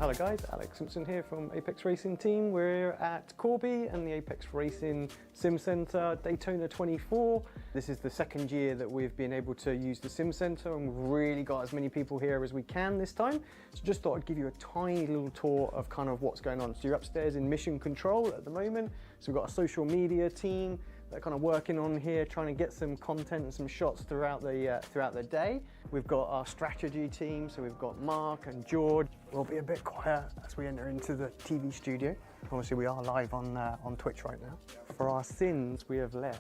Hello guys, Alex Simpson here from Apex Racing Team. We're at Corby and the Apex Racing Sim Centre Daytona 24. This is the second year that we've been able to use the Sim Centre and we've really got as many people here as we can this time. So just thought I'd give you a tiny little tour of kind of what's going on. So you're upstairs in mission control at the moment. So we've got a social media team that are kind of working on here, trying to get some content and some shots throughout the day. We've got our strategy team, so we've got Mark and George. We'll be a bit quiet as we enter into the TV studio. Obviously we are live on Twitch right now. For our sins, we have let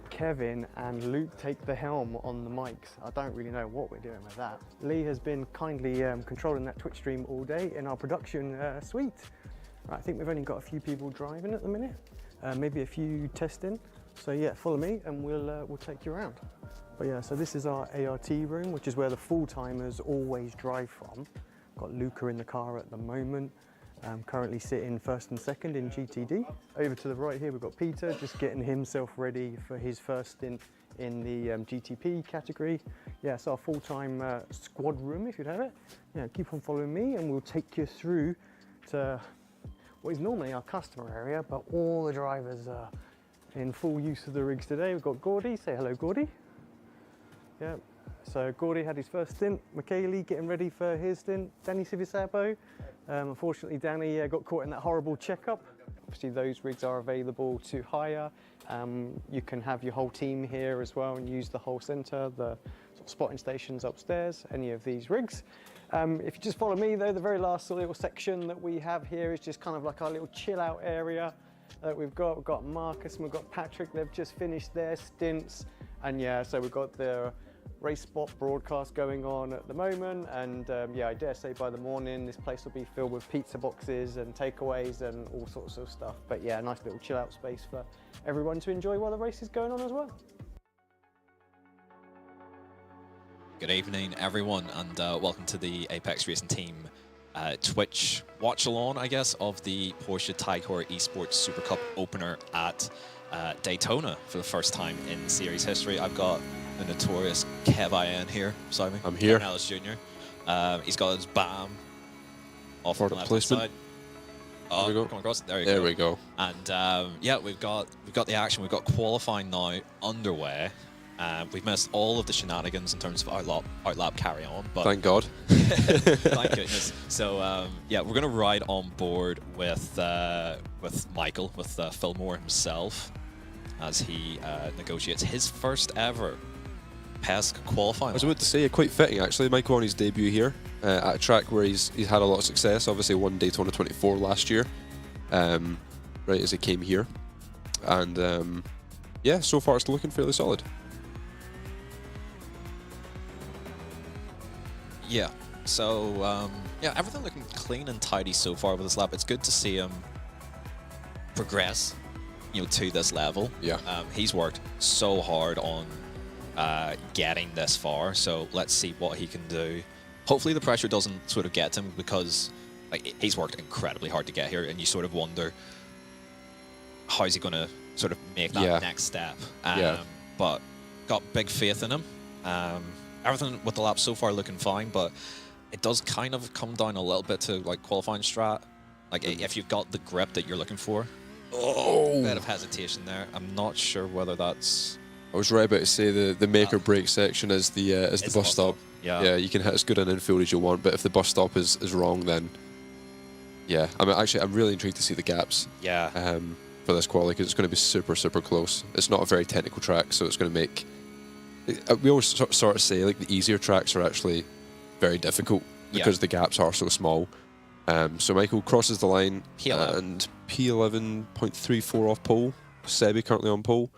Kevin and Luke take the helm on the mics. I don't really know what we're doing with that. Lee has been kindly controlling that Twitch stream all day in our production suite. Right, I think we've only got a few people driving at the minute, maybe a few testing. So yeah, follow me and we'll take you around. But yeah, so this is our ART room, which is where the full-timers always drive from. Got Luca in the car at the moment, currently sitting first and second in GTD. Over to the right here, we've got Peter, just getting himself ready for his first stint in the GTP category. Yeah, it's our full-time squad room, if you'd have it. Yeah, keep on following me and we'll take you through to what is normally our customer area, but all the drivers are in full use of the rigs today. We've got Gordy, say hello Gordy. Yeah, so Gordy had his first stint, Michele getting ready for his stint, Danny Civisabo. Unfortunately Danny got caught in that horrible checkup. Obviously those rigs are available to hire. You can have your whole team here as well and use the whole centre, the sort of spotting stations upstairs, any of these rigs. If you just follow me though, the very last little section that we have here is just kind of like our little chill out area that we've got Marcus and we've got Patrick. They've just finished their stints, and yeah, so we've got the Rennsport broadcast going on at the moment, and yeah, I dare say by the morning this place will be filled with pizza boxes and takeaways and all sorts of stuff. But yeah, nice little chill out space for everyone to enjoy while the race is going on as well. Good evening everyone, and welcome to the Apex Racing Team Twitch watch along, I guess, of the Porsche Heuer Esports Supercup opener at Daytona for the first time in series history. I've got the notorious Kevin here, Simon. I'm here. Kevin Ellis Jr. He's got his BAM off for the the left placement. side. Oh, there we go. Come across. There There we go. And yeah, we've got the action. We've got qualifying now underway. We've missed all of the shenanigans in terms of outlap carry on, but Thank God. thank goodness. So yeah, we're gonna ride on board with Michael, with Fillmore himself, as he negotiates his first ever PESC qualifying. I was about to say, quite fitting actually. Michael on his debut here at a track where he's had a lot of success. Obviously won Daytona 24 last year, right as he came here, and yeah, so far it's looking fairly solid. Yeah, so yeah, everything looking clean and tidy so far with this lap. It's good to see him progress, you know, to this level. Yeah. He's worked so hard on getting this far, so let's see what he can do. Hopefully the pressure doesn't sort of get to him, because like, he's worked incredibly hard to get here, and you sort of wonder how's he going to sort of make that next step. But got big faith in him. Everything with the lap so far looking fine, but it does kind of come down a little bit to like qualifying strat. Like if you've got the grip that you're looking for. Oh, bit of hesitation there. I'm not sure whether that's. I was right about to say the make or break section is the bus stop. Yeah, you can hit as good an infield as you want, but if the bus stop is wrong, then yeah. I'm really intrigued to see the gaps. Yeah. For this quali, because it's going to be super close. It's not a very technical track, so it's going to make. We always sort of say like the easier tracks are actually very difficult because the gaps are so small. So Michael crosses the line and P11.34 off pole. Sebi currently on pole.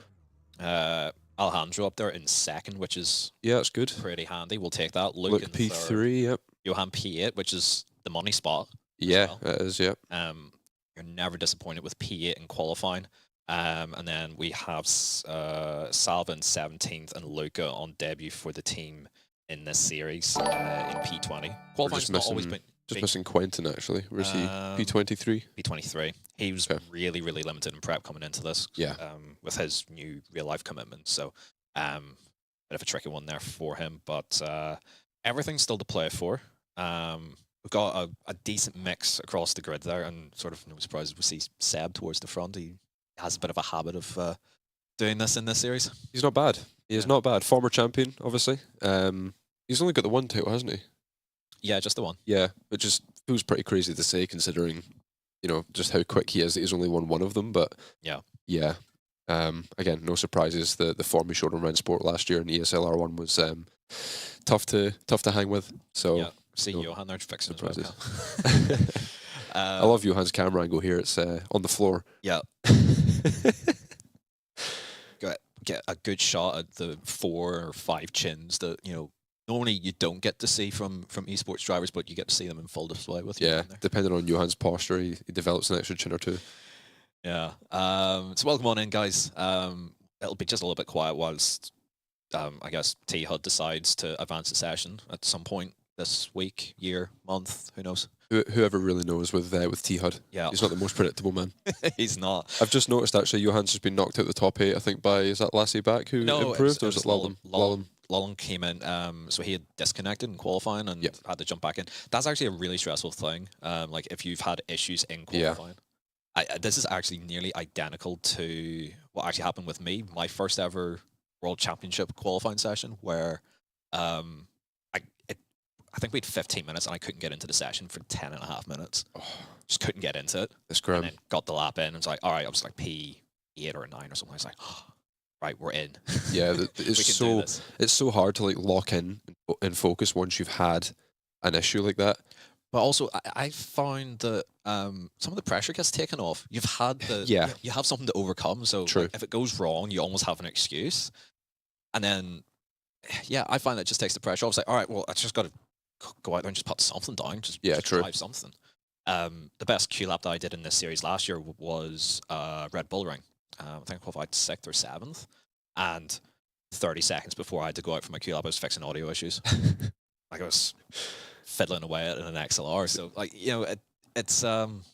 Alejandro up there in second, which is that's good. Pretty handy. We'll take that. Luke in P3, third. yep. Johan P8, which is the money spot. Yeah, well. it is. Yep. You're never disappointed with P8 in qualifying. And then we have Salvin 17th and Luca on debut for the team in this series in P20. Qualifying's not always been just missing Quentin actually. Where's he? P23. P23. He was really limited in prep coming into this. Yeah. With his new real life commitment, so bit of a tricky one there for him. But everything's still to play for. we've got a decent mix across the grid there, and sort of no surprises we see Seb towards the front. He has a bit of a habit of doing this in this series. He's not bad. He is not bad. Former champion, obviously. He's only got the one title, hasn't he? Yeah, just the one. Yeah, which is feels pretty crazy to say considering, just how quick he is. He's only won one of them, but yeah. Again, no surprises. The form he showed on Rennsport last year in ESLR1 was tough to hang with. So yeah, see Johan there fixing his webcam. I love Johan's camera angle here. It's on the floor. Yeah. Get a good shot at the 4 or 5 chins that normally you don't get to see from esports drivers, but you get to see them in full display with you. Yeah, depending on Johan's posture, he develops an extra chin or two. Yeah. So welcome on in, guys. It'll be just a little bit quiet whilst I guess T-HUD decides to advance the session at some point this week, year, month, who knows? Whoever really knows with T-HUD. Yeah. He's not the most predictable man. He's not. I've just noticed actually Johan's just been knocked out the top 8, I think, by, is that Lassie back who improved, or is it Lullum? Lullum came in, so he had disconnected in qualifying and had to jump back in. That's actually a really stressful thing. Like if you've had issues in qualifying. This is actually nearly identical to what actually happened with me. My first ever World Championship qualifying session where I think we had 15 minutes and I couldn't get into the session for 10.5 minutes. Oh, just couldn't get into it. It's grim. And then got the lap in and was like, all right, I was like P8 or 9 or something. I was like, oh, right, we're in. Yeah, it's so hard to like lock in and focus once you've had an issue like that. But also, I found that some of the pressure gets taken off. You've had you have something to overcome. So like, if it goes wrong, you almost have an excuse. And then, I find that just takes the pressure off. It's like, all right, well, I just got to go out there and just put something down. Just drive something. The best Q lap that I did in this series last year was Red Bull Ring. I think I qualified 6th or 7th. And 30 seconds before I had to go out for my Q lap, I was fixing audio issues. Like I was fiddling away at an XLR. So like, it's sometimes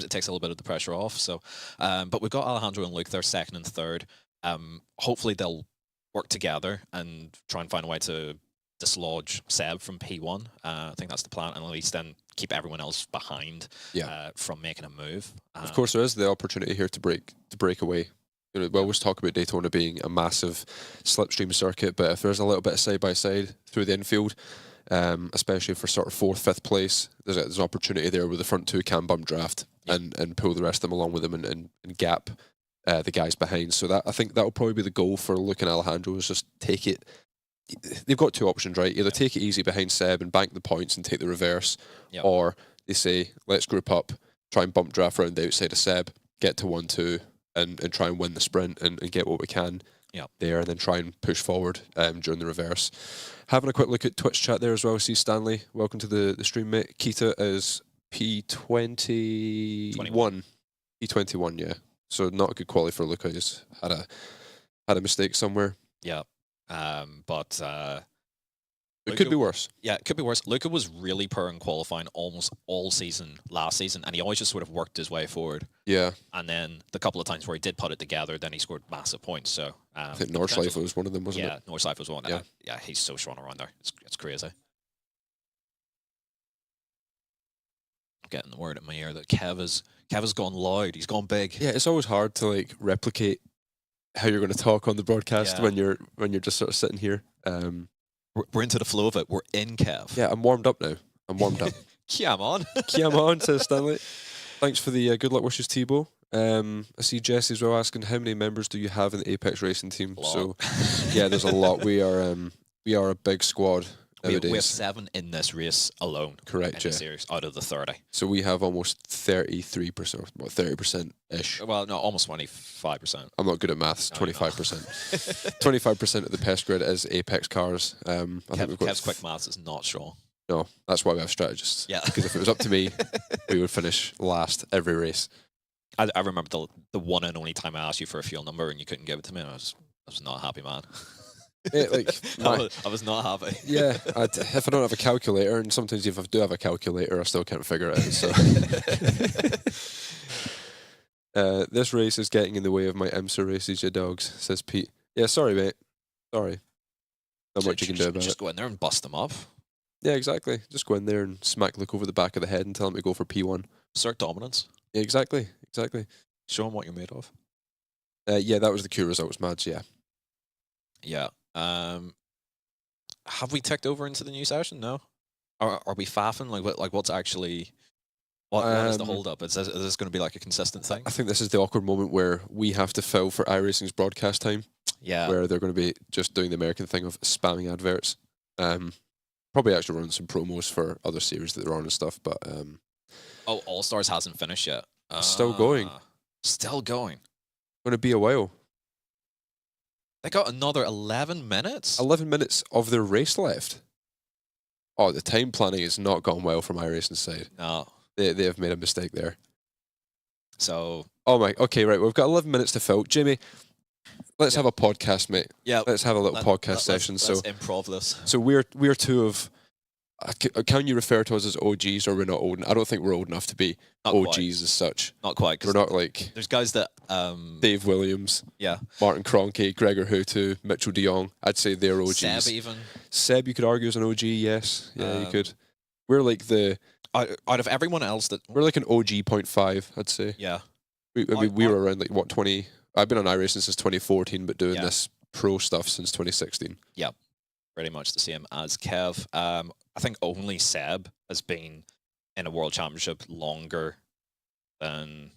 it takes a little bit of the pressure off. So but we've got Alejandro and Luke, they're 2nd and 3rd. Hopefully they'll work together and try and find a way to dislodge Seb from P1. I think that's the plan, and at least then keep everyone else behind from making a move. Of course, there is the opportunity here to break away. We always talk about Daytona being a massive slipstream circuit, but if there's a little bit of side-by-side through the infield, especially for sort of 4th, 5th place, there's an opportunity there where the front 2 can bump draft and pull the rest of them along with them and gap the guys behind. So I think that will probably be the goal for Luke and Alejandro, is just take it. They've got 2 options, right? Either take it easy behind Seb and bank the points and take the reverse, or they say, let's group up, try and bump draft around the outside of Seb, get to 1-2, and try and win the sprint and get what we can there, and then try and push forward during the reverse. Having a quick look at Twitch chat there as well. See Stanley, welcome to the stream, mate. Kita is P21. P21, yeah. So not a good quality for Luca. He's had a mistake somewhere. Yeah. But it could be worse. Yeah, it could be worse. Luca was really poor in qualifying almost all season last season, and he always just sort of worked his way forward. Yeah. And then the couple of times where he did put it together, then he scored massive points. So I think Northlife was one of them, wasn't it? Yeah, Northlife was one. Yeah. He's so strong around there. It's crazy. I'm getting the word in my ear that Kev has gone loud. He's gone big. Yeah, it's always hard to like replicate how you're going to talk on the broadcast when you're just sort of sitting here. We're into the flow of it. We're in, Kev. Yeah, I'm warmed up now. Come on. Come on, says Stanley. Thanks for the good luck wishes, Tebow. I see Jesse as well asking, how many members do you have in the Apex Racing team? So, yeah, there's a lot. We are a big squad nowadays. We have 7 in this race alone. Correct, in the series out of the 30. So we have almost 33%, what, 30%-ish. Well, no, almost 25%. I'm not good at maths. 25%. 25% of the PESC grid is Apex cars. I think we've got Kev's quick maths is not strong. No, that's why we have strategists. Yeah. Because if it was up to me, we would finish last every race. I remember the one and only time I asked you for a fuel number and you couldn't give it to me, and I was not a happy man. I was not happy. Yeah, if I don't have a calculator, and sometimes if I do have a calculator, I still can't figure it out. So this race is getting in the way of my IMSA races, you dogs, says Pete. Yeah, sorry, mate. Sorry. Not much you can do about it. Just go in there and bust them up. Yeah, exactly. Just go in there and smack Luke over the back of the head and tell him to go for P1. Assert dominance. Yeah, exactly. Show him what you're made of. Yeah, that was the Q results, Mads, yeah. Yeah. Have we ticked over into the new session? No. Are we faffing? Like what's actually... What is the hold up? Is this going to be like a consistent thing? I think this is the awkward moment where we have to fill for iRacing's broadcast time. Yeah. Where they're going to be just doing the American thing of spamming adverts. Probably actually running some promos for other series that they're on and stuff, but... Oh, All Stars hasn't finished yet. Still going. Still going. Going to be a while. They got another 11 minutes? 11 minutes of their race left. Oh, the time planning has not gone well from iRacing's side. No. They have made a mistake there. So... Oh my... Okay, right. We've got 11 minutes to fill. Jamie, let's have a podcast, mate. Yeah. Let's have a little podcast session. Let's improv this. So we're two of... Can you refer to us as OGs, or we're not old? I don't think we're old enough to be not OGs quite. As such. Not quite. We're not like... There's guys that... Dave Williams. Yeah. Martin Kroenke, Gregor Hutu, Mitchell de Jong. I'd say they're OGs. Seb even. Seb, you could argue is an OG, yes. Yeah, you could. We're like the... Out of everyone else that... We're like an OG 0.5, I'd say. Yeah. We were around like, what, 20... I've been on iRacing since 2014, but doing this pro stuff since 2016. Yeah. Pretty much the same as Kev. I think only Seb has been in a World Championship longer than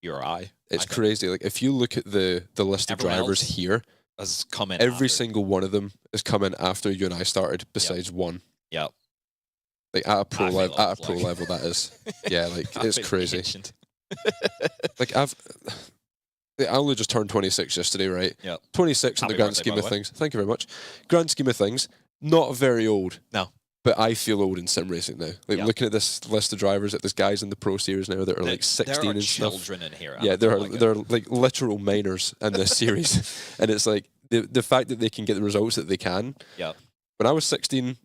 you or I. It's crazy. Like, if you look at the list of drivers here... Has come in every after. Single one of them has come in after you and I started, besides one. Yeah. Like at a pro level, that is. Yeah, like it's crazy. Like I only just turned 26 yesterday, right? Yeah. 26 in the grand scheme of things. Thank you very much. Grand scheme of things, not very old. No. But I feel old in sim racing now. Like looking at this list of drivers, there's guys in the pro series now that are like 16 and stuff. There are children in here. Yeah, they're like literal minors in this series, and it's like the fact that they can get the results that they can. Yeah. When I was 16,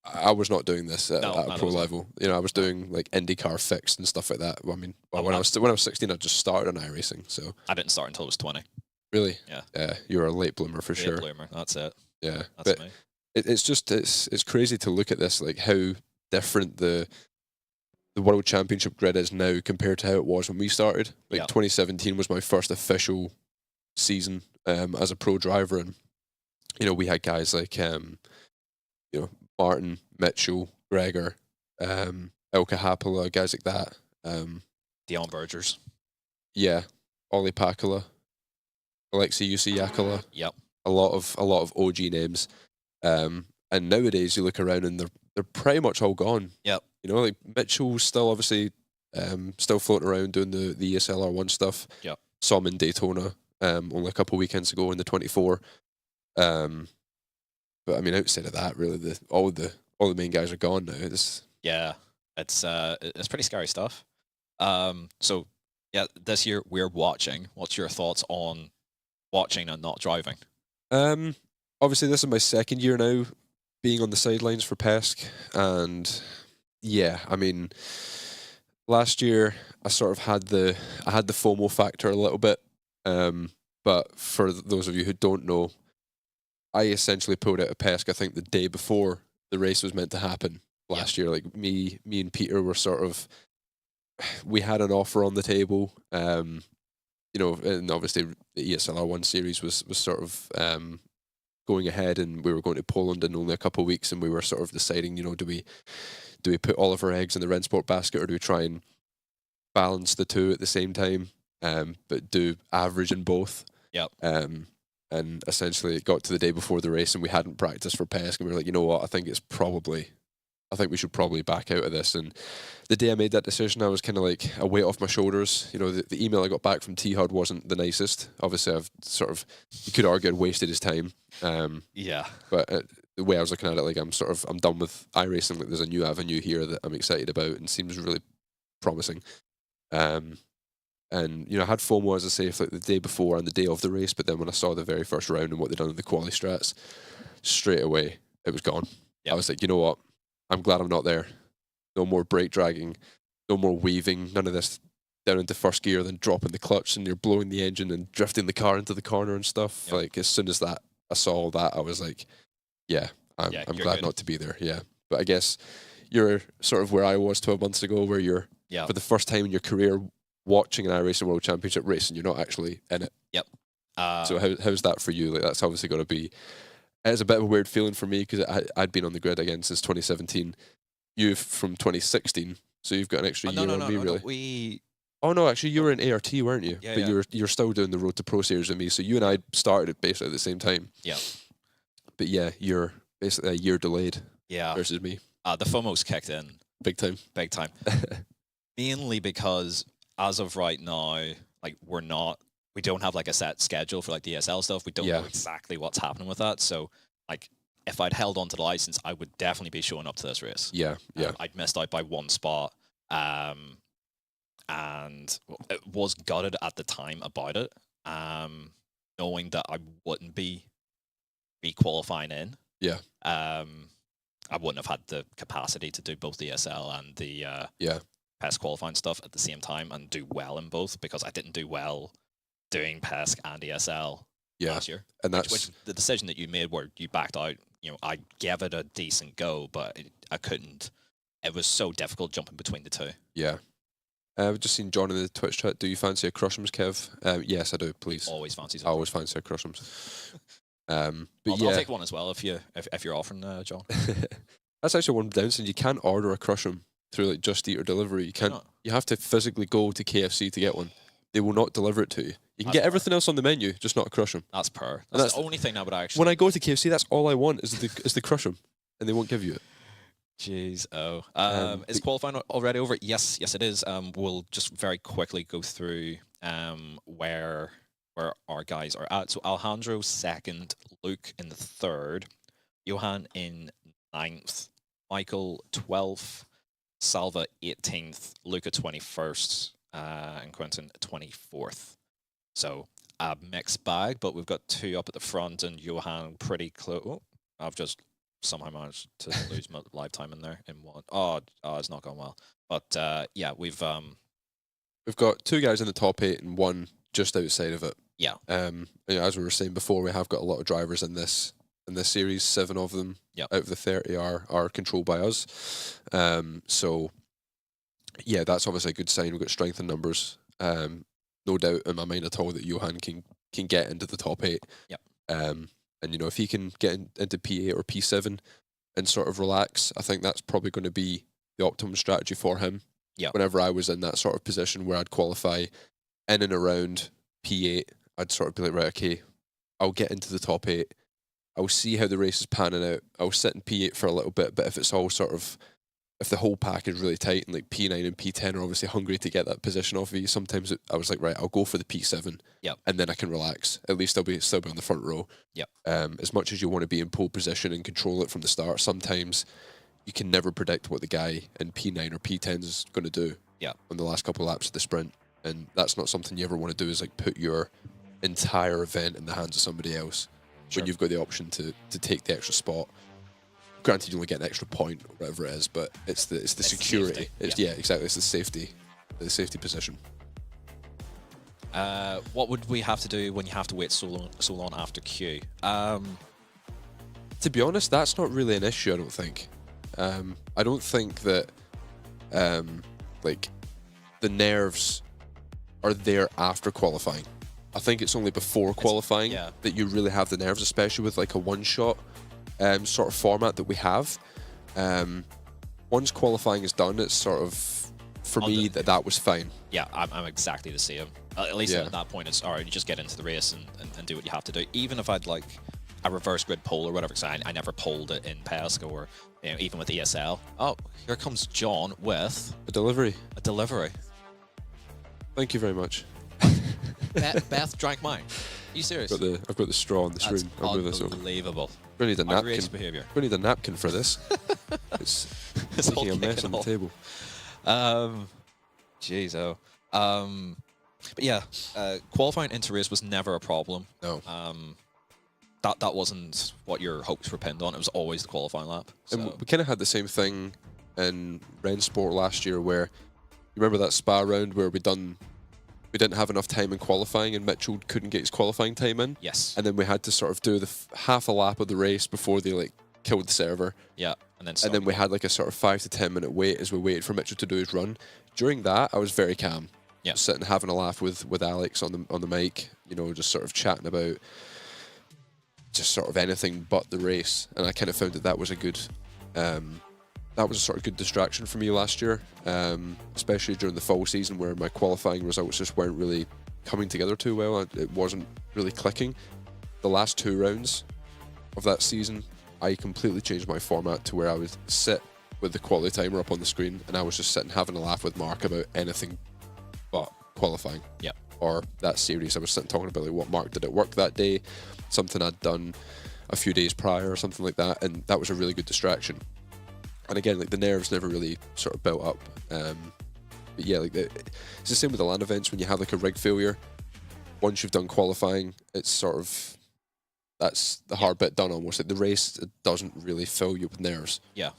I was not doing this at a pro level. You know, I was doing like IndyCar fixed and stuff like that. Well, I mean, when I was 16, I just started on iRacing. So I didn't start until I was 20. Really? Yeah. Yeah, you were a late bloomer for sure. Late bloomer. That's it. Yeah, that's me. It's crazy to look at this, like how different the World Championship grid is now compared to how it was when we started. Like 2017 was my first official season as a pro driver, and you know we had guys like Martin, Mitchell, Gregor, Ilka Hapola, guys like that. Dion Burgers. Yeah, Ollie Pakula, Alexei Yusiakala. Yep. A lot of OG names. And nowadays you look around and they're pretty much all gone. Yep. You know, like Mitchell's still obviously still floating around doing the ESLR1 stuff. Yep. Saw him in Daytona only a couple of weekends ago in the 24. But I mean, outside of that, really, all the main guys are gone now. It's pretty scary stuff. So yeah, this year we're watching. What's your thoughts on watching and not driving? Obviously, this is my second year now being on the sidelines for PESC, and yeah, I mean, last year I sort of had the FOMO factor a little bit. But for those of you who don't know, I essentially pulled out of PESC, I think, the day before the race was meant to happen last year. Like me and Peter were sort of, we had an offer on the table, you know, and obviously the ESLR1 series was sort of going ahead, and we were going to Poland in only a couple of weeks, and we were sort of deciding, you know, do we put all of our eggs in the Rennsport basket, or do we try and balance the two at the same time, but do average in both? Yep. And essentially it got to the day before the race and we hadn't practiced for PESC, and we were like, you know what, I think we should probably back out of this. And the day I made that decision, I was kind of like a weight off my shoulders. You know, the email I got back from T-Hud wasn't the nicest. Obviously, I've sort of, you could argue I'd wasted his time. Yeah. But the way I was looking at it, like I'm done with iRacing. Like there's a new avenue here that I'm excited about and seems really promising. And, you know, I had FOMO, as I say, for like the day before and the day of the race, but then when I saw the very first round and what they'd done in the quali strats, straight away, it was gone. Yep. I was like, you know what? I'm glad I'm not there. No more brake dragging, no more weaving, none of this down into first gear, then dropping the clutch and you're blowing the engine and drifting the car into the corner and stuff. Yep. Like, as soon as I saw all that, I was like, yeah, I'm you're glad good. not to be there. Yeah, but I guess you're sort of where I was 12 months ago, where you're for the first time in your career watching an iRacing World Championship race, and you're not actually in it. Yep. So how's that for you? Like, that's obviously got to be. It's a bit of a weird feeling for me because I'd been on the grid again since 2017. You've from 2016, so you've got an extra year on me, really. Oh no, actually you were in ART, weren't you? Yeah, but you're still doing the Road to Pro series with me, so you and I started it basically at the same time. Yeah. But yeah, you're basically a year delayed. Yeah. Versus me. The FOMO's kicked in. Big time. Big time. Mainly because as of right now, like we don't have like a set schedule for like DSL stuff. We don't know exactly what's happening with that. So like if I'd held on to the license, I would definitely be showing up to this race. Yeah. I'd missed out by one spot. And it was gutted at the time about it, knowing that I wouldn't be qualifying in. Yeah. I wouldn't have had the capacity to do both the ESL and the PESC qualifying stuff at the same time and do well in both, because I didn't do well doing PESC and ESL last year. And that's which the decision that you made where you backed out. You know, I gave it a decent go, but I couldn't. It was so difficult jumping between the two. Yeah. I've just seen John in the Twitch chat. Do you fancy a Crushums, Kev? Yes, I do, please. Always fancy. I always fancy a Crushums. But I'll take one as well if you're offering, John. That's actually one downside. You can't order a Crushum through like Just Eat or delivery. You can't. You have to physically go to KFC to get one. They will not deliver it to you. You can get everything else on the menu, just not a Crushum. That's per. That's the only thing I would actually. When I go to KFC, that's all I want is the Crushum, and they won't give you it. Jeez, is qualifying already over? Yes, it is. We'll just very quickly go through where our guys are at. So Alejandro second, Luke in the third, Johan in 9th, Michael 12th, Salva 18th, Luca 21st, and Quentin 24th. So a mixed bag, but we've got 2 up at the front, and Johan pretty close. Oh, I've just somehow managed to lose my lifetime in there in one. Oh, it's not gone well. But yeah, we've got 2 guys in the top 8 and 1 just outside of it. Yeah. You know, as we were saying before, we have got a lot of drivers in this series. 7 of them out of the 30 are controlled by us. So yeah, that's obviously a good sign. We've got strength in numbers. No doubt in my mind at all that Johan can get into the top 8. Yeah. And you know, if he can get into P8 or P7 and sort of relax, I think that's probably going to be the optimum strategy for him. Yeah. Whenever I was in that sort of position where I'd qualify in and around P8, I'd sort of be like, right, okay, I'll get into the top 8. I'll see how the race is panning out. I'll sit in P8 for a little bit, but if it's all sort of, if the whole pack is really tight and like P9 and P10 are obviously hungry to get that position off of you, sometimes I was like, right, I'll go for the P7 and then I can relax. At least I'll still be on the front row. Yep. As much as you want to be in pole position and control it from the start, sometimes you can never predict what the guy in P9 or P10 is going to do on the last couple of laps of the sprint. And that's not something you ever want to do, is like put your entire event in the hands of somebody else when you've got the option to take the extra spot. Granted, you only get an extra point or whatever it is, but it's the security. Exactly. It's the safety position. What would we have to do when you have to wait so long after queue? To be honest, that's not really an issue, I don't think. I don't think that like the nerves are there after qualifying. I think it's only before qualifying that you really have the nerves, especially with like a one-shot sort of format that we have. Once qualifying is done, it's sort of, for me, that was fine. Yeah, I'm exactly the same. At least at that point, it's all right, you just get into the race and do what you have to do. Even if I'd like a reverse grid pole or whatever, because I never polled it in PESC or even with ESL. Oh, here comes John with a delivery. Thank you very much. Beth drank mine. Are you serious? I've got the straw in the spoon. Unbelievable. We need a napkin. Behavior. We need a napkin for this. It's making a mess on the table. Jeez, but yeah, qualifying into race was never a problem. No. That wasn't what your hopes were pinned on. It was always the qualifying lap. So. And we kind of had the same thing in Rennsport last year, where you remember that Spa round where we didn't have enough time in qualifying and Mitchell couldn't get his qualifying time in. Yes. And then we had to sort of do the half a lap of the race before they like killed the server. Yeah, and then We had like a sort of 5 to 10 minute wait as we waited for Mitchell to do his run. During that, I was very calm. Yeah, sitting having a laugh with Alex on the mic, you know, just sort of chatting about just sort of anything but the race, and I kind of found that was a good, that was a sort of good distraction for me last year, especially during the fall season where my qualifying results just weren't really coming together too well. It wasn't really clicking. The last 2 rounds of that season, I completely changed my format to where I would sit with the quality timer up on the screen, and I was just sitting having a laugh with Mark about anything but qualifying. Yeah. Or that series. I was sitting talking about like what Mark did at work that day, something I'd done a few days prior or something like that, and that was a really good distraction. And again, like the nerves never really sort of built up. But yeah, like it's the same with the LAN events when you have like a rig failure. Once you've done qualifying, it's sort of that's the hard bit done almost. Like the race, it doesn't really fill you with nerves. Yeah,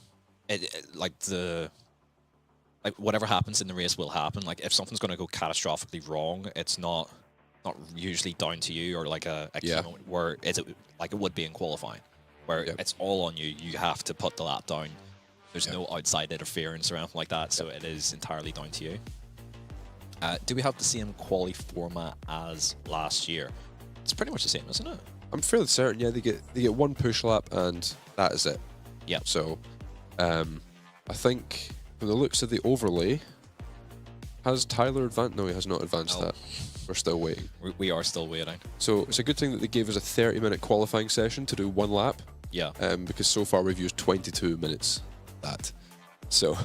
like whatever happens in the race will happen. Like if something's going to go catastrophically wrong, it's not usually down to you or like a key moment where it like it would be in qualifying, where it's all on you. You have to put the lap down. There's no outside interference or anything like that, so it is entirely down to you. Do we have the same quali format as last year? It's pretty much the same, isn't it? I'm fairly certain. Yeah, they get 1 push lap and that is it. Yeah. So, I think from the looks of the overlay, has Tyler advanced? No, he has not advanced that. We're still waiting. We are still waiting. So it's a good thing that they gave us a 30-minute qualifying session to do 1 lap. Yeah. Because so far we've used 22 minutes. So.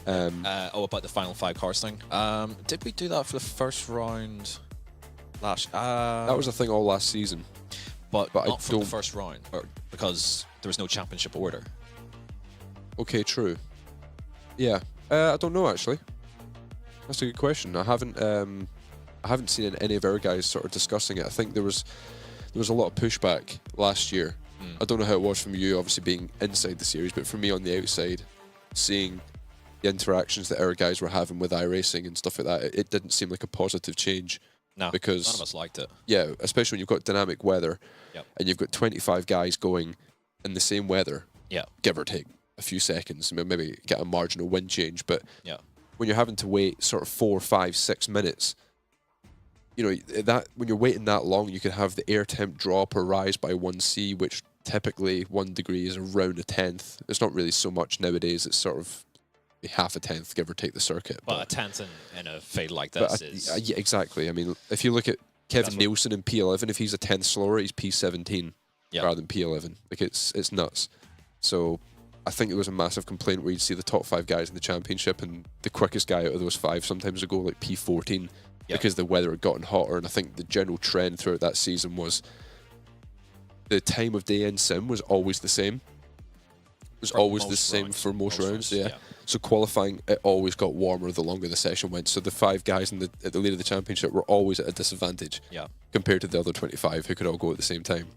About the final 5 cars thing. Did we do that for the first round? That was a thing all last season. But not from the first round, because there was no championship order. Okay, true. Yeah, I don't know actually. That's a good question. I haven't seen any of our guys sort of discussing it. I think there was a lot of pushback last year. I don't know how it was from you, obviously being inside the series, but for me on the outside, seeing the interactions that our guys were having with iRacing and stuff like that, it didn't seem like a positive change. No, because none of us liked it. Yeah, especially when you've got dynamic weather, yep, and you've got 25 guys going in the same weather, yeah, give or take a few seconds, maybe get a marginal wind change, but yeah, when you're having to wait sort of 4, 5, 6 minutes, you know, that when you're waiting that long, you can have the air temp drop or rise by 1C, which typically 1 degree is around a 1/10. It's not really so much nowadays. It's sort of half a 1/10, give or take the circuit. But a 1/10 in a field like this is... Yeah, exactly. I mean, if you look at Kevin Nielsen in P11, if he's a 1/10 slower, he's P17 rather than P11. Like, it's nuts. So I think there was a massive complaint where you'd see the top 5 guys in the championship and the quickest guy out of those 5 sometimes would go like P14 because the weather had gotten hotter. And I think the general trend throughout that season was the time of day in sim was always the same. It was always the same for most rounds, yeah. So qualifying, it always got warmer the longer the session went. So the 5 guys at the lead of the championship were always at a disadvantage compared to the other 25 who could all go at the same time.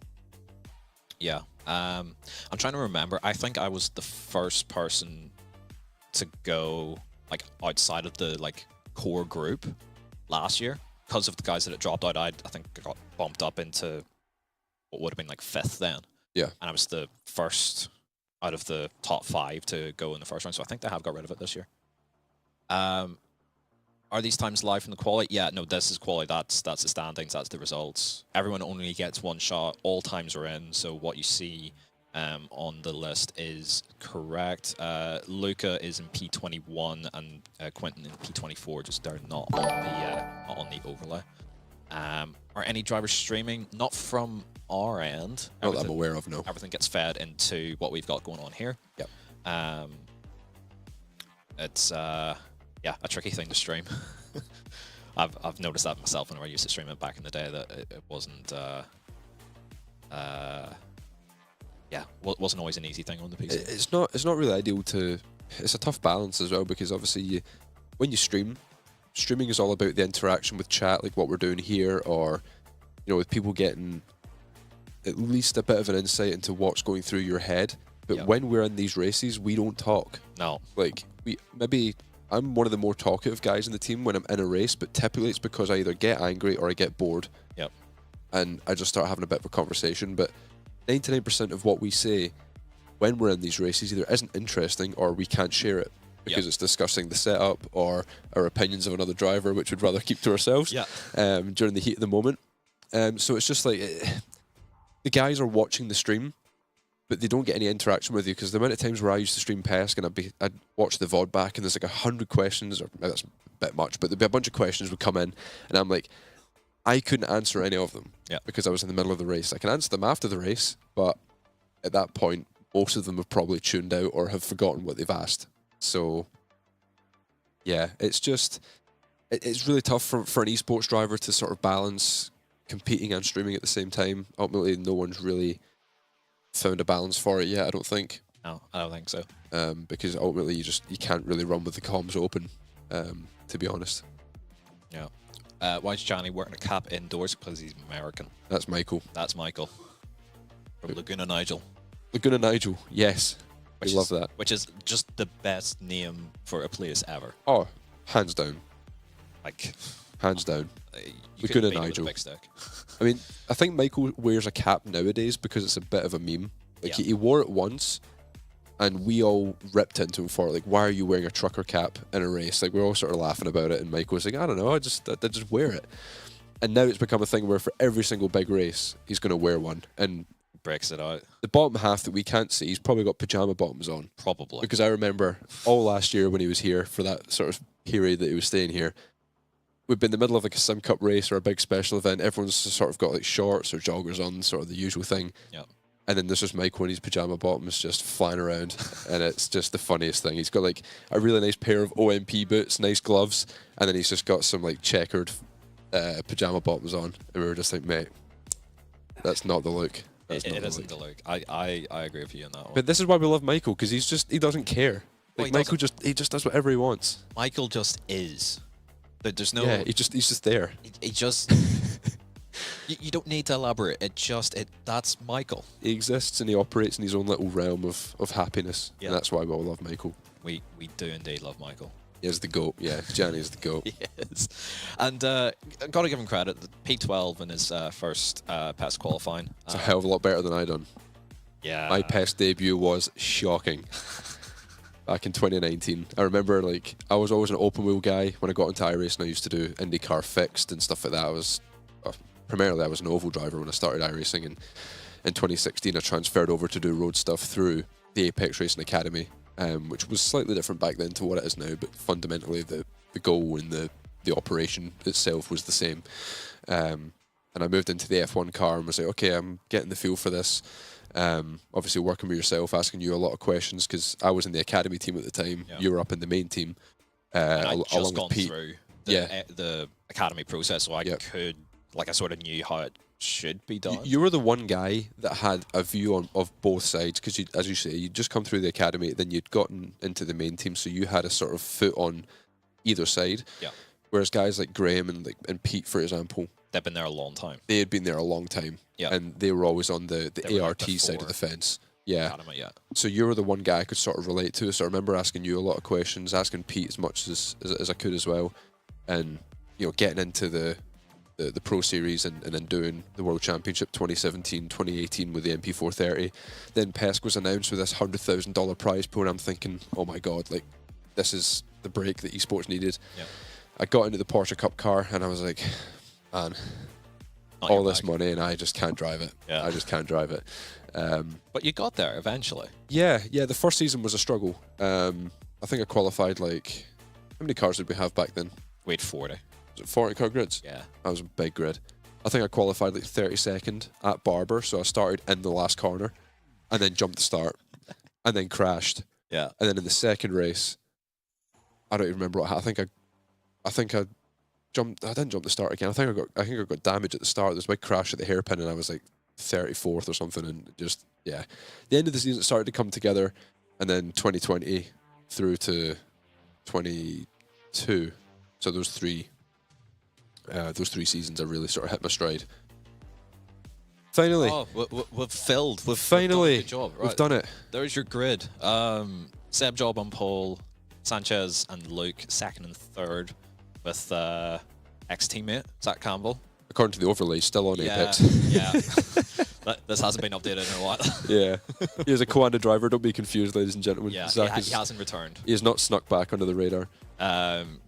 Yeah. I'm trying to remember. I think I was the first person to go like outside of the like core group last year because of the guys that had dropped out. I think I got bumped up into what would have been like 5th then. Yeah. And I was the first out of the top 5 to go in the first round, so I think they have got rid of it this year. Are these times live from the quali? Yeah, no, this is quali. That's the standings. That's the results. Everyone only gets 1 shot. All times are in. So what you see on the list is correct. Luca is in P21 and Quentin in P24. Just they're not on the overlay. Are any drivers streaming? Not from our end. Not that I'm aware of, no. Everything gets fed into what we've got going on here. Yep. It's yeah, a tricky thing to stream. I've noticed that myself whenever I used to stream it back in the day that it wasn't wasn't always an easy thing on the PC. It's not really ideal to. It's a tough balance as well because obviously when you streaming is all about the interaction with chat, like what we're doing here, or you know, with people getting at least a bit of an insight into what's going through your head. But when we're in these races, we don't talk. No. Like I'm one of the more talkative guys in the team when I'm in a race, but typically it's because I either get angry or I get bored. Yep. And I just start having a bit of a conversation. But 99% of what we say when we're in these races either isn't interesting or we can't share it because it's discussing the setup or our opinions of another driver, which we'd rather keep to ourselves during the heat of the moment. So it's just like the guys are watching the stream, but they don't get any interaction with you, because the amount of times where I used to stream PESC and I'd watch the VOD back and there's like 100 questions, or maybe that's a bit much, but there'd be a bunch of questions would come in and I'm like, I couldn't answer any of them because I was in the middle of the race. I can answer them after the race, but at that point, most of them have probably tuned out or have forgotten what they've asked. So, yeah, it's just, it's really tough for an esports driver to sort of balance competing and streaming at the same time. Ultimately, no one's really found a balance for it yet, I don't think. No, I don't think so. Because ultimately, you can't really run with the comms open, to be honest. Yeah. Why is Johnny wearing a cap indoors? Because he's American. That's Michael. That's Michael. From Laguna Nigel. Laguna Nigel, yes. I love that. Which is just the best name for a place ever. Oh, hands down. Like, hands down. Laguna Nigel. Big stick. I mean, I think Michael wears a cap nowadays because it's a bit of a meme. Like, he wore it once, and we all ripped into him for it. Like, why are you wearing a trucker cap in a race? Like, we're all sort of laughing about it, and Michael was like, I don't know, I just wear it. And now it's become a thing where for every single big race, he's going to wear one. And breaks it out. The bottom half that we can't see, he's probably got pajama bottoms on. Probably. Because I remember all last year when he was here for that sort of period that he was staying here, we'd been in the middle of like a sim cup race or a big special event. Everyone's sort of got like shorts or joggers on, sort of the usual thing. Yeah. And then there's just Michael in his pajama bottoms just flying around. And it's just the funniest thing. He's got like a really nice pair of OMP boots, nice gloves, and then he's just got some like checkered pajama bottoms on. And we were just like, mate, that's not the look. It isn't the look. I agree with you on that one. But this is why we love Michael, because he doesn't care. Like, well, Michael he just does whatever he wants. Michael just is. There's no. Yeah, he's just there. He just. you don't need to elaborate. That's Michael. He exists and he operates in his own little realm of happiness. Yeah. And that's why we all love Michael. We do indeed love Michael. He is the GOAT, yeah. Johnny is the GOAT. Yes. And got to give him credit. P12 in his first PESC qualifying. It's a hell of a lot better than I done. Yeah. My PESC debut was shocking. Back in 2019. I remember, like, I was always an open wheel guy. When I got into iRacing, I used to do IndyCar fixed and stuff like that. Primarily, I was an oval driver when I started iRacing. And in 2016, I transferred over to do road stuff through the Apex Racing Academy. Which was slightly different back then to what it is now, but fundamentally the goal and the operation itself was the same. And I moved into the F1 car and was like, okay, I'm getting the feel for this. Obviously working with yourself, asking you a lot of questions, because I was in the academy team at the time. Yeah. You were up in the main team. I'd just along gone with Pete. through the academy process, so I could, like, I sort of knew how it should be done. You were the one guy that had a view of both sides, because, as you say, you'd just come through the academy, then you'd gotten into the main team, so you had a sort of foot on either side. Yeah. Whereas guys like Graham and Pete, for example, they've been there a long time. They had been there a long time. Yeah. And they were always on the ART side of the fence. Yeah. Academy, yeah. So you were the one guy I could sort of relate to. So I remember asking you a lot of questions, asking Pete as much as I could as well, and getting into the Pro Series and then doing the World Championship 2017, 2018 with the MP430. Then PESC was announced with this $100,000 prize pool, and I'm thinking, oh my God, like, this is the break that esports needed. Yeah. I got into the Porsche Cup car and I was like, man, all this money and I just can't drive it. Yeah. I just can't drive it. But you got there eventually. Yeah, the first season was a struggle. I think I qualified, like, how many cars did we have back then? We had 40. Was it 40 car grids? Yeah. That was a big grid. I think I qualified like 32nd at Barber, so I started in the last corner and then jumped the start and then crashed. Yeah. And then in the second race, I don't even remember what happened. I think I jumped. I didn't jump the start again. I think I got damage at the start. There was a big crash at the hairpin and I was like 34th or something, and just, yeah. The end of the season it started to come together, and then 2020 through to 22. So those three seasons I really sort of hit my stride. Finally. Oh, we've filled. We've finally. Good job. Right. We've done it. There's your grid. Seb Job on pole, Sanchez and Luke second and third, with ex-teammate Zach Campbell. According to the overlay, still on Apex. Yeah. This hasn't been updated in a while. Yeah. He is a Coanda driver. Don't be confused, ladies and gentlemen. Yeah, Zach he hasn't returned. He has not snuck back under the radar.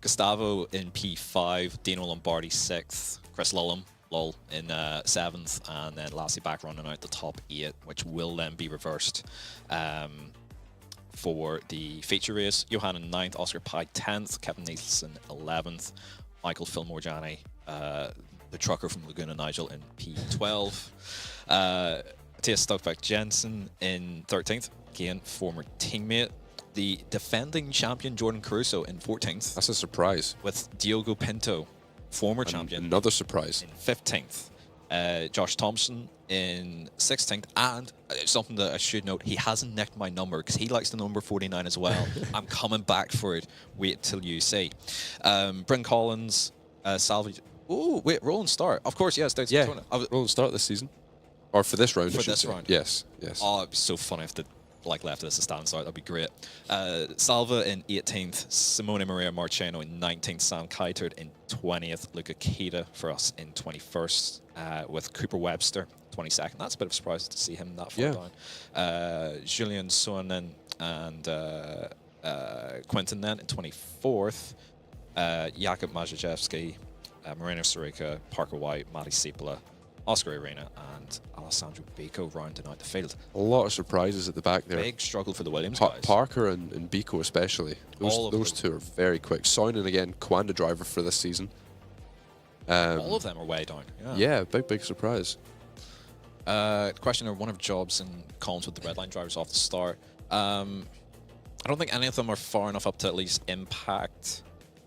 Gustavo in P5, Dino Lombardi 6th, Chris Lullum, in 7th, and then Lassie back running out the top 8, which will then be reversed for the feature race. Johan in 9th, Oscar Pye 10th, Kevin Nielsen 11th, Michael Fillmore-Janney, the trucker from Laguna Nigel in P12. Matthias Stockbeck Jensen in 13th, again, former teammate. The defending champion Jordan Caruso in 14th. That's a surprise. With Diogo Pinto, former champion. Another surprise. In 15th. Josh Thompson in 16th. And something that I should note, he hasn't nicked my number because he likes the number 49 as well. I'm coming back for it. Wait till you see. Bryn Collins, Salvage. Oh, wait, Roland Start. Of course, yes. Yeah, Roland Start this season. Or for this round, For this round. Yes, yes. Oh, it'd be so funny if the left of this a stand start. That'd be great. Salva in 18th, Simone Maria Marcheno in 19th, Sam Keitert in 20th, Luca Kita for us in 21st, with Cooper Webster 22nd. That's a bit of a surprise to see him that far down. Julian Sonnen and Quentin then in 24th, Jakub Majewski, Marina Sorica, Parker White, Matty Siepola, Oscar Arena, and Alessandro Biko rounding out the field. A lot of surprises at the back there. Big struggle for the Williams guys. Parker and Biko especially. Those two are very quick. Soinen again, Coanda driver for this season. All of them are way down. Yeah, big surprise. Question of one of Jobs and Collins with the red line drivers off the start. I don't think any of them are far enough up to at least impact.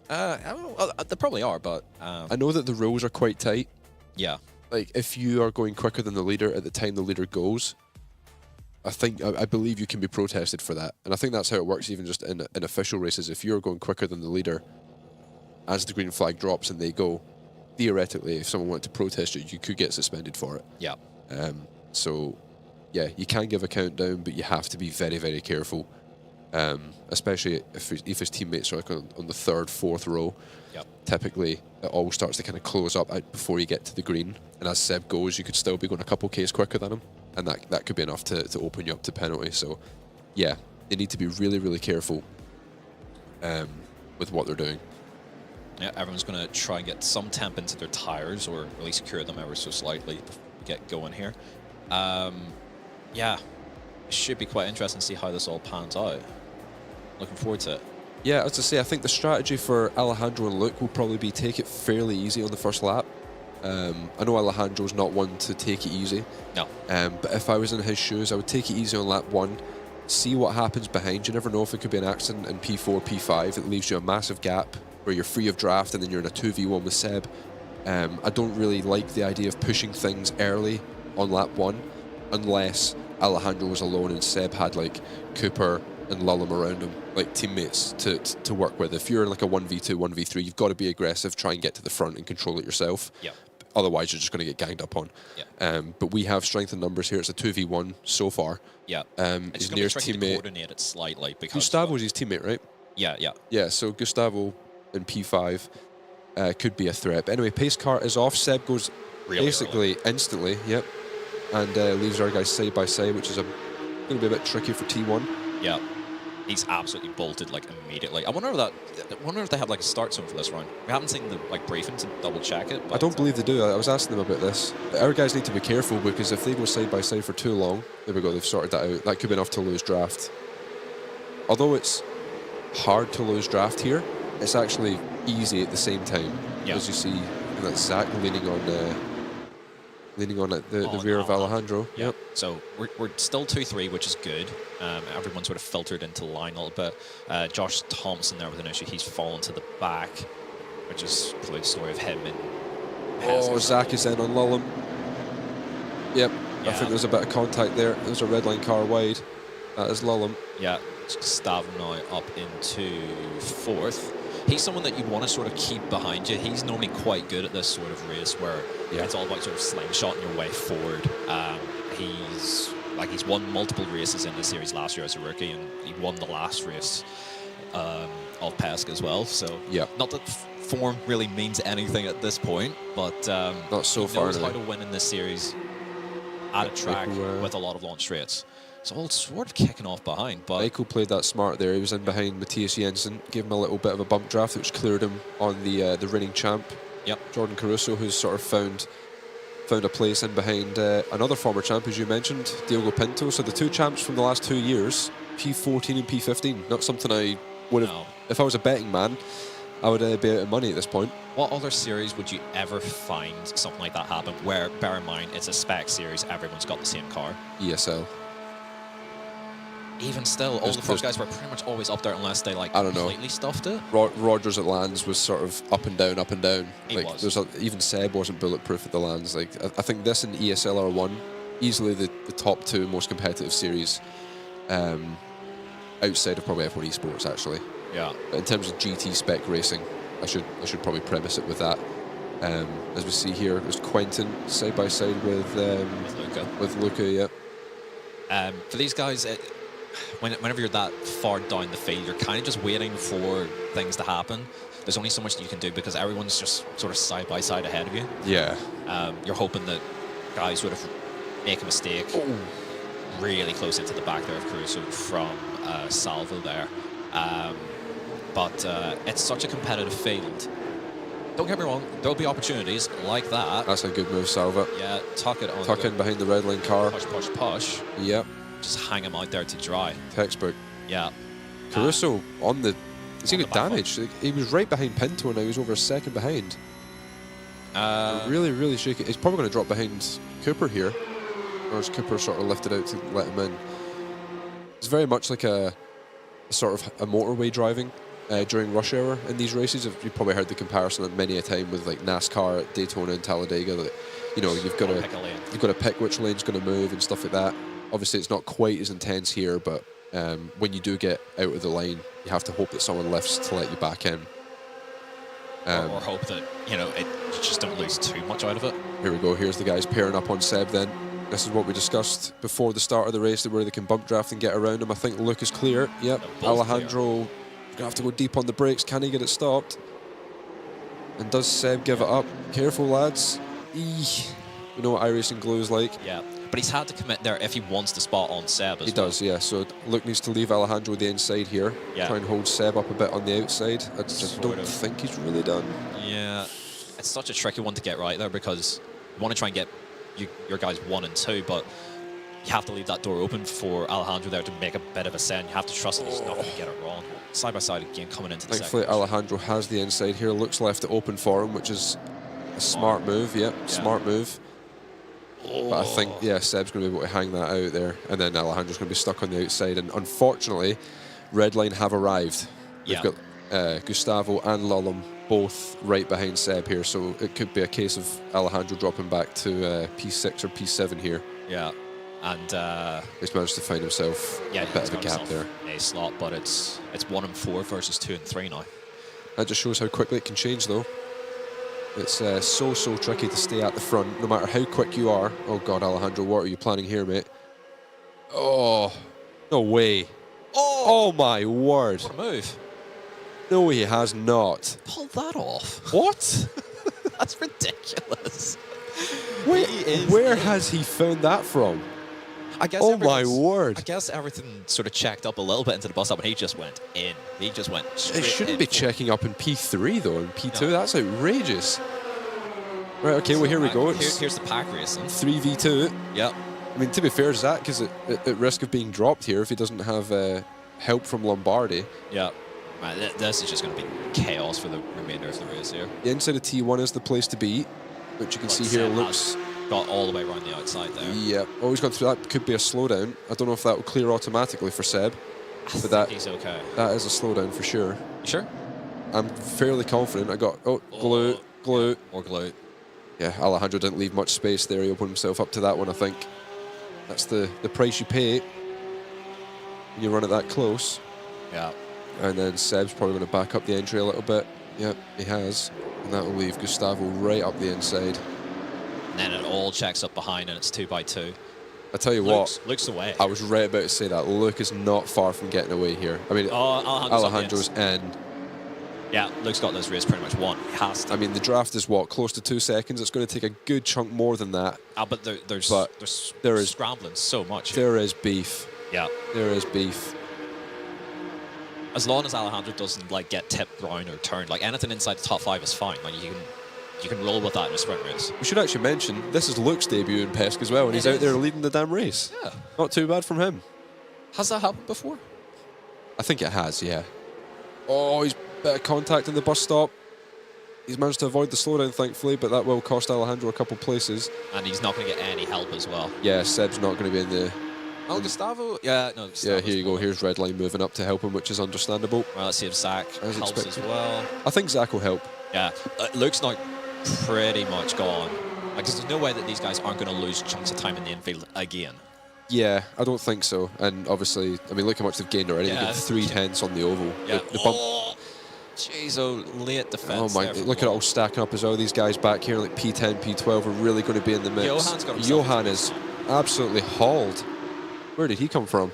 They probably are, but I know that the rules are quite tight. Yeah. Like, if you are going quicker than the leader at the time the leader goes, I believe you can be protested for that. And I think that's how it works even just in official races. If you're going quicker than the leader as the green flag drops and they go, theoretically, if someone wanted to protest you, you could get suspended for it. Yeah. So, yeah, you can give a countdown, but you have to be very, very careful. Especially if his teammates are like on the third, fourth row. Yep. Typically, it all starts to kind of close up out before you get to the green. And as Seb goes, you could still be going a couple Ks quicker than him. And that could be enough to open you up to penalty. So, yeah, they need to be really, really careful with what they're doing. Yeah, everyone's going to try and get some temp into their tyres, or at least secure them ever so slightly before we get going here. Yeah, it should be quite interesting to see how this all pans out. Looking forward to it. Yeah, as I say, I think the strategy for Alejandro and Luke will probably be take it fairly easy on the first lap. I know Alejandro's not one to take it easy. No. But if I was in his shoes, I would take it easy on lap 1, see what happens behind. You never know if it could be an accident in P4, P5. It leaves you a massive gap where you're free of draft and then you're in a 2v1 with Seb. I don't really like the idea of pushing things early on lap 1 unless Alejandro was alone and Seb had like Cooper and Lullum around him, like teammates to work with. If you're in like a 1v2, 1v3, you've got to be aggressive, try and get to the front and control it yourself. Yep. Otherwise, you're just going to get ganged up on. Yep. But we have strength in numbers here. It's a 2v1 so far. Yeah. His nearest teammate. teammate. Coordinate it slightly because Gustavo's his teammate, right? Yeah, yeah. Yeah, so Gustavo in P5 could be a threat. But anyway, pace car is off. Seb goes really basically early. Instantly, yep. And leaves our guys side by side, which is going to be a bit tricky for T1. Yeah. He's absolutely bolted like immediately. I wonder if they have like a start zone for this round. We haven't seen the like briefing to double check it. But I don't believe they do. I was asking them about this. But our guys need to be careful because if they go side by side for too long, there we go. They've sorted that out. That could be enough to lose draft. Although it's hard to lose draft here, it's actually easy at the same time. Yeah. As you see, that's Zach leaning on the rear of Alejandro. Yeah. Yep. So we're still 2-3, which is good. Everyone sort of filtered into line a little bit. Josh Thompson there with an issue. He's fallen to the back, which is probably the story of him and Oh, Zach is in on Lullum. Yep. Yeah. I think there's a bit of contact there. There's a red line car wide. That is Lullum. Yeah. Gustavo now up into 4th. He's someone that you want to sort of keep behind you. He's normally quite good at this sort of race where it's all about sort of slingshotting your way forward. He's won multiple races in the series last year as a rookie, and he won the last race of PESC as well. So not that form really means anything at this point, but not so he far. knows how to win in this series at a track with a lot of launch straights. It's all sort of kicking off behind, but Michael played that smart there. He was in behind Matthias Jensen, gave him a little bit of a bump draft, which cleared him on the reigning champ. Yep. Jordan Caruso, who's sort of found a place in behind another former champ, as you mentioned, Diogo Pinto. So the two champs from the last 2 years, P14 and P15. Not something I would have, if I was a betting man, I would be out of money at this point. What other series would you ever find something like that happen, where, bear in mind, it's a spec series, everyone's got the same car? ESL. Even still, all the first guys were pretty much always up there unless they like completely stuffed it. Rogers at Lands was sort of up and down, up and down. He like, was. Even Seb wasn't bulletproof at the Lands. Like I think this and ESL R1, easily the top two most competitive series, outside of probably F1 Esports actually. Yeah. But in terms of GT spec racing, I should probably premise it with that. As we see here, there's Quentin side by side with Luca. With Luca, yeah. For these guys, whenever you're that far down the field, you're kind of just waiting for things to happen. There's only so much that you can do because everyone's just sort of side by side ahead of you. Yeah. You're hoping that guys would have make a mistake really close into the back there of Caruso from Salvo there. But it's such a competitive field. Don't get me wrong, there'll be opportunities like that. That's a good move, Salvo. Yeah, tuck it on. Tuck in behind the red line car. Push, push, push. Yep. Just hang him out there to dry. Textbook. Yeah. Caruso on the... Has he got damage? He was right behind Pinto and now he's over a second behind. Really, really shaky. He's probably going to drop behind Cooper here. Or is Cooper sort of lifted out to let him in? It's very much like a sort of a motorway driving during rush hour in these races. You've probably heard the comparison many a time with like NASCAR at Daytona and Talladega. That, you know, you've got to pick which lane's going to move and stuff like that. Obviously, it's not quite as intense here, but when you do get out of the lane, you have to hope that someone lifts to let you back in. Or hope that, you know, you just don't lose too much out of it. Here we go. Here's the guys pairing up on Seb then. This is what we discussed before the start of the race, where they can bump draft and get around him. I think Luke is clear. Yep. Alejandro going to have to go deep on the brakes. Can he get it stopped? And does Seb give it up? Careful, lads. Eeeh. We know what iRacing glue is like. Yeah. But he's had to commit there if he wants to spot on Seb as well. He does, yeah. So Luke needs to leave Alejandro the inside here. Yeah. Try and hold Seb up a bit on the outside. I just don't think he's really done. Yeah. It's such a tricky one to get right there because you want to try and get your guys 1 and 2, but you have to leave that door open for Alejandro there to make a bit of a send. You have to trust that he's not going to get it wrong. Side by side again coming into the Thankfully, Alejandro has the inside here. Luke's left it open for him, which is a smart move. Yep, yeah. Smart move. But I think, yeah, Seb's going to be able to hang that out there, and then Alejandro's going to be stuck on the outside. And unfortunately, Redline have arrived. We've got Gustavo and Lullum both right behind Seb here, so it could be a case of Alejandro dropping back to P6 or P7 here. Yeah, and he's managed to find himself a bit of a gap there. A slot, but it's 1 and 4 versus 2 and 3 now. That just shows how quickly it can change, though. It's so tricky to stay at the front, no matter how quick you are. Oh God, Alejandro, what are you planning here, mate? Oh, no way. Oh my word. What a move. No, he has not. Pull that off. What? That's ridiculous. Where has he found that from? I guess my word. I guess everything sort of checked up a little bit into the bus up, and he just went in. He just went straight in. It shouldn't be checking up in P3, though, in P2. No. That's outrageous. Right, okay, well, here we go. Here's the pack racing. 3v2. Yep. I mean, to be fair to Zach, because at risk of being dropped here if he doesn't have help from Lombardi. Yeah. Man, this is just going to be chaos for the remainder of the race here. The inside of T1 is the place to be, which you can see here looks... got all the way around the outside there. Yeah, he's gone through that. Could be a slowdown. I don't know if that will clear automatically for Seb. But he's okay. That is a slowdown for sure. You sure? I'm fairly confident. I got, glue. Yeah, more glue. Yeah, Alejandro didn't leave much space there. He opened himself up to that one, I think. That's the price you pay when you run it that close. Yeah. And then Seb's probably going to back up the entry a little bit. Yep, he has. And that will leave Gustavo right up the inside. And then it all checks up behind, and it's 2x2. I tell you what, Luke's away. I was right about to say that. Luke is not far from getting away here. I mean, Alejandro's in. Yeah, Luke's got this race pretty much won. He has to. I mean, the draft is what, close to 2 seconds. It's going to take a good chunk more than that. But there's there is scrambling so much here. There is beef. Yeah, there is beef. As long as Alejandro doesn't like get tipped round or turned, like anything inside the top 5 is fine. Like you can roll with that in a sprint race. We should actually mention this is Luke's debut in PESC as well, and he's out there leading the damn race. Yeah, not too bad from him. Has that happened before? I think it has, yeah. Oh, he's bit of contact in the bus stop. He's managed to avoid the slowdown, thankfully, but that will cost Alejandro a couple places. And he's not going to get any help as well. Yeah, Seb's not going to be in the... Oh, Gustavo? Yeah, no, Gustavo's yeah, here you go. Here's Redline moving up to help him, which is understandable. Well, let's see if Zach helps as well. I think Zach will help. Yeah, Luke's now pretty much gone. Like, there's no way that these guys aren't going to lose chunks of time in the infield again. Yeah, I don't think so. And obviously, I mean, look how much they've gained already. Yeah. They get 3 tenths on the oval. Yeah. The bump. Jeez, late defense. Oh my! Look at it all stacking up as well. These guys back here, like P10, P12, are really going to be in the mix. Johan's got Johan is absolutely hauled. Where did he come from?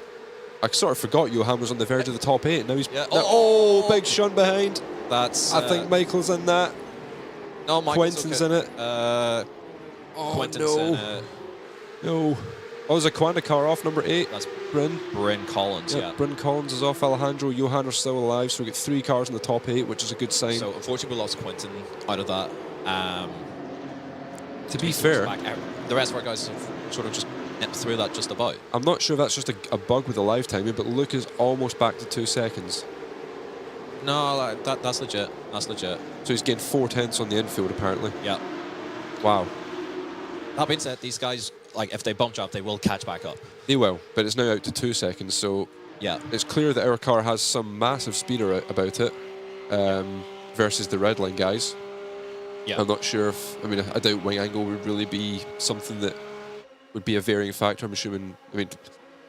I sort of forgot Johan was on the verge of the top 8. Now he's oh, big shunt behind. That's. I think Michael's in that. No, Quentin's in it. Quentin's in it. No. Oh, there's a Quanta car off, number 8. That's Bryn Collins, yeah. Bryn Collins is off. Alejandro, Johan are still alive, so we get 3 cars in the top 8, which is a good sign. So, unfortunately, we lost Quentin out of that. To be fair, the rest of our guys have sort of just nipped through that just about. I'm not sure if that's just a bug with the live timing, but Luke is almost back to 2 seconds. No, that's legit. That's legit. So he's gained 4 tenths on the infield, apparently. Yeah. Wow. That being said, these guys, like, if they bump up, they will catch back up. They will, but it's now out to 2 seconds, so yeah, it's clear that our car has some massive speed about it versus the red line guys. Yeah. I'm not sure if, I mean, I doubt wing angle would really be something that would be a varying factor. I'm assuming, I mean,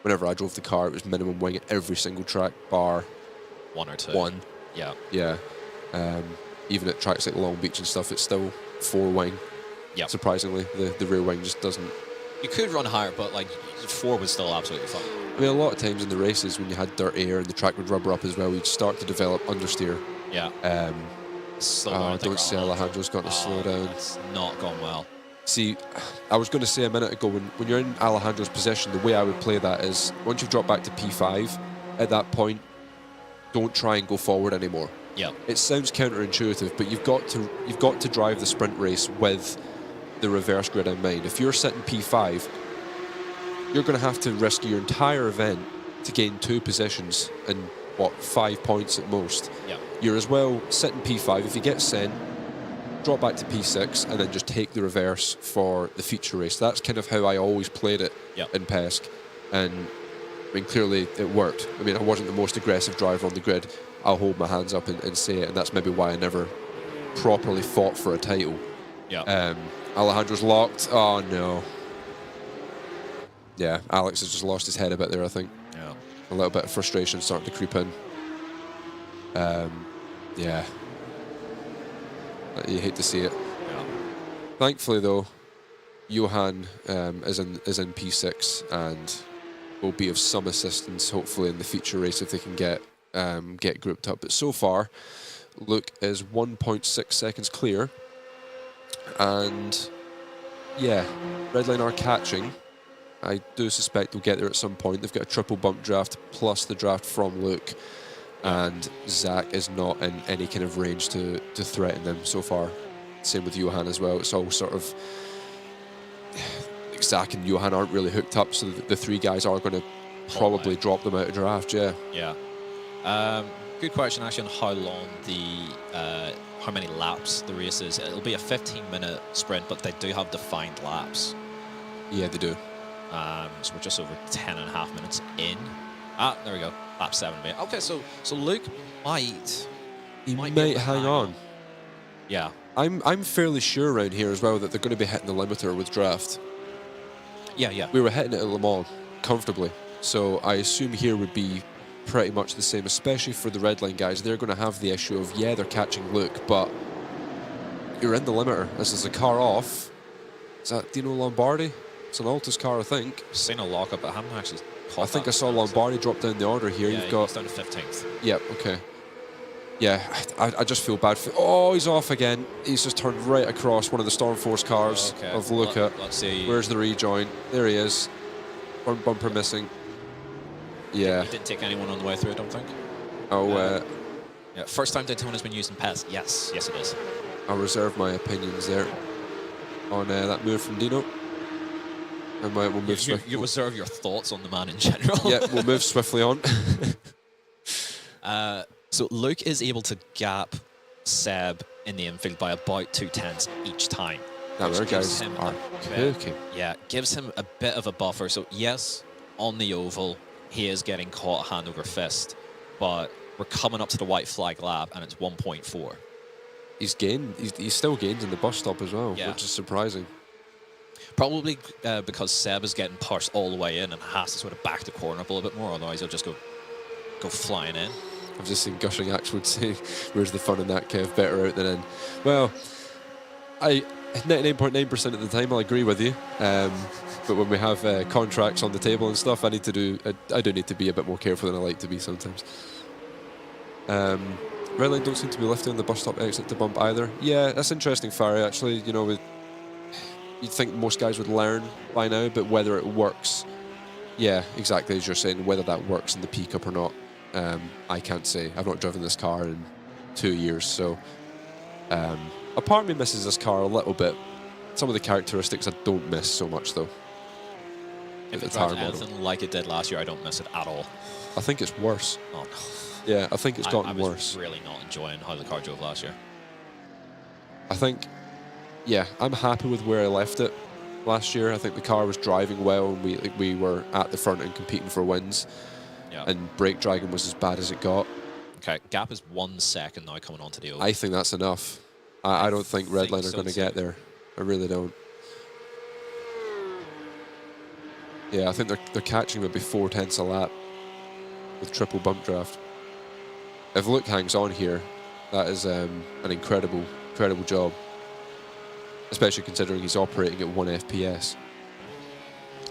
whenever I drove the car, it was minimum wing at every single track, bar 1 or 2. 1. Yeah. Yeah. Even at tracks like Long Beach and stuff, it's still 4 wing. Yeah. Surprisingly, the rear wing just doesn't. You could run higher, but like 4 was still absolutely fine. I mean, a lot of times in the races, when you had dirt air and the track would rubber up as well, you'd start to develop understeer. Yeah. Don't say Alejandro's got to slow down. It's not gone well. See, I was going to say a minute ago, when you're in Alejandro's position, the way I would play that is once you've dropped back to P5, at that point, don't try and go forward anymore. Yeah. It sounds counterintuitive, but you've got to drive the sprint race with the reverse grid in mind. If you're sitting P5, you're going to have to risk your entire event to gain 2 positions and what, 5 points at most. Yeah. You're as well sitting P5. If you get sent, drop back to P6 and then just take the reverse for the feature race. That's kind of how I always played it in PESC, and I mean, clearly it worked. I mean, I wasn't the most aggressive driver on the grid. I'll hold my hands up and say it, and that's maybe why I never properly fought for a title. Yeah. Alejandro's locked. Oh no. Yeah, Alex has just lost his head a bit there, I think. Yeah. A little bit of frustration starting to creep in. Yeah. You hate to see it. Yeah. Thankfully, though, Johan is in P6 and will be of some assistance, hopefully, in the feature race if they can get grouped up. But so far, Luke is 1.6 seconds clear. And yeah, Redline are catching. I do suspect they'll get there at some point. They've got a triple bump draft plus the draft from Luke. And Zach is not in any kind of range to threaten them so far. Same with Johan as well. It's all sort of... Zach and Johan aren't really hooked up, so the 3 guys are going to probably drop them out of draft, yeah. Yeah. Good question actually on how long how many laps the race is. It'll be a 15-minute sprint, but they do have defined laps. Yeah, they do. So we're just over 10.5 minutes in. Ah, there we go. Lap 7. Okay, so Luke might hang on. Yeah. I'm fairly sure around here as well that they're going to be hitting the limiter with draft. Yeah. We were hitting it at Le Mans comfortably, so I assume here would be pretty much the same, especially for the red line guys. They're going to have the issue of, yeah, they're catching Luke, but you're in the limiter. This is a car off. Is that Dino Lombardi? It's an Altus car, I think. I've seen a lockup, but I haven't actually caught I think I saw Lombardi drop down the order here. Yeah, You've got down to 15th. Yep, okay. Yeah, I just feel bad for... Oh, he's off again. He's just turned right across one of the Stormforce cars of Luca. Let's see. Where's the rejoin? There he is. Front bumper missing. Yeah. He didn't take anyone on the way through, I don't think. Oh, yeah, first time Daytona's been used in PESC. Yes, yes it is. I'll reserve my opinions there on that move from Dino. And we'll move swiftly. You reserve your thoughts on the man in general. Yeah, we'll move swiftly on. So Luke is able to gap Seb in the infield by about 2/10 each time. Now, our guys are cooking. Yeah, gives him a bit of a buffer. So yes, on the oval, he is getting caught hand over fist, but we're coming up to the white flag lap, and it's 1.4. He's gained. He's still gained in the bus stop as well, which is surprising. Probably because Seb is getting pushed all the way in and has to sort of back the corner up a little bit more, otherwise he'll just go flying in. I've just seen Gushing Axwood say, "Where's the fun in that, Kev? Better out than in." Well, 99.9% of the time I'll agree with you, but when we have contracts on the table and stuff, I do need to be a bit more careful than I like to be sometimes. Redline don't seem to be lifting on the bus stop exit to bump either. Yeah, that's interesting, Farry. Actually, you know, you'd think most guys would learn by now, but whether it works, yeah, exactly as you're saying, whether that works in the P-Cup or not, I can't say. I've not driven this car in 2 years, so a part of me misses this car a little bit. Some of the characteristics I don't miss so much, though. If it drives anything like it did last year, I don't miss it at all. I think it's worse. Oh, no. Yeah, I think it's gotten worse. I was really not enjoying how the car drove last year. I think, yeah, I'm happy with where I left it last year. I think the car was driving well, and we were at the front and competing for wins. Yeah. And brake dragging was as bad as it got. Okay, gap is 1 second now coming onto the oval. I think that's enough. I don't think Redline are going to get there. I really don't. Yeah, I think they're catching maybe 4/10 a lap with triple bump draft. If Luke hangs on here, that is an incredible job, especially considering he's operating at 1 FPS.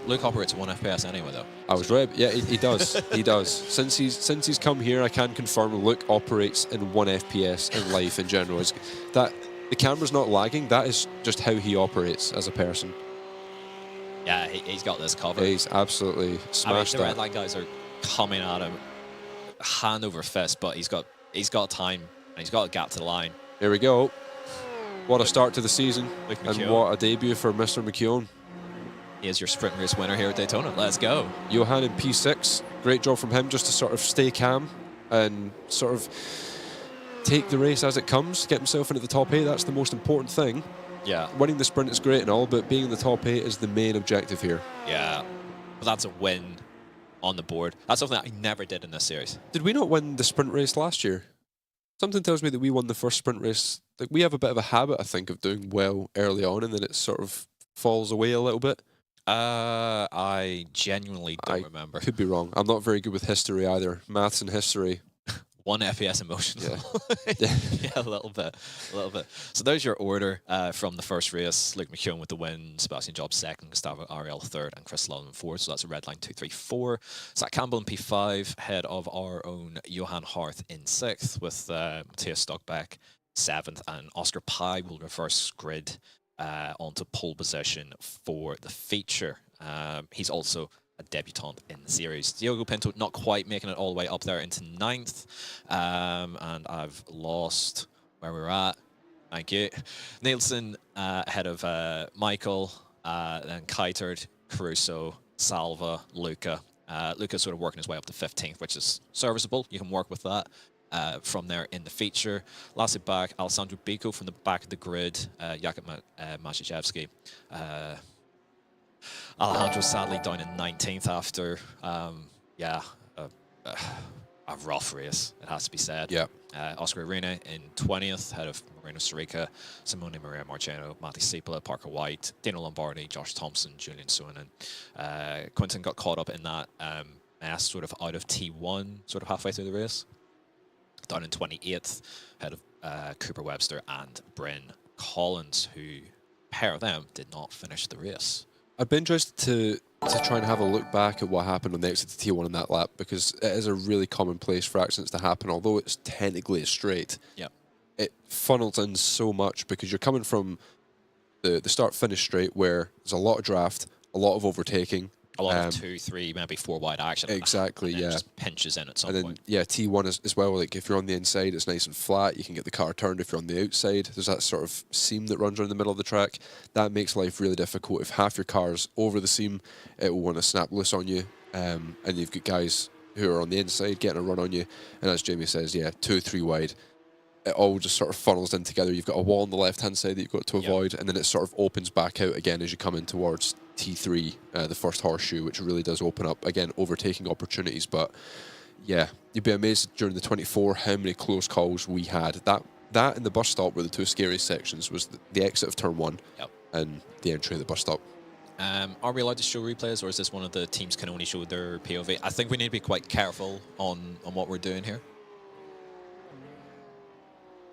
Luke operates at 1 FPS anyway, though. I was right. Yeah, he does. He does. Since he's come here, I can confirm Luke operates in 1 FPS in life in general. That the camera's not lagging. That is just how he operates as a person. Yeah, he's got this covered. He's absolutely smashed. I mean, the Redline guys are coming at him hand over fist, but he's got time and he's got a gap to the line. Here we go. What a start to the season, and what a debut for Mr. McKeown. He is your sprint race winner here at Daytona. Let's go. Johan in P6. Great job from him just to sort of stay calm and sort of take the race as it comes, get himself into the top 8. That's the most important thing. Yeah. Winning the sprint is great and all, but being in the top 8 is the main objective here. Yeah. But that's a win on the board. That's something that I never did in this series. Did we not win the sprint race last year? Something tells me that we won the first sprint race. Like, we have a bit of a habit, I think, of doing well early on, and then it sort of falls away a little bit. I genuinely don't remember. Could be wrong. I'm not very good with history either. Maths and history. 1 FPS emotional. Yeah. Yeah, a little bit. So there's your order from the first race. Luke McKeown with the win, Sebastian Jobs second, Gustavo Ariel third, and Chris Sullivan fourth. So that's a red line 2, 3, 4. Zach Campbell in P5, head of our own Johan Harth in sixth, with Matthias Stockbeck seventh, and Oscar Pye will reverse grid onto pole position for the feature. He's also a debutant in the series. Diogo Pinto not quite making it all the way up there into ninth. And I've lost where we're at. Thank you. Nielsen ahead of Michael, then Keitert, Caruso, Salva, Luca. Luca's sort of working his way up to 15th, which is serviceable. You can work with that. From there in the feature. Lastly back, Alessandro Bico from the back of the grid, Jakub Maszyczewski. Alejandro sadly down in 19th after, a rough race, it has to be said. Yeah. Oscar Arena in 20th, head of Moreno Sirica, Simone Maria Marciano, Matti Sipala, Parker White, Dino Lombardi, Josh Thompson, Julian Suonen. Quinton got caught up in that mess sort of out of T1, sort of halfway through the race. Down in 28th, head of Cooper Webster and Bryn Collins, who, pair of them, did not finish the race. I'd be interested to try and have a look back at what happened on the exit to T1 in that lap, because it is a really common place for accidents to happen, although it's technically a straight. Yeah. It funnels in so much because you're coming from the start-finish straight where there's a lot of draft, a lot of overtaking. A lot of 2, 3, maybe 4 wide action. Exactly, and then yeah. It just pinches in at some And then, point. yeah, T1 as well, like if you're on the inside, it's nice and flat. You can get the car turned if you're on the outside. There's that sort of seam that runs around the middle of the track. That makes life really difficult. If half your car's over the seam, it will want to snap loose on you. And you've got guys who are on the inside getting a run on you. And as Jamie says, yeah, 2, 3 wide. It all just sort of funnels in together. You've got a wall on the left-hand side that you've got to avoid, and then it sort of opens back out again as you come in towards T3, the first horseshoe, which really does open up, again, overtaking opportunities. But yeah, you'd be amazed during the 24 how many close calls we had. That and the bus stop were the two scariest sections, was the exit of turn 1 and the entry of the bus stop. Are we allowed to show replays, or is this one of the teams can only show their POV? I think we need to be quite careful on what we're doing here.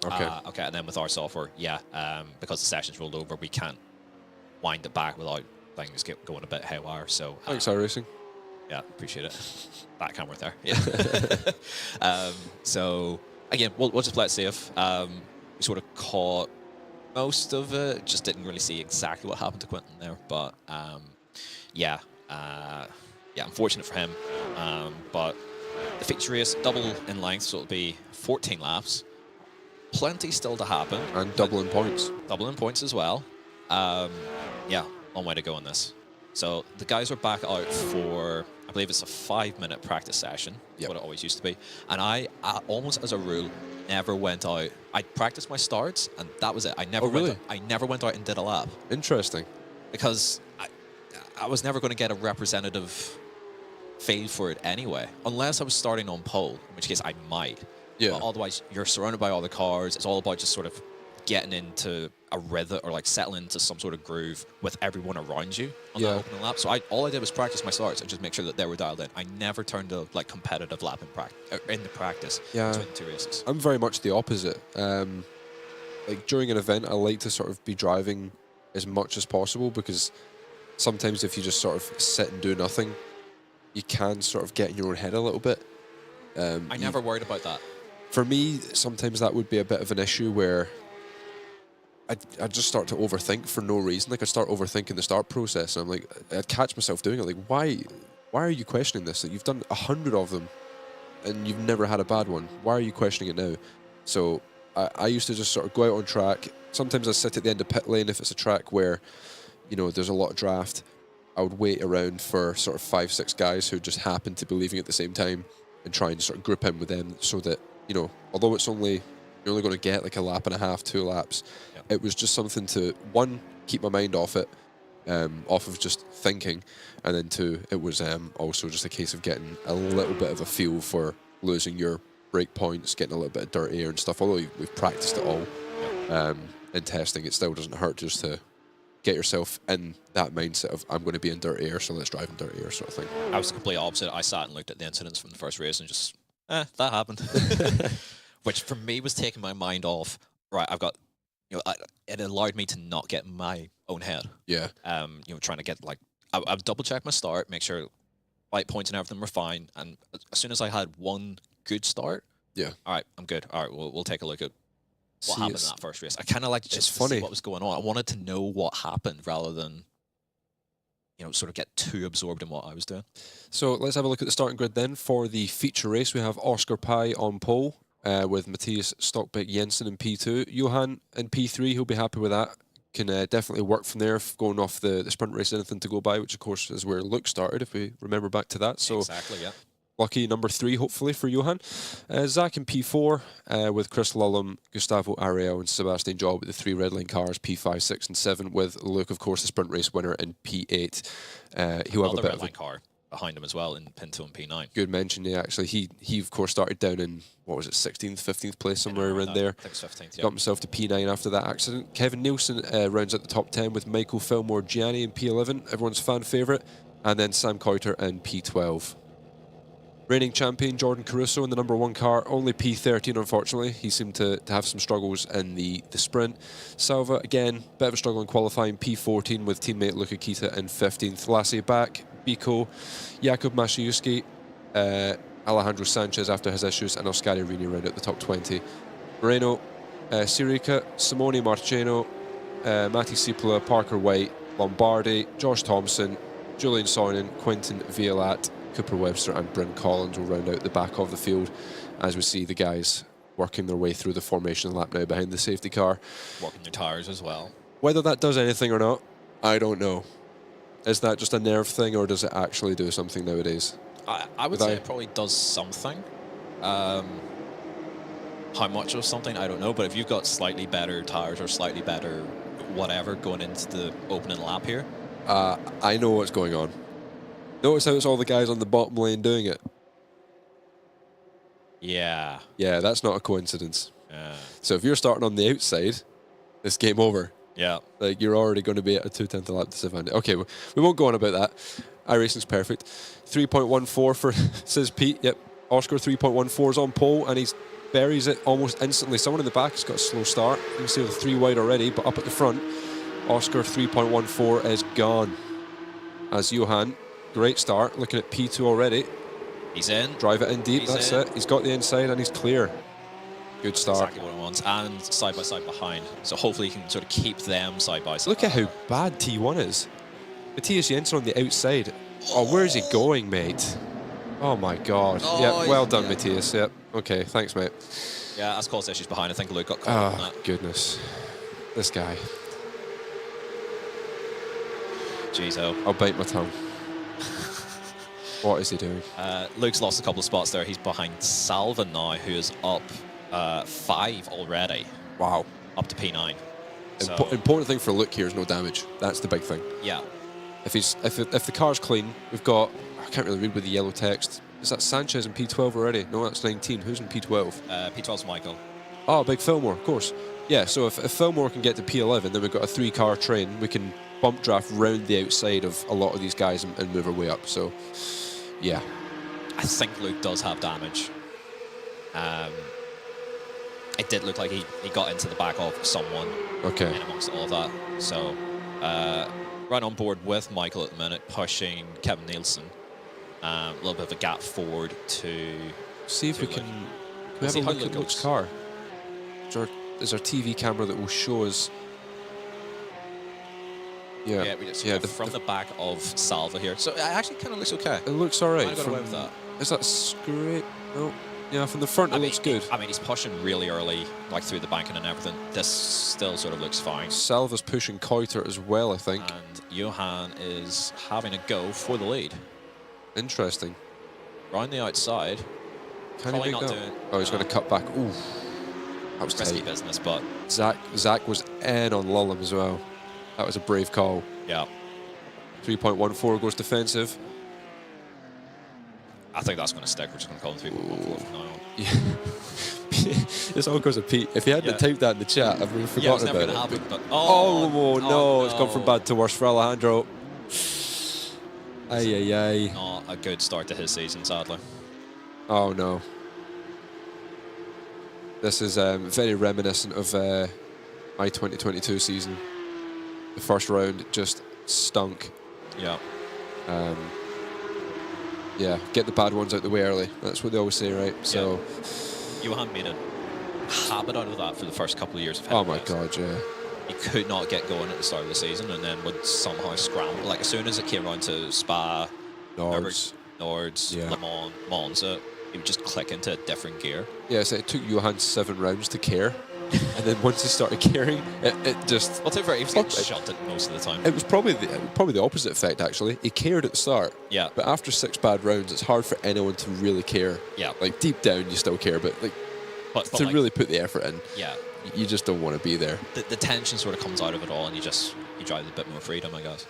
Okay. Okay, and then with our software, yeah, because the session's rolled over, we can't wind it back without things going a bit haywire. So thanks, iRacing. Yeah, appreciate it. That camera there. Yeah. So again, we'll just play it safe. We sort of caught most of it, just didn't really see exactly what happened to Quentin there, but yeah, unfortunate for him. But the feature race double in length, so it'll be 14 laps. Plenty still to happen. And double in points. Double in points as well. Yeah, long way to go on this. So the guys are back out for, I believe it's a 5-minute practice session. Yep. What it always used to be. And I almost as a rule, never went out. I practiced my starts, and that was it. I never I never went out and did a lap. Interesting. Because I was never going to get a representative feel for it anyway, unless I was starting on pole, in which case I might. Yeah. But otherwise, you're surrounded by all the cars. It's all about just sort of getting into a rhythm, or like settling into some sort of groove with everyone around you on that opening lap. So all I did was practice my starts and just make sure that they were dialed in. I never turned a like competitive lap in the practice between the two races. I'm very much the opposite. Like during an event, I like to sort of be driving as much as possible, because sometimes if you just sort of sit and do nothing, you can sort of get in your own head a little bit. I never worried about that. For me, sometimes that would be a bit of an issue where I'd just start to overthink for no reason. Like I'd start overthinking the start process, and I'm like, I'd catch myself doing it. Like, why are you questioning this? Like, you've done 100 of them, and you've never had a bad one. Why are you questioning it now? So I used to just sort of go out on track. Sometimes I'd sit at the end of pit lane if it's a track where, you know, there's a lot of draft. I would wait around for sort of 5, 6 guys who just happened to be leaving at the same time, and try and sort of group in with them, so that, you know, although it's only, you're only going to get like a lap and a half, 2 laps, it was just something to, 1, keep my mind off it, off of just thinking, and then 2, it was also just a case of getting a little bit of a feel for losing your break points, getting a little bit of dirt air and stuff. Although we've practiced it all in testing, it still doesn't hurt just to get yourself in that mindset of, I'm going to be in dirt air, so let's drive in dirt air, sort of thing. I was the complete opposite. I sat and looked at the incidents from the first race and just, that happened. Which for me was taking my mind off, right, I've got, you know, it allowed me to not get in my own head. Yeah. You know, trying to get, like, I would double check my start, make sure light points and everything were fine, and as soon as I had one good start, all right, I'm good. All right, we'll take a look at what happened in that first race. I kind of like just to see what was going on. I wanted to know what happened rather than, you know, sort of get too absorbed in what I was doing. So let's have a look at the starting grid then. For the feature race, we have Oscar Pye on pole with Matthias Stockbeck Jensen in P2. Johan in P3, he'll be happy with that. Can definitely work from there if going off the sprint race, anything to go by, which of course is where Luke started, if we remember back to that. So exactly, yeah. Lucky number 3, hopefully, for Johan. Zach in P4 with Chris Lullum, Gustavo Ariel, and Sebastian Job with the 3 red line cars, P5, 6, and 7, with Luke, of course, the sprint race winner in P8. He'll have a bit red of line car behind him as well in P2 and P9. Good mention, yeah. Actually, he of course started down in, what was it, 16th, 15th place, somewhere around there. I think it's 15th, yeah. Got himself to P9 after that accident. Kevin Nielsen rounds out the top 10 with Michael Fillmore Gianni in P11, everyone's fan favourite, and then Sam Coiter in P12. Reigning champion Jordan Caruso in the #1 car, only P13 unfortunately. He seemed to have some struggles in the sprint. Salva, again, bit of a struggle in qualifying, P14 with teammate Luka Kita in 15th. Lassie back, Biko, Jakub Mashiuski, Alejandro Sanchez after his issues, and Oscar Rini round out the top 20. Moreno, Sirica, Simone Marcheno, Matti Cipolla, Parker White, Lombardi, Josh Thompson, Julian Soinen, Quentin Vialat, Cooper Webster and Bryn Collins will round out the back of the field as we see the guys working their way through the formation lap now behind the safety car. Working their tyres as well. Whether that does anything or not, I don't know. Is that just a nerve thing or does it actually do something nowadays? I would say it probably does something. How much of something, I don't know, but if you've got slightly better tyres or slightly better whatever going into the opening lap here. I know what's going on. Notice how it's all the guys on the bottom lane doing it. Yeah. Yeah, that's not a coincidence. Yeah. So if you're starting on the outside, it's game over. Yeah. Like, you're already going to be at a 2/10 lap disadvantage. Okay, we won't go on about that. iRacing's perfect. 3.14 for, says Pete. Yep, Oscar 3.14 is on pole, and he buries it almost instantly. Someone in the back has got a slow start. You can see the 3 wide already, but up at the front, Oscar 3.14 is gone. As Johan, great start, looking at P2 already. He's in. Drive it in deep, that's it. He's got the inside and he's clear. Good start. Exactly what he wants, and side by side behind. So hopefully he can sort of keep them side by side. Look at how bad T1 is. Matthias Jensen on the outside. Oh, where's he going, mate? Oh my God. Oh, yeah, well done, Matthias. Yep. Okay, thanks, mate. Yeah, that's caused issues behind. I think Luke got caught on Oh, that. goodness. This guy. Jeez, oh. I'll bite my tongue. What is he doing? Luke's lost a couple of spots there. He's behind Salva now, who is up 5 already. Wow. Up to P9. So, Important thing for Luke here is no damage. That's the big thing. yeah. If the car's clean, we've got, I can't really read with the yellow text. Is that Sanchez in P12 already? No, that's 19. Who's in P12? P12's Michael. Oh, big Fillmore, of course. Yeah, so if Fillmore can get to P11, then we've got a 3-car train. We can bump draft round the outside of a lot of these guys and move our way up. So, yeah. I think Luke does have damage. It did look like he got into the back of someone. Okay. In amongst all of that. So, right on board with Michael at the minute, pushing Kevin Nielsen. A little bit of a gap forward to... See if we can have a look at Luke's car. Is there a TV camera that will show us? Yeah, yeah, we just from the back of Salva here. So it actually kind of looks okay. It looks alright. I got away with that. Is that straight? No. Yeah, from the front it looks good. I mean, he's pushing really early, like through the banking and everything. This still sort of looks fine. Salva's pushing Coiter as well, I think. And Johan is having a go for the lead. Interesting. Round the outside. Can he make that? Oh, he's going to cut back. Ooh. That was risky tight. business, but... Zach was in on Lullum as well. That was a brave call. Yeah. 3.14 goes defensive. I think that's going to stick. We're just going to call him 3.14 from now on. Yeah. This all goes to Pete. If you hadn't typed that in the chat, I've really forgotten about it. Happen, but, no, it's gone from bad to worse for Alejandro. Ay. Not a good start to his season, sadly. Oh, no. This is very reminiscent of my 2022 season. The first round just stunk. Yeah. Yeah, get the bad ones out the way early. That's what they always say, right? So, Johan made a habit out of that for the first couple of years of oh my God, yeah. He could not get going at the start of the season and then would somehow scramble. Like, as soon as it came around to Spa, Nords, Le Mans, Monza, he would just click into a different gear. Yeah, so it took Johan 7 rounds to care. And then once he started caring, it just... Well, to be fair, he was getting shunted most of the time. It was probably the opposite effect, actually. He cared at the start. Yeah. But after 6 bad rounds, it's hard for anyone to really care. Yeah. Like, deep down, you still care, but to really put the effort in, yeah, you just don't want to be there. The tension sort of comes out of it all, and you drive with a bit more freedom, I guess.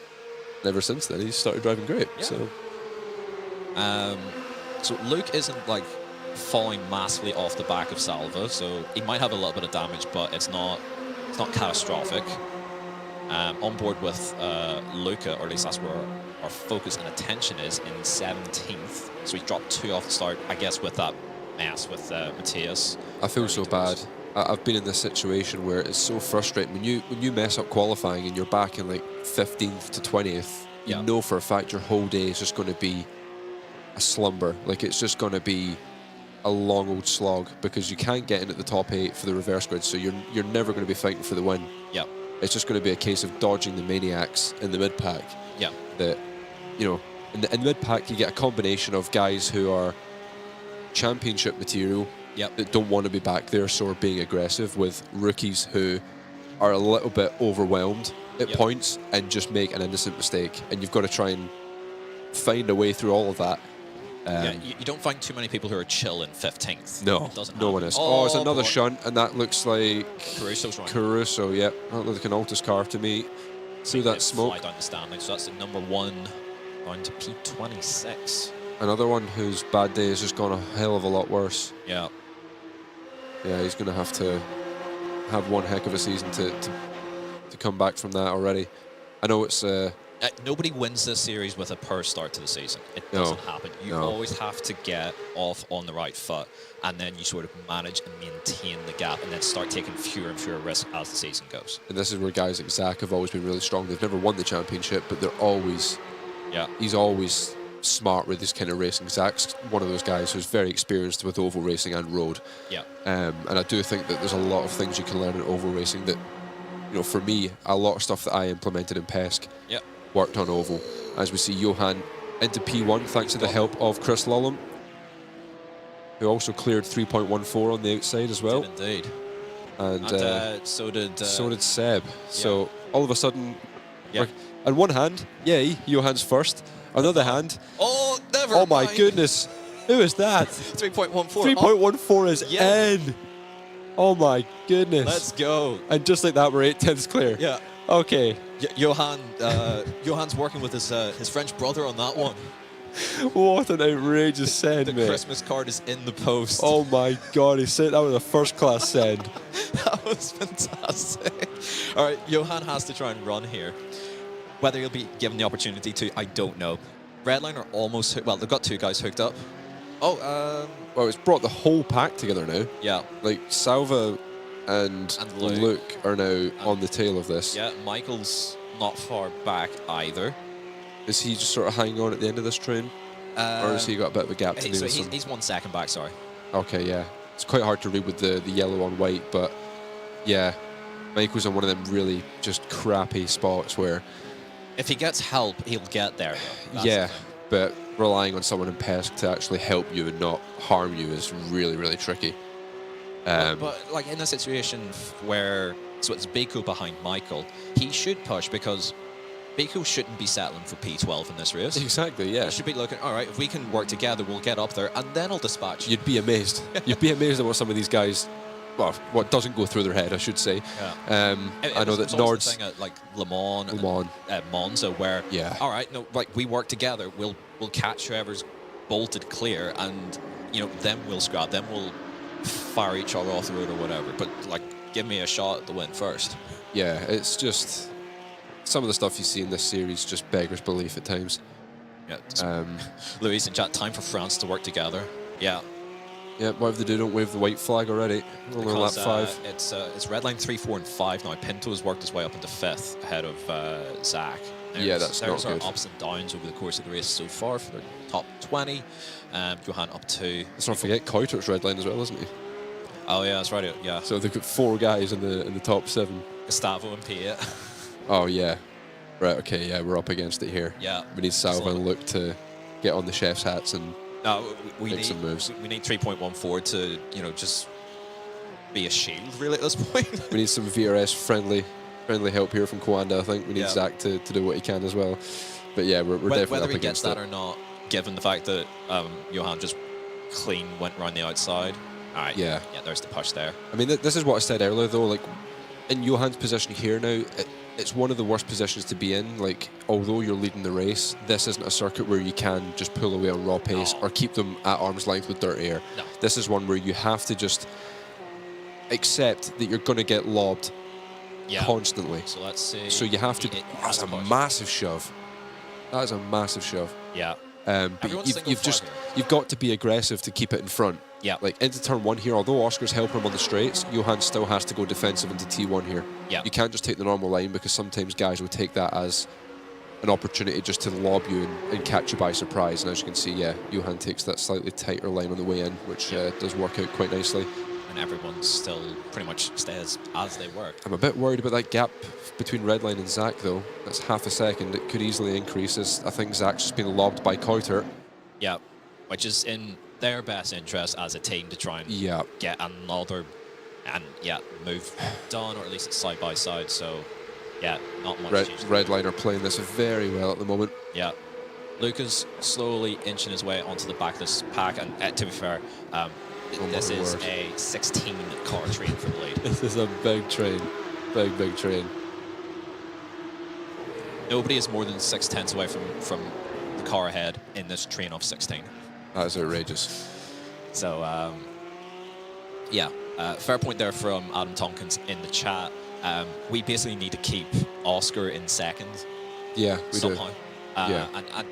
Ever since then, he's started driving great. Yeah. So Luke isn't, like, falling massively off the back of Salva, so he might have a little bit of damage, but it's not catastrophic. On board with Luca, or at least that's where our focus and attention is in 17th. So we dropped 2 off the start, I guess, with that mess with Matthias. I feel so bad. I've been in this situation where it's so frustrating. When you mess up qualifying and you're back in like 15th to 20th, you know for a fact your whole day is just going to be a slumber. Like, it's just going to be a long old slog because you can't get in at the top 8 for the reverse grid, so you're never going to be fighting for the win. Yeah. It's just going to be a case of dodging the maniacs in the mid pack. Yeah. That, you know, in the mid pack you get a combination of guys who are championship material that don't want to be back there, so are being aggressive, with rookies who are a little bit overwhelmed at points and just make an innocent mistake, and you've got to try and find a way through all of that. You don't find too many people who are chill in 15th. No, no one is. Oh, it's another shunt, and that looks like Caruso's running. Caruso, yep. That looks like an Altus car to me. Through that smoke. Fly down the standing, so that's the number 1 down to P26. Another one whose bad day has just gone a hell of a lot worse. Yeah. Yeah, he's going to have one heck of a season to come back from that already. I know it's... nobody wins this series with a poor start to the season. It doesn't happen. You always have to get off on the right foot, and then you sort of manage and maintain the gap, and then start taking fewer and fewer risks as the season goes. And this is where guys like Zach have always been really strong. They've never won the championship, but they're always... Yeah. He's always smart with this kind of racing. Zach's one of those guys who's very experienced with oval racing and road. Yeah. And I do think that there's a lot of things you can learn in oval racing that, you know, for me, a lot of stuff that I implemented in PESC worked on oval. As we see Johan into P1 thanks to the help of Chris Lollum, who also cleared 3.14 on the outside as well. Did indeed. And so did Seb. So all of a sudden, on one hand, yay, Johan's first. On the other hand, never my mind. goodness, who is that? 3.14. 3.14 is in. Oh my goodness. Let's go. And just like that, we're 8/10ths clear. Yeah. Okay. Johan's working with his French brother on that one. What an outrageous send, The mate. Christmas card is in the post. Oh my God, he sent that with a first-class send. That was fantastic. All right, Johan has to try and run here. Whether he'll be given the opportunity to, I don't know. Redline are almost hooked. Well, they've got 2 guys hooked up. Well, it's brought the whole pack together now. Yeah. Like, Salva and Luke are now on the tail of this. Yeah, Michael's not far back either. Is he just sort of hanging on at the end of this train? Or has he got a bit of a gap to do with he's 1 second back, sorry. Okay, yeah. It's quite hard to read with the yellow on white, but yeah. Michael's on one of them really just crappy spots where... If he gets help, he'll get there, though. Yeah, but relying on someone in PESC to actually help you and not harm you is really, really tricky. But like in a situation where so it's Beko behind Michael, he should push because Beko shouldn't be settling for P12 in this race. Exactly, yeah. He should be looking, all right, if we can work together, we'll get up there, and then I'll dispatch. You'd be amazed. You'd be amazed at what some of these guys... Well, what doesn't go through their head, I should say. Yeah. I know that Nord's... thing at like Le Mans and Monza where, all right, no, like we work together, we'll catch whoever's bolted clear, and you know, then we'll scrap, then we'll fire each other off the road or whatever. But like, give me a shot at the win first. Yeah, it's just some of the stuff you see in this series just beggars belief at times. Yeah. Luis in chat, time for France to work together. Yeah. Yeah, whatever they do, don't wave the white flag already. Only lap 5. It's red line 3, 4, and 5 now. Pinto has worked his way up into 5th ahead of Zach. Yeah, that's not good. There's our ups and downs over the course of the race so far for the top 20. Johan up to... Let's not forget Keutert's red line as well, isn't he? Oh yeah, that's right. Yeah. So they've got 4 guys in the top 7. Gustavo and P8. Oh yeah. Right. Okay. Yeah, we're up against it here. Yeah. We need Salva and Luke to get on the chef's hats and make some moves. We need 3.14 to, you know, just be a shield really at this point. We need some VRS friendly help here from Coanda. I think we need Zach to do what he can as well. But yeah, we're definitely whether up he against gets that it. or not, given the fact that Johan just clean went around the outside. All right. Yeah. There's the push there. I mean, this is what I said earlier though. Like in Johan's position here now, it's one of the worst positions to be in. Like, although you're leading the race, this isn't a circuit where you can just pull away on raw pace or keep them at arm's length with dirt air. No. This is one where you have to just accept that you're going to get lobbed constantly. So let's see. So you have to... That's a massive shove. That is a massive shove. Yeah. But Everyone's you've got to be aggressive to keep it in front. Yeah. Like into turn 1 here, although Oscar's helping him on the straights, Johan still has to go defensive into T1 here. Yeah. You can't just take the normal line because sometimes guys will take that as an opportunity just to lob you and catch you by surprise. And as you can see, yeah, Johan takes that slightly tighter line on the way in, which does work out quite nicely. And everyone still pretty much stays as they were. I'm a bit worried about that gap between Redline and Zach, though. That's half a second. It could easily increase, as I think Zach's just been lobbed by Coulter. Yeah, which is in their best interest as a team to try and get another move done, or at least it's side by side. So yeah, not much. Redline are playing this very well at the moment. Yeah, Luca's slowly inching his way onto the back of this pack, and to be fair, this is a 16-car train for the lead. This is a big train, big train. Nobody is more than 6/10 away from the car ahead in this train of 16. That is outrageous. So, fair point there from Adam Tompkins in the chat. We basically need to keep Oscar in second. Yeah, we somehow. do. And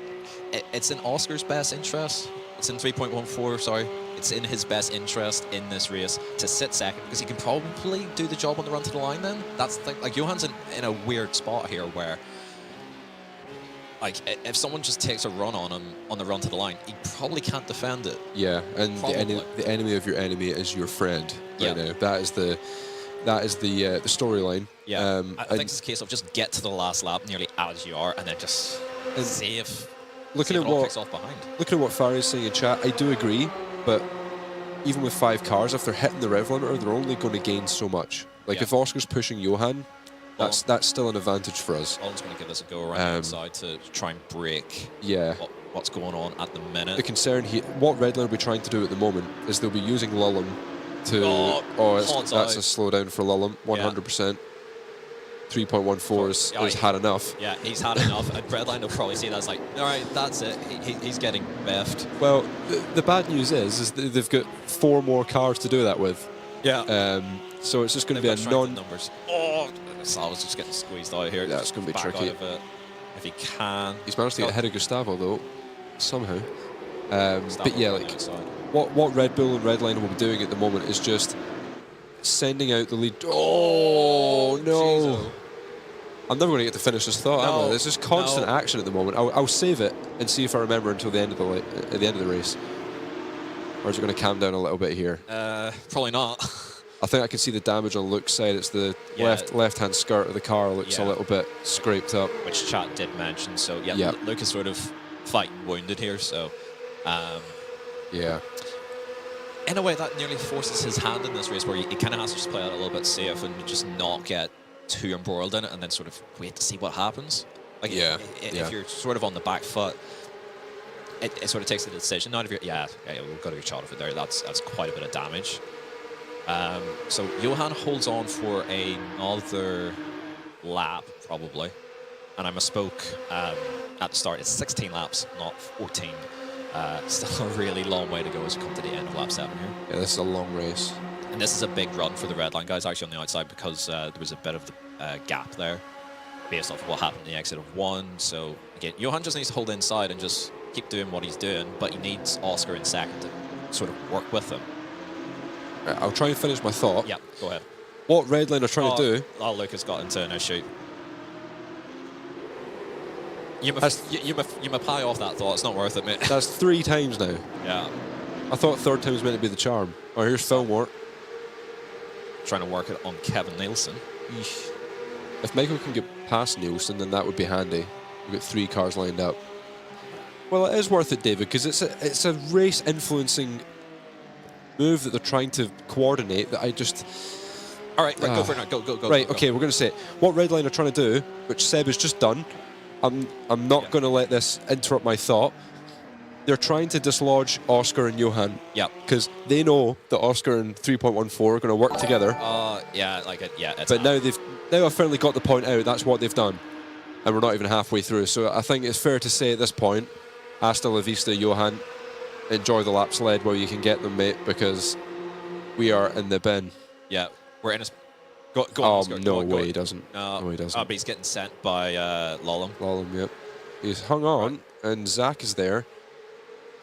it's in Oscar's best interest. It's in 3.14, sorry. It's in his best interest in this race to sit second, because he can probably do the job on the run to the line then. That's the thing. Like, Johan's in a weird spot here where, like, if someone just takes a run on him on the run to the line, he probably can't defend it. Yeah, and the enemy of your enemy is your friend right now. That is the storyline. Yeah, I think it's a case of just get to the last lap nearly as you are, and then just see if looking it at all what kicks off behind. Looking at what Farah's saying in chat, I do agree, but even with 5 cars, if they're hitting the rev limiter, they're only going to gain so much. Like if Oscar's pushing Johan, that's still an advantage for us. Owen's going to give this a go around the outside to try and break what's going on at the minute. The concern here, what Redline will be trying to do at the moment is they'll be using Lullum to... that's a slowdown for Lullum, 100%. 3.14 has had enough. Yeah, he's had enough, and Redline will probably see that as like, all right, that's it. He's getting biffed. Well, the bad news is they've got 4 more cars to do that with. Yeah. So it's just going to be a numbers. Oh, Sal's just getting squeezed out here. Yeah, it's going to be tricky. Out of it, if he can. He's managed to get ahead of Gustavo, though, somehow. But yeah, like, what Red Bull and Redline will be doing at the moment is just sending out the lead. Oh, no. Geez, I'm never going to get to finish this thought, am I? There's just constant action at the moment. I'll save it and see if I remember until the end of the race. Or is it going to calm down a little bit here? Probably not. I think I can see the damage on Luke's side. It's the left-hand skirt of the car looks a little bit scraped up. Which chat did mention. So, Luke is sort of fighting wounded here. So, in a way, that nearly forces his hand in this race, where he kind of has to just play it a little bit safe and just not get too embroiled in it, and then sort of wait to see what happens. Like, if you're sort of on the back foot, it sort of takes the decision. Not if you're, we've got to be shot of it there. That's quite a bit of damage. So Johan holds on for another lap, probably. And I misspoke at the start. It's 16 laps, not 14. Still a really long way to go as we come to the end of lap 7 here. Yeah, this is a long race. And this is a big run for the Redline guys, actually, on the outside, because there was a bit of the gap there based off of what happened in the exit of 1. So, again, Johan just needs to hold inside and just keep doing what he's doing, but he needs Oscar in second to sort of work with him. I'll try and finish my thought. Yeah, go ahead. What Redline are trying to do... Oh, Lucas got into a shoot. You may pie off that thought. It's not worth it, mate. That's 3 times now. Yeah. I thought 3rd time was meant to be the charm. Oh, here's Fillmore. Trying to work it on Kevin Nielsen. Eesh. If Michael can get past Nielsen, then that would be handy. We've got 3 cars lined up. Well, it is worth it, David, because it's a race-influencing move that they're trying to coordinate that I just... All right, go for it now. Go. Right, go. okay, we're going to say it. What Redline are trying to do, which Seb has just done, I'm not going to let this interrupt my thought. They're trying to dislodge Oscar and Johan. Yeah. Because they know that Oscar and 3.14 are going to work together. But now I've finally got the point out. That's what they've done. And we're not even halfway through. So I think it's fair to say at this point, hasta la vista, Johan. Enjoy the laps led while you can get them, mate, because we are in the bin. Yeah, we're in a... Go on, Oscar. No way he doesn't. No way he doesn't. But he's getting sent by Lullum. Lullum, yep. He's hung on, and Zach is there.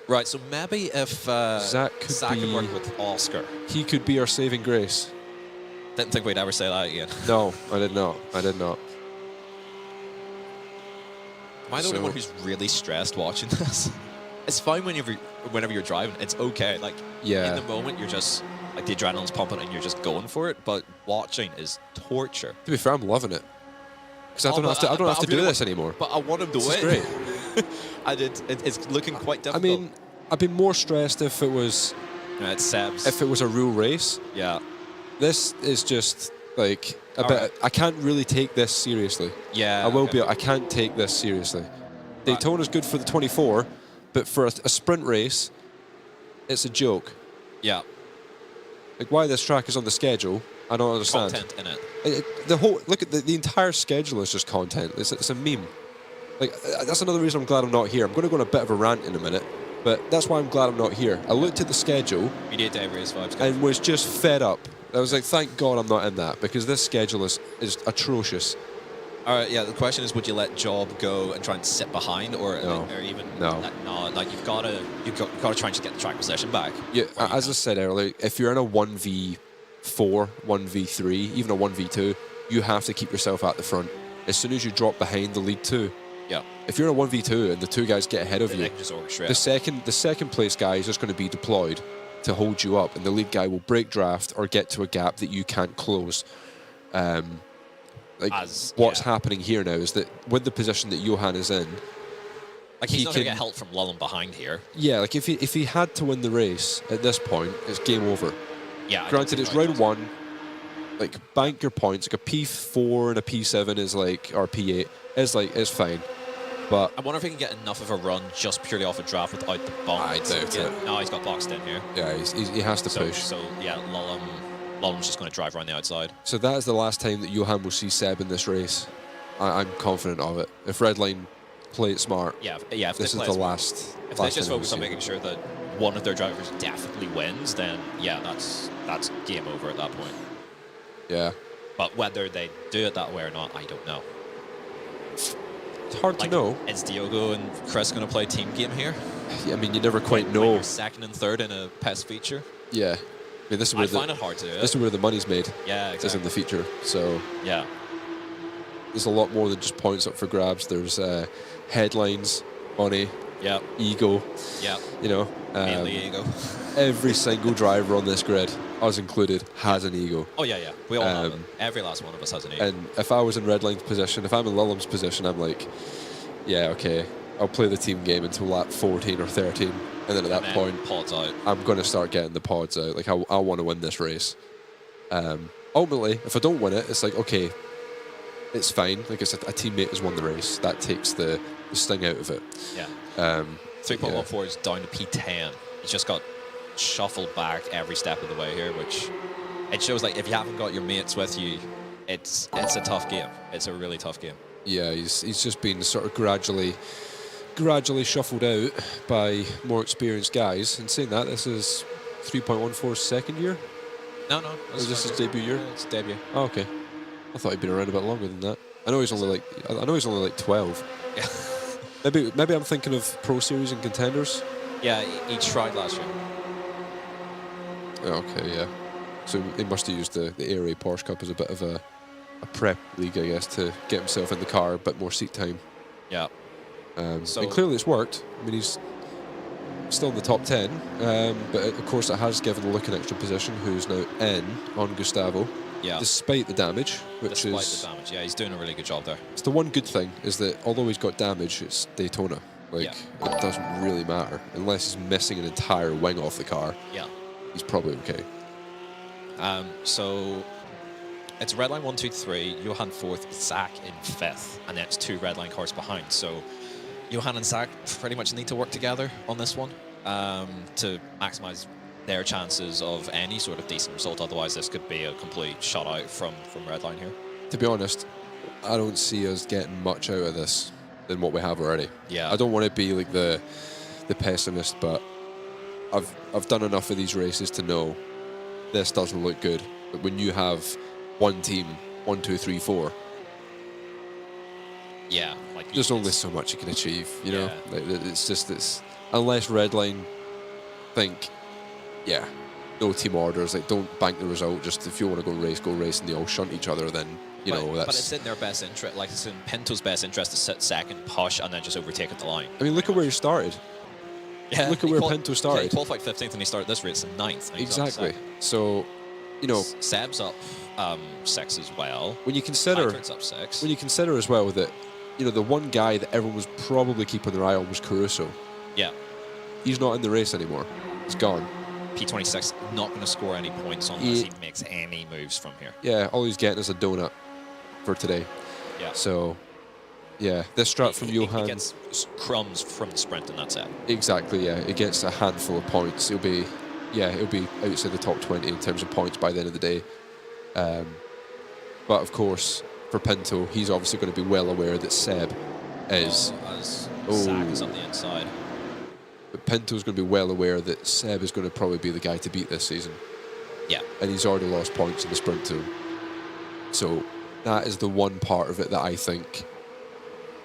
Right, so maybe if Zach could work with Oscar. He could be our saving grace. Didn't think we'd ever say that again. No, I did not. I did not. Am I the only one who's really stressed watching this? It's fine whenever you're driving. It's okay. Like, in the moment, you're just, like, the adrenaline's pumping and you're just going for it. But watching is torture. To be fair, I'm loving it. Because I don't have to do this anymore. But I want him to win. It's great. It's looking quite difficult. I mean, I'd be more stressed if it was... it's Seb's. If it was a real race. Yeah. This is just, like, a bit... Right. I can't really take this seriously. Yeah. I can't take this seriously. Daytona's good for the 24, but for a sprint race, it's a joke. Yeah. Like, why this track is on the schedule, I don't understand. Content in it. Look at the entire schedule is just content. It's a meme. Like, that's another reason I'm glad I'm not here. I'm going to go on a bit of a rant in a minute, but that's why I'm glad I'm not here. I looked at the schedule Media Day race vibes, and was just fed up. I was like, thank God I'm not in that, because this schedule is atrocious. All right, yeah. The question is, would you let Job go and try and sit behind, or even no? Like you've got to try and just get the track possession back. Yeah, as I said earlier, if you're in a 1v4, 1v3, even a 1v2, you have to keep yourself at the front. As soon as you drop behind the lead two. Yeah. If you're in a 1v2 and the two guys get ahead of you, the second place guy is just going to be deployed to hold you up, and the lead guy will break draft or get to a gap that you can't close. What's happening here now is that with the position that Johan is in, like, he's not going to get help from Lullum behind here. Yeah, like if he had to win the race at this point, it's game over. Yeah. Granted, it's round one. Like, bank your points. Like a P4 and a P7 is like, or P8 is fine. But I wonder if he can get enough of a run just purely off a draft without the bump. I doubt it. No, he's got boxed in here. Yeah, he has to push. So yeah, Lullum's just going to drive around the outside. So that is the last time that Johan will see Seb in this race. I'm confident of it. If Redline play it smart, if this is the last. If they just focus on making sure that one of their drivers definitely wins, then yeah, that's game over at that point. Yeah. But whether they do it that way or not, I don't know. It's hard to know. Is Diogo and Chris going to play team game here? Yeah, I mean, you never quite know. When you're second and third in a PESC feature? Yeah. I mean, this is where I find it hard to do it. This is where the money's made. Yeah, exactly. Is in the feature. So yeah, there's a lot more than just points up for grabs. There's headlines, money, ego. Yeah. You know, mainly ego. Every single driver on this grid, us included, has an ego. Oh yeah. We all have it. Every last one of us has an ego. And if I was in Redline's position, if I'm in Lullum's position, I'm like, yeah, okay, I'll play the team game until lap 14 or 13. And then at that point, pods out. I'm going to start getting the pods out. Like, I want to win this race. Ultimately, if I don't win it, it's like, okay, it's fine. Like, it's a teammate has won the race. That takes the sting out of it. Yeah. 3.14 is down to P10. He's just got shuffled back every step of the way here, which it shows, like, if you haven't got your mates with you, it's a tough game. It's a really tough game. Yeah, he's just been sort of gradually shuffled out by more experienced guys. And saying that, this is 3.14's second year? No. Is this his debut year? It's debut. Oh, okay. I thought he'd been around a bit longer than that. I know he's only like 12. Yeah. maybe I'm thinking of Pro Series and Contenders. Yeah, he tried last year. Okay, yeah. So he must have used the ARA Porsche Cup as a bit of a prep league, I guess, to get himself in the car, a bit more seat time. Yeah. And clearly it's worked. I mean, he's still in the top 10, but of course it has given the look an extra position, who's now N on Gustavo. Yeah. Despite the damage, yeah, he's doing a really good job there. It's the one good thing is that although he's got damage, it's Daytona. Like, it doesn't really matter unless he's missing an entire wing off the car. Yeah. He's probably okay. So it's Redline 1, 2, 3, Johan 4th, Zach in 5th, and then it's 2 Redline cars behind. So Johan and Zach pretty much need to work together on this one to maximise their chances of any sort of decent result. Otherwise, this could be a complete shutout from Redline here. To be honest, I don't see us getting much out of this than what we have already. Yeah. I don't want to be like the pessimist, but I've done enough of these races to know this doesn't look good. But when you have one team, 1, 2, 3, 4. Yeah, Like, there's only so much you can achieve, you know. Yeah. Like, it's unless Redline think, yeah, no team orders. Like, don't bank the result. Just if you want to go race, and they all shunt each other. Then you know that's. But it's in their best interest. Like, it's in Pinto's best interest to sit second, push, and then just overtake at the line. I mean, look at where he started. Yeah, look at where Pinto started. Yeah, he qualified 15th, and he started this race in 9th. Exactly. So, you know, Seb's up 6 as well. When you consider up 6. When you consider as well that, you know, the one guy that everyone was probably keeping their eye on was Caruso. Yeah. He's not in the race anymore. He's gone. P26 not going to score any points unless he makes any moves from here. Yeah, all he's getting is a donut for today. Yeah. So, yeah, this strat from Johan. He gets crumbs from the sprint, and that's it. Exactly, yeah. He gets a handful of points. He'll be outside the top 20 in terms of points by the end of the day. But of course, for Pinto, he's obviously going to be well aware that Seb is. Zach is on the inside. But Pinto's going to be well aware that Seb is going to probably be the guy to beat this season. Yeah. And he's already lost points in the sprint too. So that is the one part of it that I think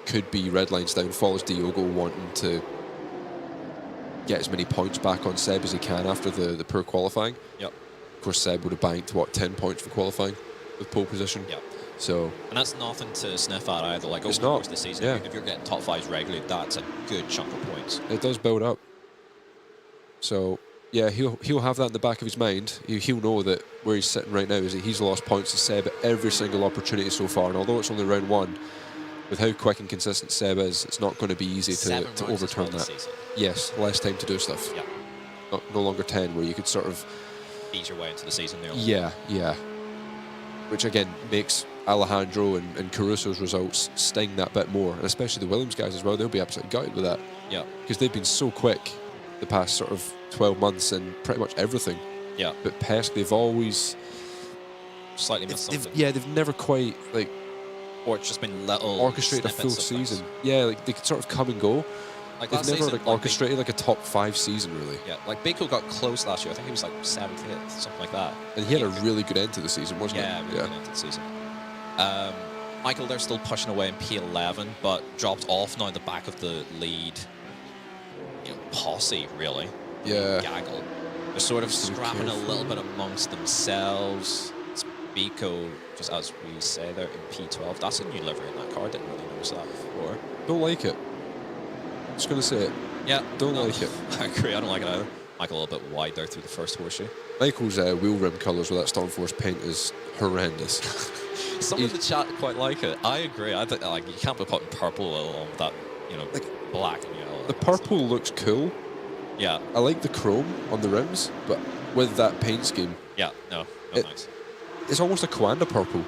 could be Redline's downfall, is Diogo wanting to get as many points back on Seb as he can after the poor qualifying. Yep. Of course, Seb would have banked, 10 points for qualifying with pole position. Yep. So, and that's nothing to sniff at either. Like, over the course of the season, if you're getting top 5s regularly, that's a good chunk of points. It does build up. So, yeah, he'll have that in the back of his mind. He'll know that where he's sitting right now is that he's lost points to Seb at every single opportunity so far. And although it's only round 1, with how quick and consistent Seb is, it's not going to be easy to overturn that. Yes, less time to do stuff. Yeah. No longer 10, where you could sort of ease your way into the season there. Yeah. Which again makes Alejandro and Caruso's results sting that bit more, and especially the Williams guys as well. They'll be absolutely gutted with that. Yeah. Because they've been so quick the past sort of 12 months and pretty much everything. Yeah. But PESC, they've always slightly missed something. They've never quite or it's just been little orchestrated a full season. Yeah, like they could sort of come and go. Like they've never orchestrated like a top 5 season really. Yeah, like Bako got close last year. I think he was like 7th, something like that. And he had a really good end to the season, wasn't he? Yeah, really good end to the season. Michael, they're still pushing away in P11, but dropped off now in the back of the lead. Posse really. Yeah. Gaggle. They're sort of scrapping a little bit amongst themselves. It's Biko, just as we say there, in P12. That's a new livery in that car. I didn't really notice that before. Don't like it. Just going to say it. Yeah. Don't like it. I agree. I don't like it either. Michael a little bit wide there through the first horseshoe. Michael's wheel rim colours with that Stormforce paint is horrendous. Some of the chat quite like it. I agree. I think like you can't be putting purple on with that, like black and yellow. The purple looks cool. Yeah. I like the chrome on the rims, but with that paint scheme. Yeah. No. Nice. It's almost a Coanda purple.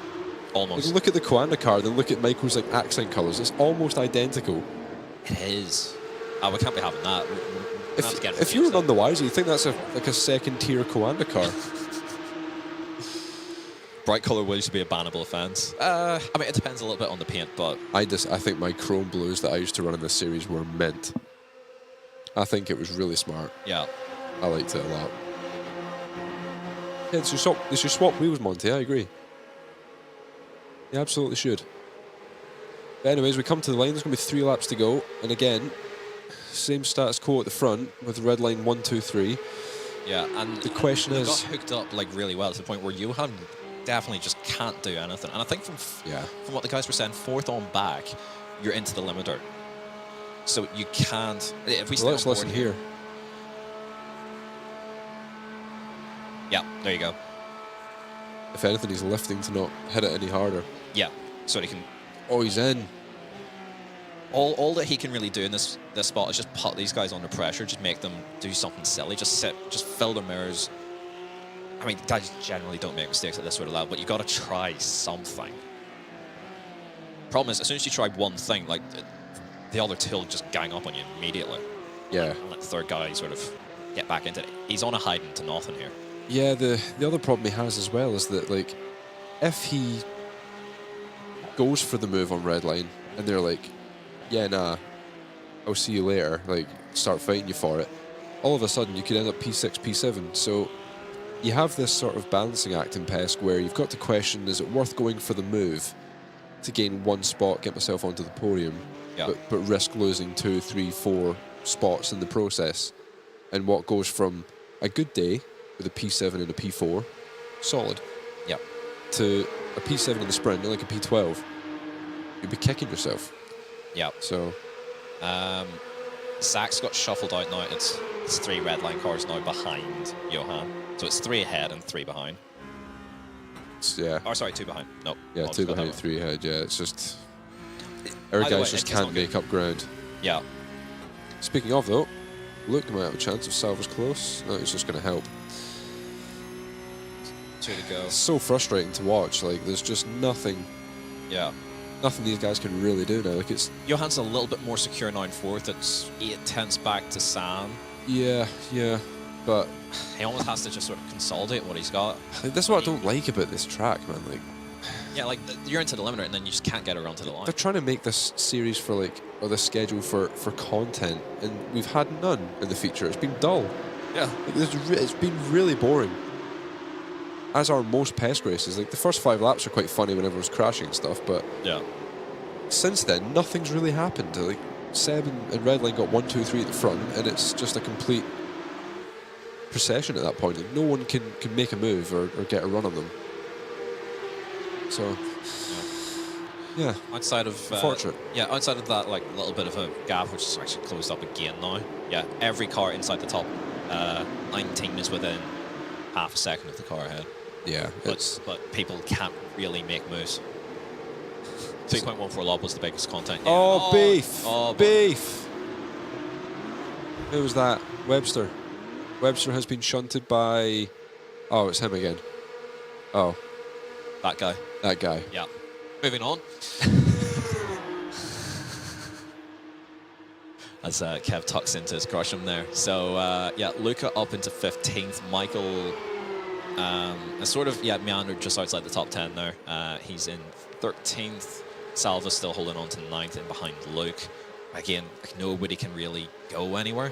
Almost. Like, look at the Coanda car, then look at Michael's like accent colours. It's almost identical. It is. Oh, we can't be having that. If you were none the wiser, you think that's like a second tier Coanda car. Bright colour will used to be a bannable offence. I mean, it depends a little bit on the paint, but I think my chrome blues that I used to run in this series were mint. I think it was really smart. Yeah. I liked it a lot. Yeah, they should swap wheels, Monty. I agree. They absolutely should. But anyways, we come to the line. There's going to be 3 laps to go. And again, same status quo at the front with red line 1, 2, 3. Yeah, and the question is, got hooked up like really well to the point where Johan definitely just can't do anything. And I think from what the guys were saying, 4th on back, you're into the limiter. So you can't. If we let's listen here. Yeah, there you go. If anything, he's lifting to not hit it any harder. Yeah, so he can. Oh, he's in. All that he can really do in this spot is just put these guys under pressure, just make them do something silly, just fill their mirrors. I mean, guys generally don't make mistakes at this sort of level, but you got to try something. Problem is, as soon as you try one thing, like the other 2 will just gang up on you immediately. Yeah. And let the third guy sort of get back into it. He's on a hiding to nothing here. Yeah, the other problem he has as well is that, like, if he goes for the move on red line and they're like, yeah, nah, I'll see you later, like, start fighting you for it, all of a sudden you could end up P6, P7. So you have this sort of balancing act in PESC where you've got to question, is it worth going for the move to gain 1 spot, get myself onto the podium, but risk losing 2, 3, 4 spots in the process. And what goes from a good day with a P7 and a P4, solid, to a P7 in the sprint, like a P12, you'd be kicking yourself. Yeah. So, Zach's got shuffled out now. It's 3 red line cars now behind Johan. So it's 3 ahead and 3 behind. Yeah. Oh, sorry, 2 behind. No. Yeah, 2 behind, 3 ahead. Yeah, it's just our guys just can't make up ground. Yeah. Speaking of though, Luke might have a chance if Salva's close. No, he's just going to help. 2 to go. It's so frustrating to watch. Like, there's just nothing. Yeah. Nothing these guys can really do now. Like, it's Johan's a little bit more secure now in 4th. It's 8/10 back to Sam. yeah, but He almost has to just sort of consolidate what he's got. like, that's what I don't like about this track, man. Like, Yeah, like you're into the limiter and then you just can't get around to the line. they're trying to make this series for like, or this schedule for content, and we've had none in the feature. It's been dull. Yeah. Like, it's been really boring. As are most PESC races. Like, the first 5 laps are quite funny when everyone's crashing and stuff, but Yeah. since then, nothing's really happened. Like, Seb and Redline got 1, 2, 3 at the front, and it's just a complete procession at that point. Like, no one can make a move or get a run on them. So, yeah. Outside of Fortunate. Yeah, outside of that, like little bit of a gap, which is actually closed up again now. Yeah, every car inside the top 19 is within half a second of the car ahead. Yeah, But people can't really make moves. 3.14 lob was the biggest content. Yeah. Oh, beef! Oh, beef! Who was that? Webster. Webster has been shunted by... Oh, it's him again. Oh, that guy. that guy. Yeah. Moving on. As Kev tucks into his Gresham there. So, yeah, Luca up into 15th. Michael has sort of, meandered just outside the top 10 there. He's in 13th. Salva still holding on to 9th and behind Luke. Again, like, nobody can really go anywhere.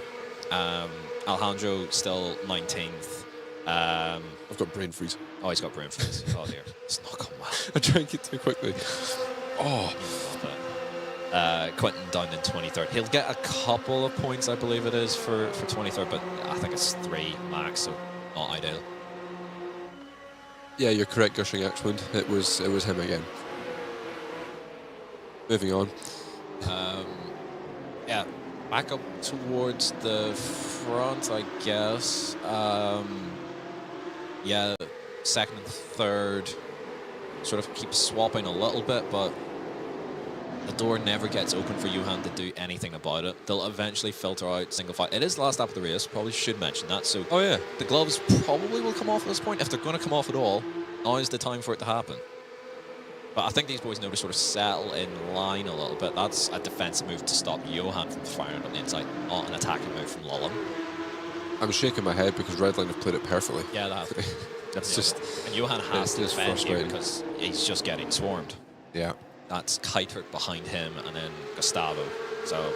Alejandro still 19th. I've got brain freeze. Oh, he's got brain freeze. Oh, dear. It's not going well. I drank it too quickly. Oh. Quentin down in 23rd. He'll get a couple of points, I believe it is, for 23rd, but I think it's 3 max, so not ideal. Yeah, you're correct, Gushing Axwind. It was him again. Moving on. Yeah, back up towards the front, I guess. Yeah, 2nd and 3rd sort of keep swapping a little bit, but the door never gets open for Johan to do anything about it. They'll eventually filter out single file. It is the last lap of the race, probably should mention that. So Oh, yeah. the gloves probably will come off at this point. If they're going to come off at all, now is the time for it to happen. But I think these boys know to sort of settle in line a little bit. That's a defensive move to stop Johan from firing on the inside, not an attacking move from Lullum. I'm shaking my head because Redline have played it perfectly. Yeah, that. That's just... And Johan has to it's defend here frustrating. because he's just getting swarmed. Yeah. That's Keitert behind him and then Gustavo. So,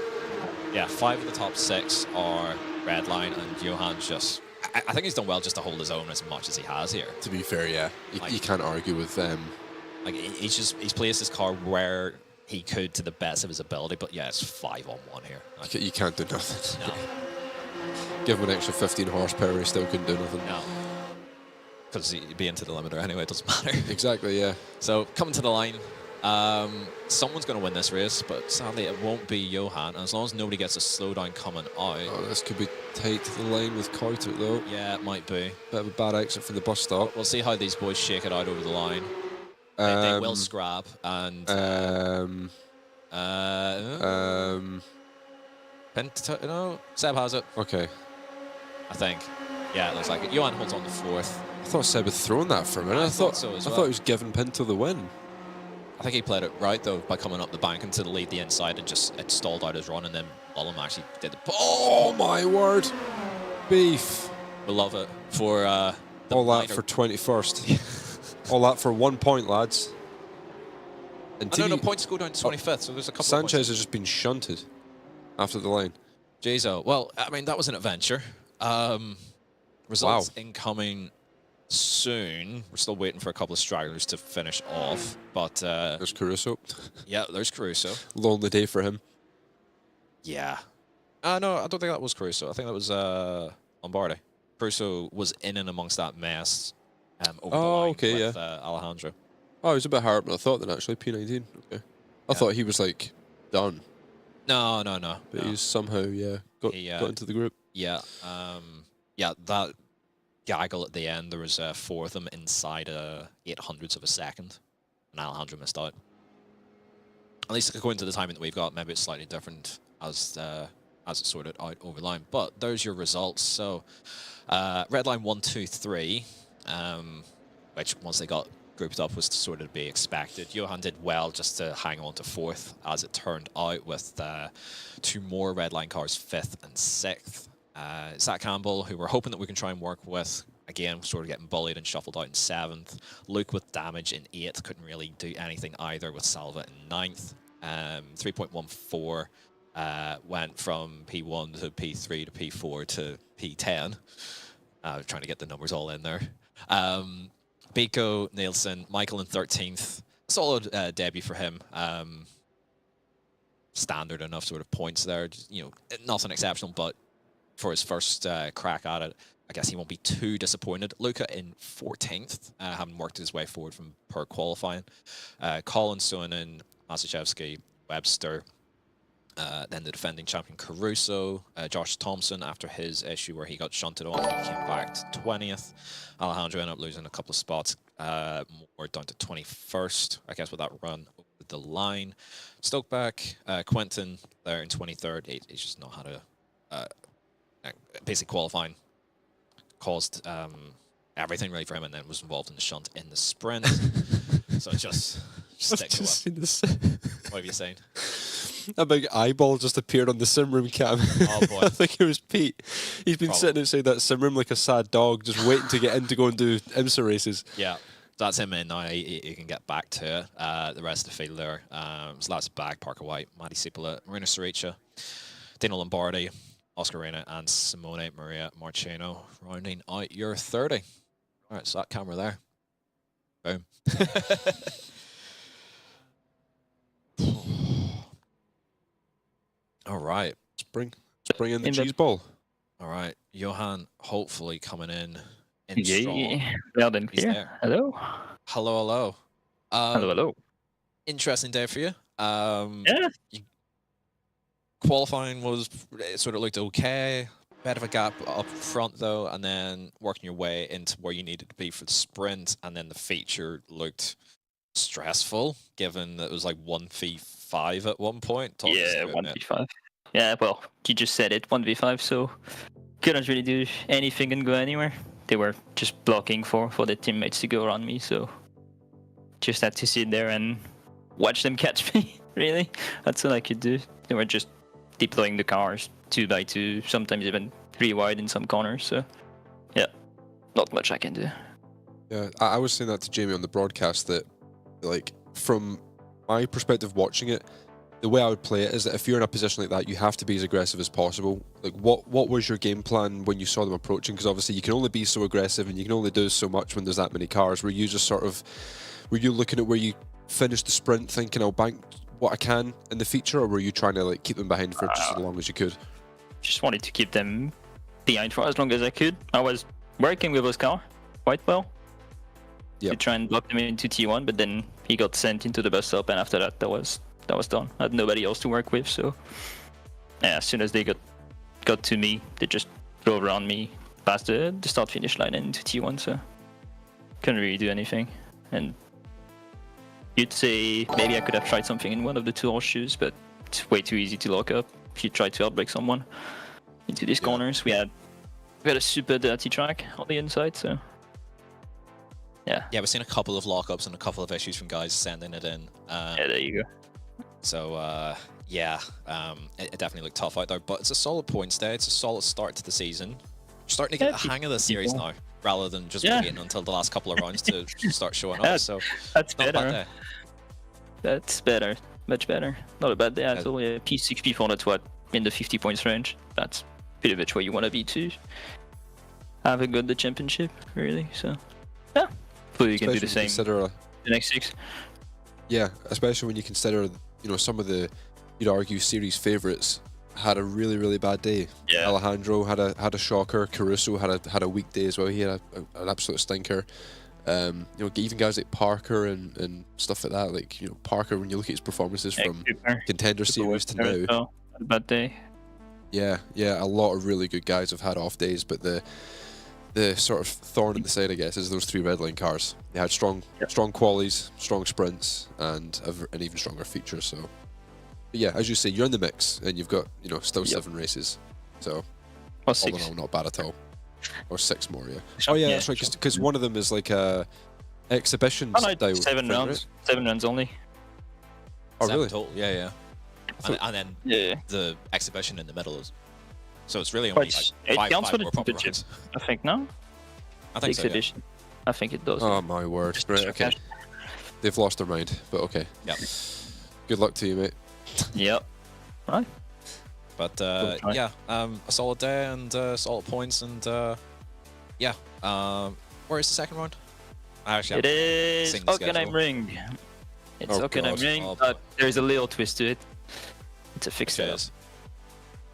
yeah, 5 of the top 6 are Redline, and Johan's just... I think he's done well just to hold his own as much as he has here. To be fair, yeah. You can't argue with them. Like, he's placed his car where he could to the best of his ability, but yeah, it's 5-on-1 here. Like, You can't do nothing. no, Give him an extra 15 horsepower, he still couldn't do nothing. no. Because he'd be into the limiter anyway, it doesn't matter. Exactly, yeah. So, coming to the line, someone's going to win this race, but sadly it won't be Johan. And as long as nobody gets a slowdown coming out, Oh, this could be tight to the line with Keitert, though. yeah, it might be. Bit of a bad exit from the bus stop. We'll see how these boys shake it out over the line. They will scrap, and no, Seb has it, Okay. I think. Yeah, it looks like it. Johan holds on to 4th. I thought Seb had thrown that for a minute. I I thought thought so as I well. thought he was giving Pinto the win. I think he played it right though by coming up the bank into the lead the inside and just it stalled out his run, and then Lullum actually did the. Oh my word! Beef. We love it for the All that minor- for 21st. All that for 1 point, lads. And I know the TV points go down to 25th, so there's a couple. Sanchez of has just been shunted after the line. Jezo. Well, I mean that was an adventure. Results incoming soon. We're still waiting for a couple of stragglers to finish off, but There's Caruso. yeah, there's Caruso. Lonely day for him. Yeah. No, I don't think that was Caruso. I think that was Lombardi. Caruso was in and amongst that mess over the line with Alejandro. Oh, he was a bit higher than I thought then, actually. P19. Okay. I thought he was, like, done. No. But he's somehow, got into the group. Yeah. Yeah, that gaggle at the end, there was 4 of them inside 800ths of a second, and Alejandro missed out. At least according to the timing that we've got, maybe it's slightly different as it's sorted out over the line. But there's your results. So, red line 1, 2, 3, which once they got grouped up was sort of to be expected. Johan did well just to hang on to 4th, as it turned out, with 2 more red line cars, 5th and 6th. Zach Campbell, who we're hoping that we can try and work with, again, sort of getting bullied and shuffled out in 7th. Luke with damage in 8th, couldn't really do anything either with Salva in 9th. 3.14 went from P1 to P3 to P4 to P10. Trying to get the numbers all in there. Biko, Nielsen, Michael in 13th. Solid debut for him. Standard enough sort of points there. Just, you know, nothing exceptional, but for his first crack at it, I guess he won't be too disappointed. Luca in 14th, having worked his way forward from per qualifying. Colin Sonnen, Masachevsky, Webster. Then the defending champion Caruso, Josh Thompson, after his issue where he got shunted off, he came back to 20th. Alejandro ended up losing a couple of spots, more down to 21st, I guess, with that run over the line. Stokeback, Quentin there in 23rd. He's just not had a basic qualifying. Caused everything really for him, and then was involved in the shunt in the sprint. So just stick to what are you saying? A big eyeball just appeared on the simroom cam. Oh boy. I think it was Pete. He's been sitting outside that simroom like a sad dog, just waiting to get in to go and do IMSA races. Yeah, that's him in now. He can get back to it. The rest of the field there. So that's Bag, Parker White, Matty Cipolla, Marina Sarica, Dino Lombardi, Oscar Reyna, and Simone Maria Marchino, rounding out your 30. All right, so that camera there. Boom. All right. Bring in the cheese ball. All right. Johan, hopefully coming in strong. Well done here. Hello. Hello. Hello. Interesting day for you. Yeah. Qualifying was, it sort of looked okay. Bit of a gap up front though, and then working your way into where you needed to be for the sprint, and then the feature looked stressful, given that it was like 1v5 at one point. Yeah, 1v5. Yeah, well, you just said it, 1v5, so couldn't really do anything and go anywhere. They were just blocking for the teammates to go around me, so just had to sit there and watch them catch me, really. That's all I could do. They were just deploying the cars 2x2, sometimes even 3 wide in some corners, so yeah, not much I can do. Yeah, I was saying that to Jamie on the broadcast that, like, from my perspective watching it, the way I would play it is that if you're in a position like that, you have to be as aggressive as possible. Like, what was your game plan when you saw them approaching? Because obviously you can only be so aggressive and you can only do so much when there's that many cars. Were you just sort of, were you looking at where you finished the sprint thinking I'll bank what I can in the feature, or were you trying to like keep them behind for just as long as you could? Just wanted to keep them behind for as long as I could. I was working with his car quite well. To try and block them into T1, but then he got sent into the bus stop, and after that, that was done. I had nobody else to work with, so yeah, as soon as they got to me, they just drove around me past the start finish line and into T1, so couldn't really do anything. And you'd say maybe I could have tried something in one of the 2 horseshoes, but it's way too easy to lock up if you try to outbrake someone into these corners. We had a super dirty track on the inside, so yeah, we've seen a couple of lockups and a couple of issues from guys sending it in. Yeah, there you go. So it definitely looked tough out there, but it's a solid points day. It's a solid start to the season. You're starting to get the hang of the series now, rather than just waiting until the last couple of rounds to start showing up. So that's better. That's better, much better. Not a bad day at all. Yeah, P6, P4, that's what, in the 50 points range. That's pretty much where you want to be to have a good championship, really. So Yeah, so you can do the Especially when you same consider the next 6. Yeah, especially when you consider, some of the, you'd argue, series favourites had a really, really bad day. Yeah. Alejandro had a shocker. Caruso had a weak day as well. He had an absolute stinker. Even guys like Parker and stuff like that. Like, Parker, when you look at his performances from Contender Series to now. Well, had a bad day. Yeah, a lot of really good guys have had off days, but the sort of thorn in the side, I guess, is those 3 Redline cars. They had strong qualies, strong sprints, and an even stronger feature. So, but yeah, as you say, you're in the mix, and you've got still 7 races. So, Or 6. all in all, not bad at all. Or 6 more, yeah. Oh yeah, that's right. Because one of them is like a exhibition style. 7 rounds. Right? 7 rounds only. Oh 7 really? total, yeah. And then the exhibition in the middle is. So it's really only But like it counts for five the more proper championship, rounds. I think, no? I think so, yeah. Exhibition. I think it does. Oh my word! Right, okay. They've lost their mind, but okay. Yeah. Good luck to you, mate. Yep. Right. But try. a solid day and solid points and where is the second round? It is seen the schedule. Hockenheim Ring. It's Oh, Hockenheim God. Ring, Oh, but there is a little twist to it. It's a fixed setup. Cheers.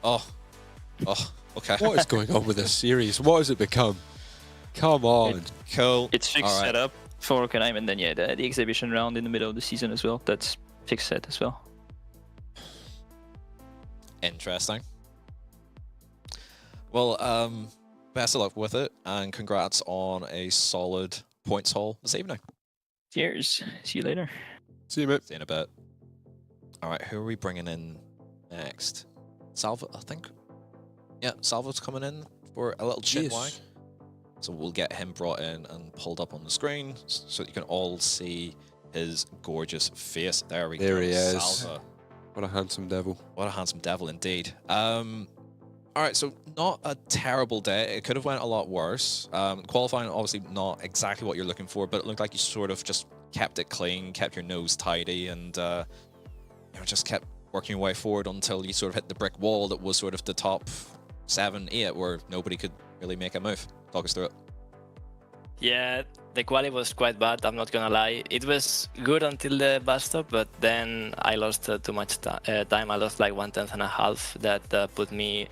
Oh, okay. What is going on with this series? What has it become? Come on. Cool. It's fixed All right. setup for Hockenheim, and then the exhibition round in the middle of the season as well. That's fixed set as well. Interesting. Well, best of luck with it, and congrats on a solid points haul this evening. Cheers. See you later. See you, mate. See you in a bit. All right, who are we bringing in next? Salvo, I think. Yeah, Salvo's coming in for a little chin wag. So we'll get him brought in and pulled up on the screen so you can all see his gorgeous face. There we go. There he is. Salvo. What a handsome devil. What a handsome devil indeed. All right, so not a terrible day. It could have went a lot worse. Qualifying, obviously not exactly what you're looking for, but it looked like you sort of just kept it clean, kept your nose tidy, and just kept working your way forward until you sort of hit the brick wall that was sort of the top 7, 8, where nobody could really make a move. Talk us through it. Yeah, the quality was quite bad, I'm not gonna lie. It was good until the bus stop, but then I lost too much time. I lost like 1/10 and a half. That put me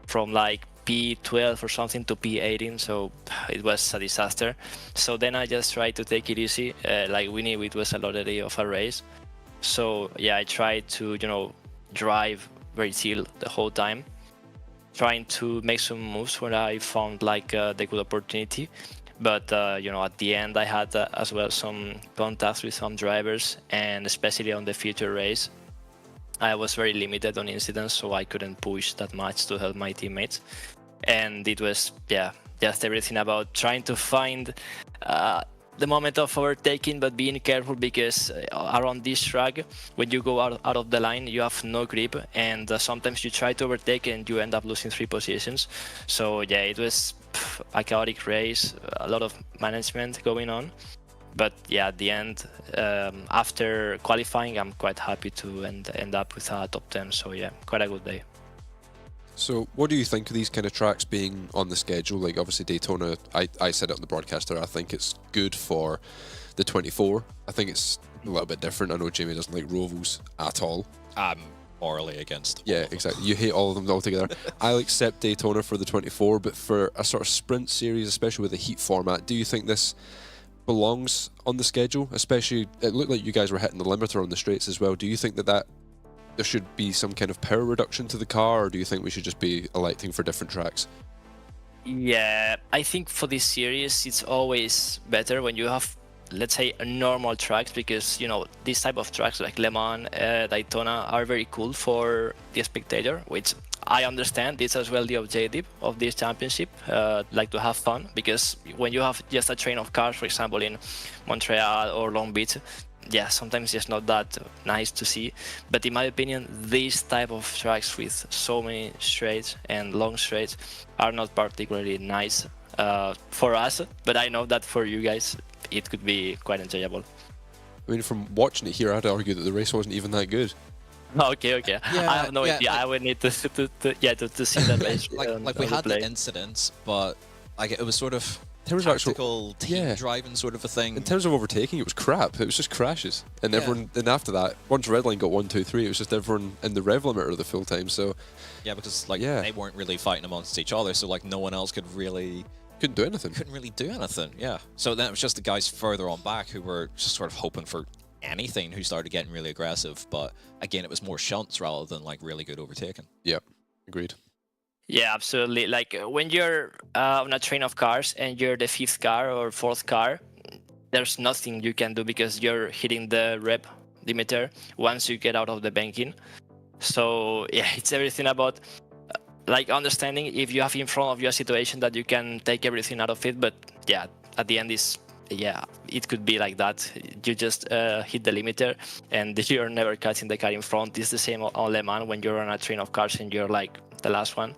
from like P12 or something to P18, so it was a disaster. So then I just tried to take it easy. Like we knew it was a lottery of a race. So yeah, I tried to, drive very chill the whole time, trying to make some moves when I found like the good opportunity. But at the end I had as well some contacts with some drivers, and especially on the future race I was very limited on incidents, so I couldn't push that much to help my teammates. And it was just everything about trying to find the moment of overtaking, but being careful, because around this track, when you go out of the line, you have no grip, and sometimes you try to overtake and you end up losing 3 positions. So yeah, it was a chaotic race, a lot of management going on. But yeah, at the end, after qualifying, I'm quite happy to end up with a top 10. So yeah, quite a good day. So what do you think of these kind of tracks being on the schedule? Like obviously Daytona, I said it on the broadcaster, I think it's good for the 24. I think it's a little bit different. I know Jamie doesn't like Rovals at all. I'm morally against. Yeah, exactly. You hate all of them altogether. I'll accept Daytona for the 24, but for a sort of sprint series, especially with the heat format, do you think this belongs on the schedule? Especially, it looked like you guys were hitting the limiter on the straights as well. Do you think that there should be some kind of power reduction to the car, or do you think we should just be electing for different tracks? Yeah, I think for this series it's always better when you have, let's say, normal tracks, because these type of tracks like Le Mans, Daytona are very cool for the spectator, which I understand. It's as well the objective of this championship, like to have fun, because when you have just a train of cars, for example in Montreal or Long Beach, yeah, sometimes it's not that nice to see. But in my opinion, these type of tracks with so many straights and long straights are not particularly nice for us, but I know that for you guys it could be quite enjoyable. I mean, from watching it here, I'd argue that the race wasn't even that good. Okay. Yeah, I have no idea. I would need to see that race. like we had the incidents, but like it was sort of terms of tactical team driving sort of a thing. In terms of overtaking, it was crap. It was just crashes, and everyone. And after that, once Redline got 1, 2, 3, it was just everyone in the rev limiter the full time. So yeah, because they weren't really fighting amongst each other, so like no one else could really. Couldn't do anything. Couldn't really do anything. Yeah. So then it was just the guys further on back who were just sort of hoping for anything who started getting really aggressive. But again, it was more shunts rather than like really good overtaking. Yeah, agreed. Yeah, absolutely. Like when you're on a train of cars and you're the 5th car or 4th car, there's nothing you can do because you're hitting the rep limiter once you get out of the banking. So yeah, it's everything about like understanding if you have in front of you a situation that you can take everything out of it. But yeah, at the end it could be like that. You just hit the limiter and you're never catching the car in front. It's the same on Le Mans when you're on a train of cars and you're like the last one.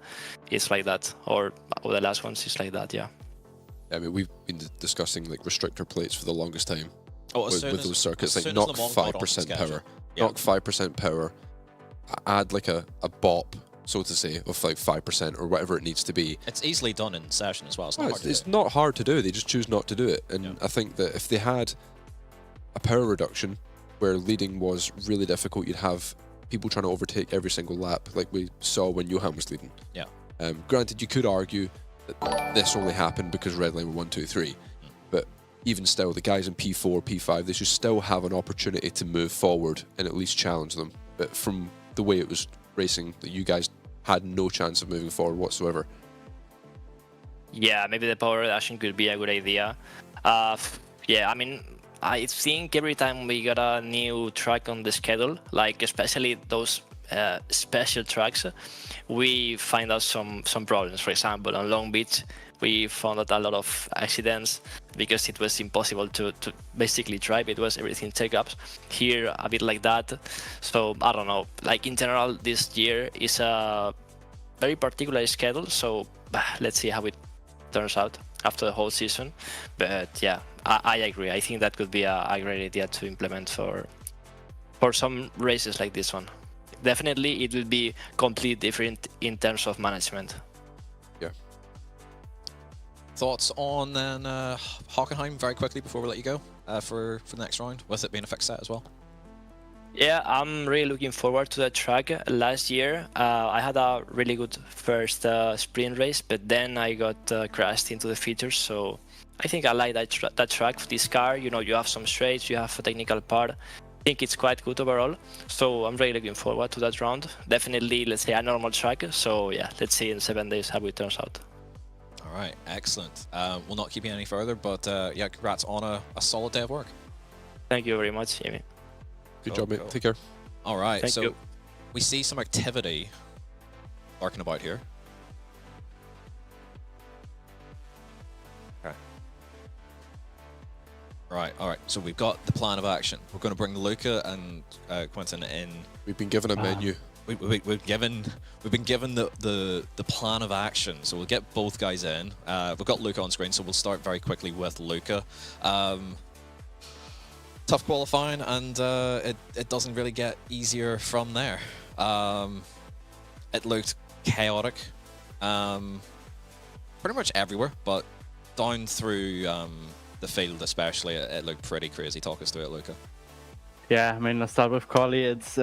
It's like that, or the last ones is like that. Yeah. I mean, we've been discussing like restrictor plates for the longest time. Oh, with those circuits, like knock 5% power, knock 5% power, add like a bop, so to say, of like 5% or whatever it needs to be. It's easily done in session as well. It's not hard to do. They just choose not to do it. And I think that if they had a power reduction where leading was really difficult, you'd have people trying to overtake every single lap, like we saw when Johan was leading. Yeah. Granted, you could argue that this only happened because Redline were 1, 2, 3, but even still, the guys in P4, P5, they should still have an opportunity to move forward and at least challenge them. But from the way it was racing, that you guys had no chance of moving forward whatsoever. Yeah, maybe the power reduction could be a good idea. Yeah, I mean, I think every time we got a new track on the schedule, like especially those special tracks, we find out some problems. For example, on Long Beach, we found out a lot of accidents because it was impossible to basically drive. It was everything checkups. Here, a bit like that. So I don't know. Like in general, this year is a very particular schedule. So let's see how it turns out after the whole season. But yeah, I agree. I think that could be a great idea to implement for some races like this one. Definitely, it will be completely different in terms of management. Yeah. Thoughts on then Hockenheim very quickly before we let you go for the next round, with it being a fixed set as well? Yeah, I'm really looking forward to that track. Last year, I had a really good first sprint race, but then I got crashed into the features. So I think I like that track for this car. You know, you have some straights, you have a technical part. I think it's quite good overall. So I'm really looking forward to that round. Definitely, let's say, a normal track. So yeah, let's see in 7 days how it turns out. All right, excellent. We'll not keep you any further, but yeah, congrats on a solid day of work. Thank you very much, Jamie. Good job, mate. Take care. All right, Thank you. We see some activity lurking about here. Okay. Right, all right. So we've got the plan of action. We're going to bring Luca and Quentin in. We've been given a menu. We've been given the plan of action. So we'll get both guys in. We've got Luca on screen, so we'll start very quickly with Luca. Tough qualifying, and it doesn't really get easier from there. It looked chaotic, pretty much everywhere, but down through the field especially, it looked pretty crazy. Talk us through it, Luca. Yeah, I mean, I'll start with Corby. It's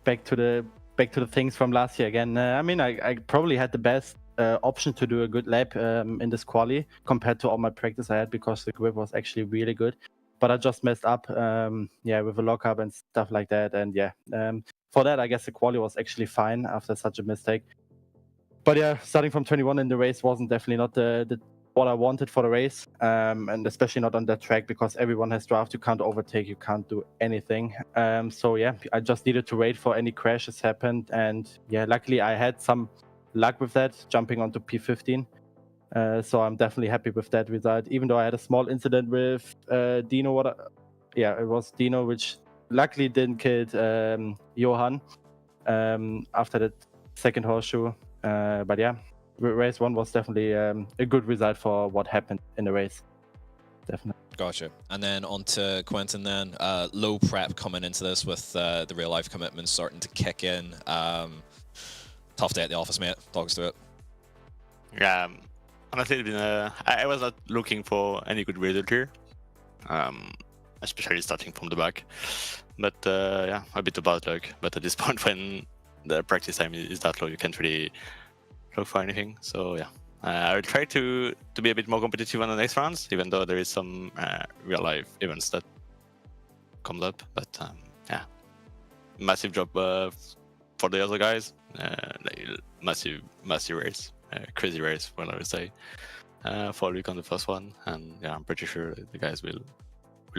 back to the things from last year again. I mean, I probably had the best option to do a good lap in this quali compared to all my practice I had, because the grip was actually really good. But I just messed up, with a lockup and stuff like that. And for that, I guess the quali was actually fine after such a mistake. But yeah, starting from 21 in the race wasn't definitely not the what I wanted for the race, and especially not on that track, because everyone has draft. You can't overtake, you can't do anything. So yeah, I just needed to wait for any crashes happened, and yeah, luckily I had some luck with that, jumping onto P15. So I'm definitely happy with that result, even though I had a small incident with Dino. It was Dino, which luckily didn't kill Johan after that second horseshoe. But yeah, race 1 was definitely a good result for what happened in the race. Definitely. Gotcha. And then on to Quentin then. Low prep coming into this with the real life commitments starting to kick in. Tough day at the office, mate. Talk us through it. honestly, it's been I was not looking for any good result here, especially starting from the back. But yeah, a bit of bad luck. But at this point, when the practice time is that low, you can't really look for anything. So yeah, I will try to be a bit more competitive on the next rounds, even though there is some real life events that comes up. But yeah, massive job for the other guys. Like massive race, crazy race, well I would say, for Luke on the first one, and yeah, I'm pretty sure the guys will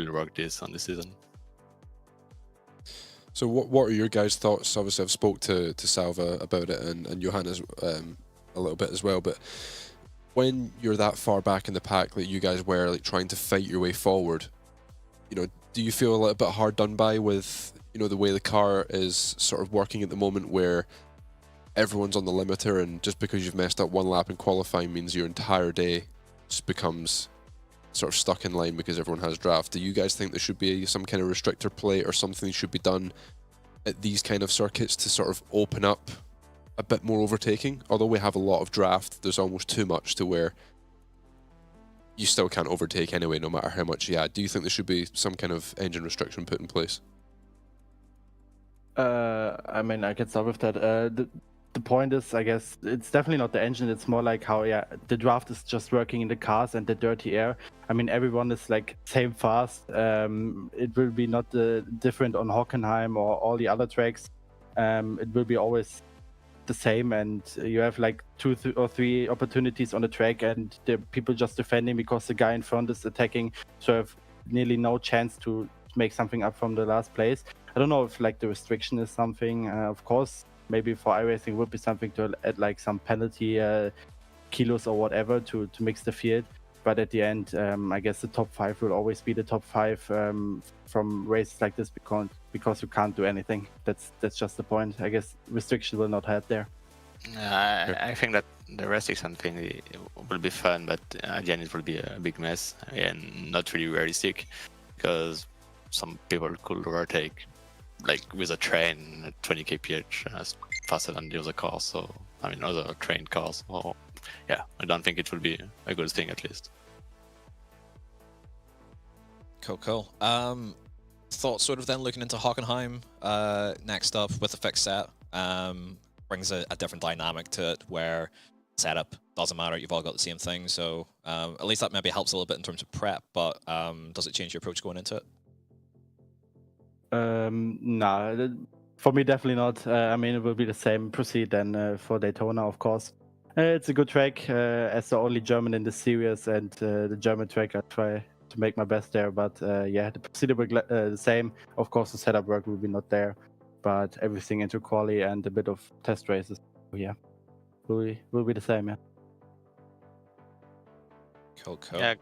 rock this on this season. So what are your guys' thoughts? Obviously, I've spoke to Salva about it and Johannes a little bit as well. But when you're that far back in the pack that you guys were, like trying to fight your way forward, you know, do you feel a little bit hard done by with, you know, the way the car is sort of working at the moment, where everyone's on the limiter, and just because you've messed up one lap in qualifying means your entire day just becomes sort of stuck in line because everyone has draft? Do you guys think there should be some kind of restrictor plate or something should be done at these kind of circuits to sort of open up a bit more overtaking? Although we have a lot of draft, there's almost too much to where you still can't overtake anyway, no matter how much you add. Do you think there should be some kind of engine restriction put in place? I mean, I can start with that. The point is, I guess, it's definitely not the engine. It's more like how, yeah, the draft is just working in the cars and the dirty air. I mean, everyone is like same fast. It will be not different on Hockenheim or all the other tracks. It will be always the same, and you have like 2 or 3 opportunities on the track, and the people just defending because the guy in front is attacking. So I have nearly no chance to make something up from the last place. I don't know if like the restriction is something. Of course, maybe for iRacing would be something to add like some penalty kilos or whatever to mix the field. But at the end, I guess the top 5 will always be the top 5 from races like this because you can't do anything. That's just the point. I guess restriction will not help there. I think that the restriction thing will be fun, but at the end it will be a big mess and not really realistic, because some people could overtake like with a train at 20 kph faster than the other cars. So I mean, other trained cars. Or yeah, I don't think it will be a good thing, at least. Cool. Thoughts sort of then looking into Hockenheim next up with the fixed set. Brings a different dynamic to it, where setup doesn't matter, you've all got the same thing. So at least that maybe helps a little bit in terms of prep, but does it change your approach going into it? Nah, for me definitely not. I mean, it will be the same proceed then for Daytona, of course. It's a good track, as the only German in the series, and the German track I try to make my best there. But yeah, the procedure will be the same. Of course, the setup work will be not there, but everything into quali and a bit of test races, yeah, will be the same. Yeah. Cool. Yeah,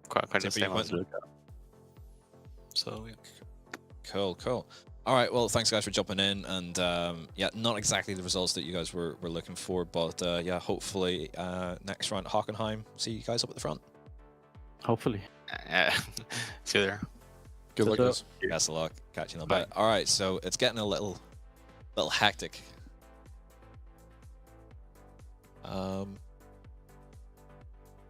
quite the same as Luca. So yeah. Cool. All right, well, thanks guys for jumping in, and yeah, not exactly the results that you guys were looking for, but yeah, hopefully next round at Hockenheim, see you guys up at the front. Hopefully. See you there. Good luck, guys. Best of luck. Catch you in a bit. All right, so it's getting a little hectic.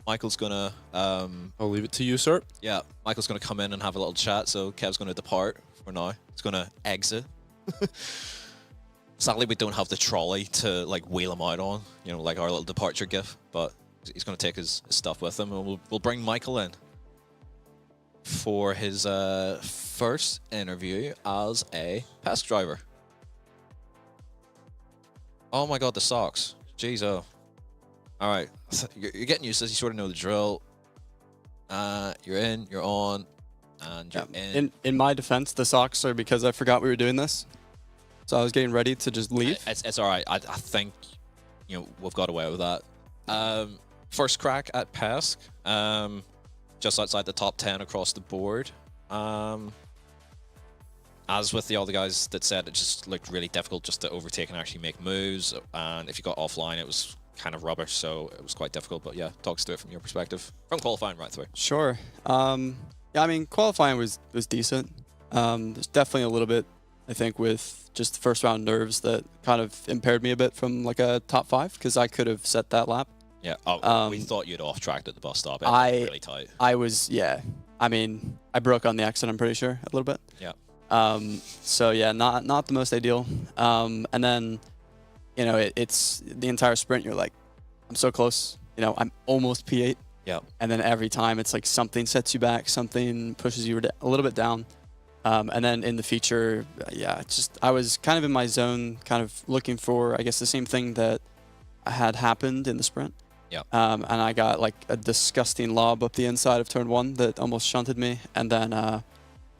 Michael's gonna I'll leave it to you, sir. yeah, Michael's gonna come in and have a little chat, so Kev's gonna depart for now. He's gonna exit. Sadly, we don't have the trolley to like wheel him out on, you know, like our little departure gift, but he's gonna take his stuff with him, and we'll bring Michael in for his first interview as a PESC driver. Oh my god, the socks. Jeez, oh. Alright, you're getting used to this, you sort of know the drill. You're in, you're on, and you're in. In my defense, the socks are because I forgot we were doing this. So I was getting ready to just leave. It's alright, I think, you know, we've got away with that. First crack at PESC, just outside the top 10 across the board. As with the other guys that said, it just looked really difficult just to overtake and actually make moves, and if you got offline it was kind of rubbish, so it was quite difficult. But yeah, talk us through it from your perspective, from qualifying right through. Sure. Yeah, I mean, qualifying was decent. There's definitely a little bit, I think, with just the first round nerves that kind of impaired me a bit from like a top 5, because I could have set that lap. Yeah. Oh, we thought you'd off-tracked at the bus stop. It was really tight. I was, yeah. I mean, I broke on the exit, I'm pretty sure, a little bit. Yeah. So yeah, not the most ideal. And then, you know, it's the entire sprint. You're like, I'm so close. You know, I'm almost P8. Yeah. And then every time it's like something sets you back, something pushes you a little bit down. And then in the feature, yeah, I was kind of in my zone, kind of looking for, I guess, the same thing that had happened in the sprint. Yeah. And I got like a disgusting lob up the inside of turn 1 that almost shunted me. And then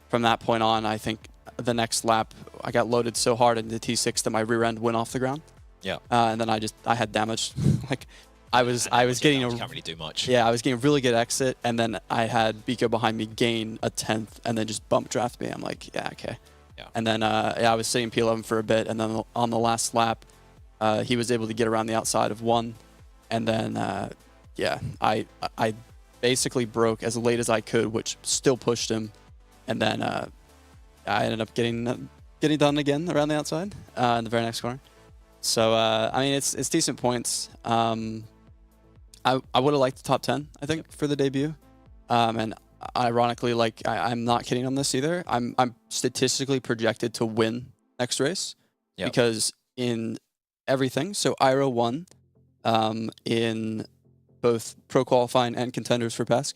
from that point on, I think the next lap, I got loaded so hard into T6 that my rear end went off the ground. Yeah. And then I had damage. Like I was getting you can't really do much. Yeah, I was getting a really good exit, and then I had Biko behind me gain a 10th, and then just bump draft me. I'm like, yeah, okay. Yeah. And then yeah, I was sitting P11 for a bit, and then on the last lap, he was able to get around the outside of 1, and then yeah, I basically broke as late as I could, which still pushed him, and then I ended up getting done again around the outside in the very next corner. So I mean, it's decent points. I would have liked the top 10, I think, for the debut. And ironically, like I'm not kidding on this either. I'm statistically projected to win next race because in everything. So IRO won in both pro qualifying and contenders for PESC.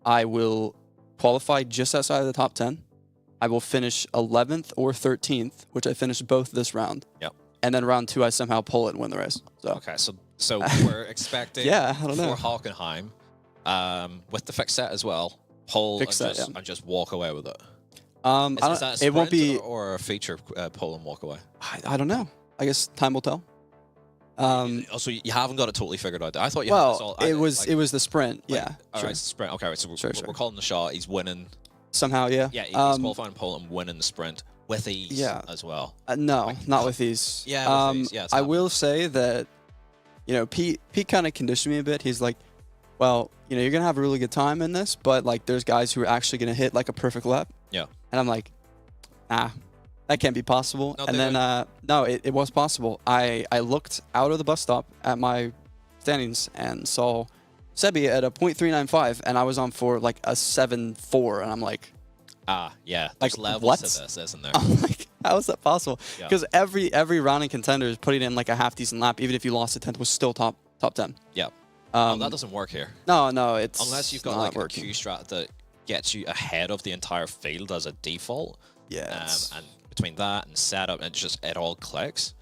I will qualify just outside of the top 10. I will finish 11th or 13th, which I finished both this round. Yep. And then round 2, I somehow pull it and win the race. So okay, so we're expecting I don't know. for Hockenheim with the fixed set as well. Pull and just walk away with it. Is that a sprint it won't be or a feature pull and walk away? I don't know. I guess time will tell. Also, you haven't got it totally figured out. I thought you. Well, had this all, it was the sprint. Like, yeah. All sure. right, sprint. Okay, right, so Sure. we're calling the shot. He's winning. Somehow, yeah. Yeah, he's qualifying pull and winning the sprint with ease as well. No, like, not with ease. Yeah, with ease. Yeah, I will say that, you know, Pete kind of conditioned me a bit. He's like, well, you know, you're going to have a really good time in this, but like there's guys who are actually going to hit like a perfect lap. Yeah. And I'm like, that can't be possible. No, and then, no, it was possible. I looked out of the bus stop at my standings and saw Sebi at a .395, and I was on for like a 7.4, and I'm like, yeah, like, there's levels what? to this, isn't there? I'm like, how is that possible? Yeah. Because every round in contenders, putting in like a half decent lap, even if you lost a 10th, was still top 10. Yeah. That doesn't work here. No, it's unless you've got like working. A Q strat that gets you ahead of the entire field as a default. Yeah. And between that and setup, it all clicks.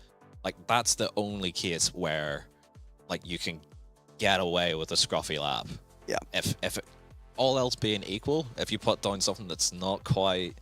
Like that's the only case where like you can get away with a scruffy lap. Yeah. If all else being equal, if you put down something that's not quite,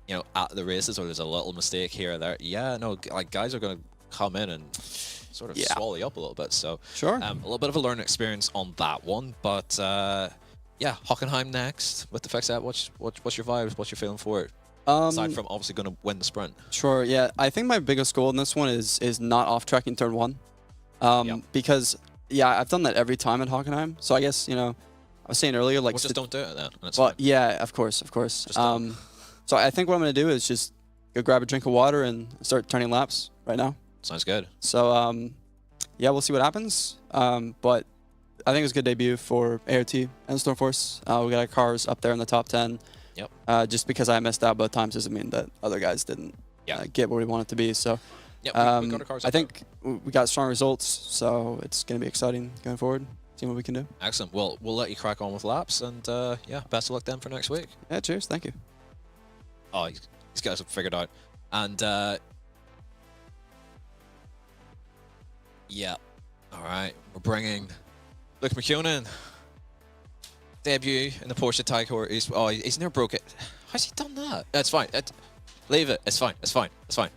you know, at the races or there's a little mistake here or there, yeah, no, like guys are going to come in and sort of swallow you up a little bit. So sure, a little bit of a learning experience on that one, but yeah, Hockenheim next with the fixed set. What's your vibes? What's your feeling for it? Aside from obviously going to win the sprint. Sure, yeah. I think my biggest goal in this one is not off tracking turn 1, because I've done that every time at Hockenheim. So I guess, you know, I was saying earlier, like, well, just don't do it then. Well, yeah, of course. So I think what I'm going to do is just go grab a drink of water and start turning laps right now. Sounds good. So yeah, we'll see what happens. But I think it was a good debut for ART and Stormforce. We got our cars up there in the top 10. Yep. Just because I missed out both times doesn't mean that other guys didn't get where we want it to be. So we got our cars up I think we got strong results, so it's going to be exciting going forward, seeing what we can do. Excellent. Well, we'll let you crack on with laps, and yeah, best of luck then for next week. Yeah, cheers. Thank you. Oh, he's got it figured out. And yeah, all right, we're bringing Luke McEwen in. Debut in the Porsche Taycan. He's never broke it. How's he done that? It's fine. Leave it. It's fine. It's fine. It's fine.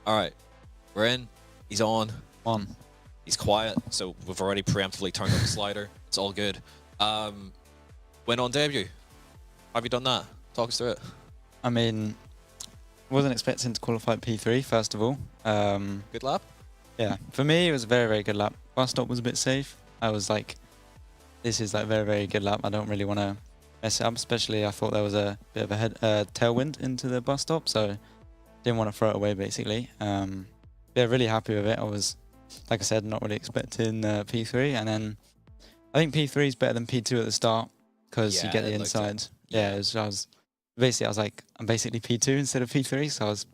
All right, we're in. He's on. He's quiet, so we've already preemptively turned up the slider. It's all good. Win on debut. Have you done that? Talk us through it. I mean, wasn't expecting to qualify at P3 first of all. Good lap. Yeah, for me it was a very, very good lap. Bus stop was a bit safe. I was like, this is like a very, very good lap. I don't really want to mess it up, especially I thought there was a bit of a tailwind into the bus stop, so didn't want to throw it away basically. Yeah, really happy with it. I was, like I said, not really expecting P3, and then I think P3 is better than P2 at the start because you get the inside. Yeah, I was like, I'm basically P2 instead of P3, so I was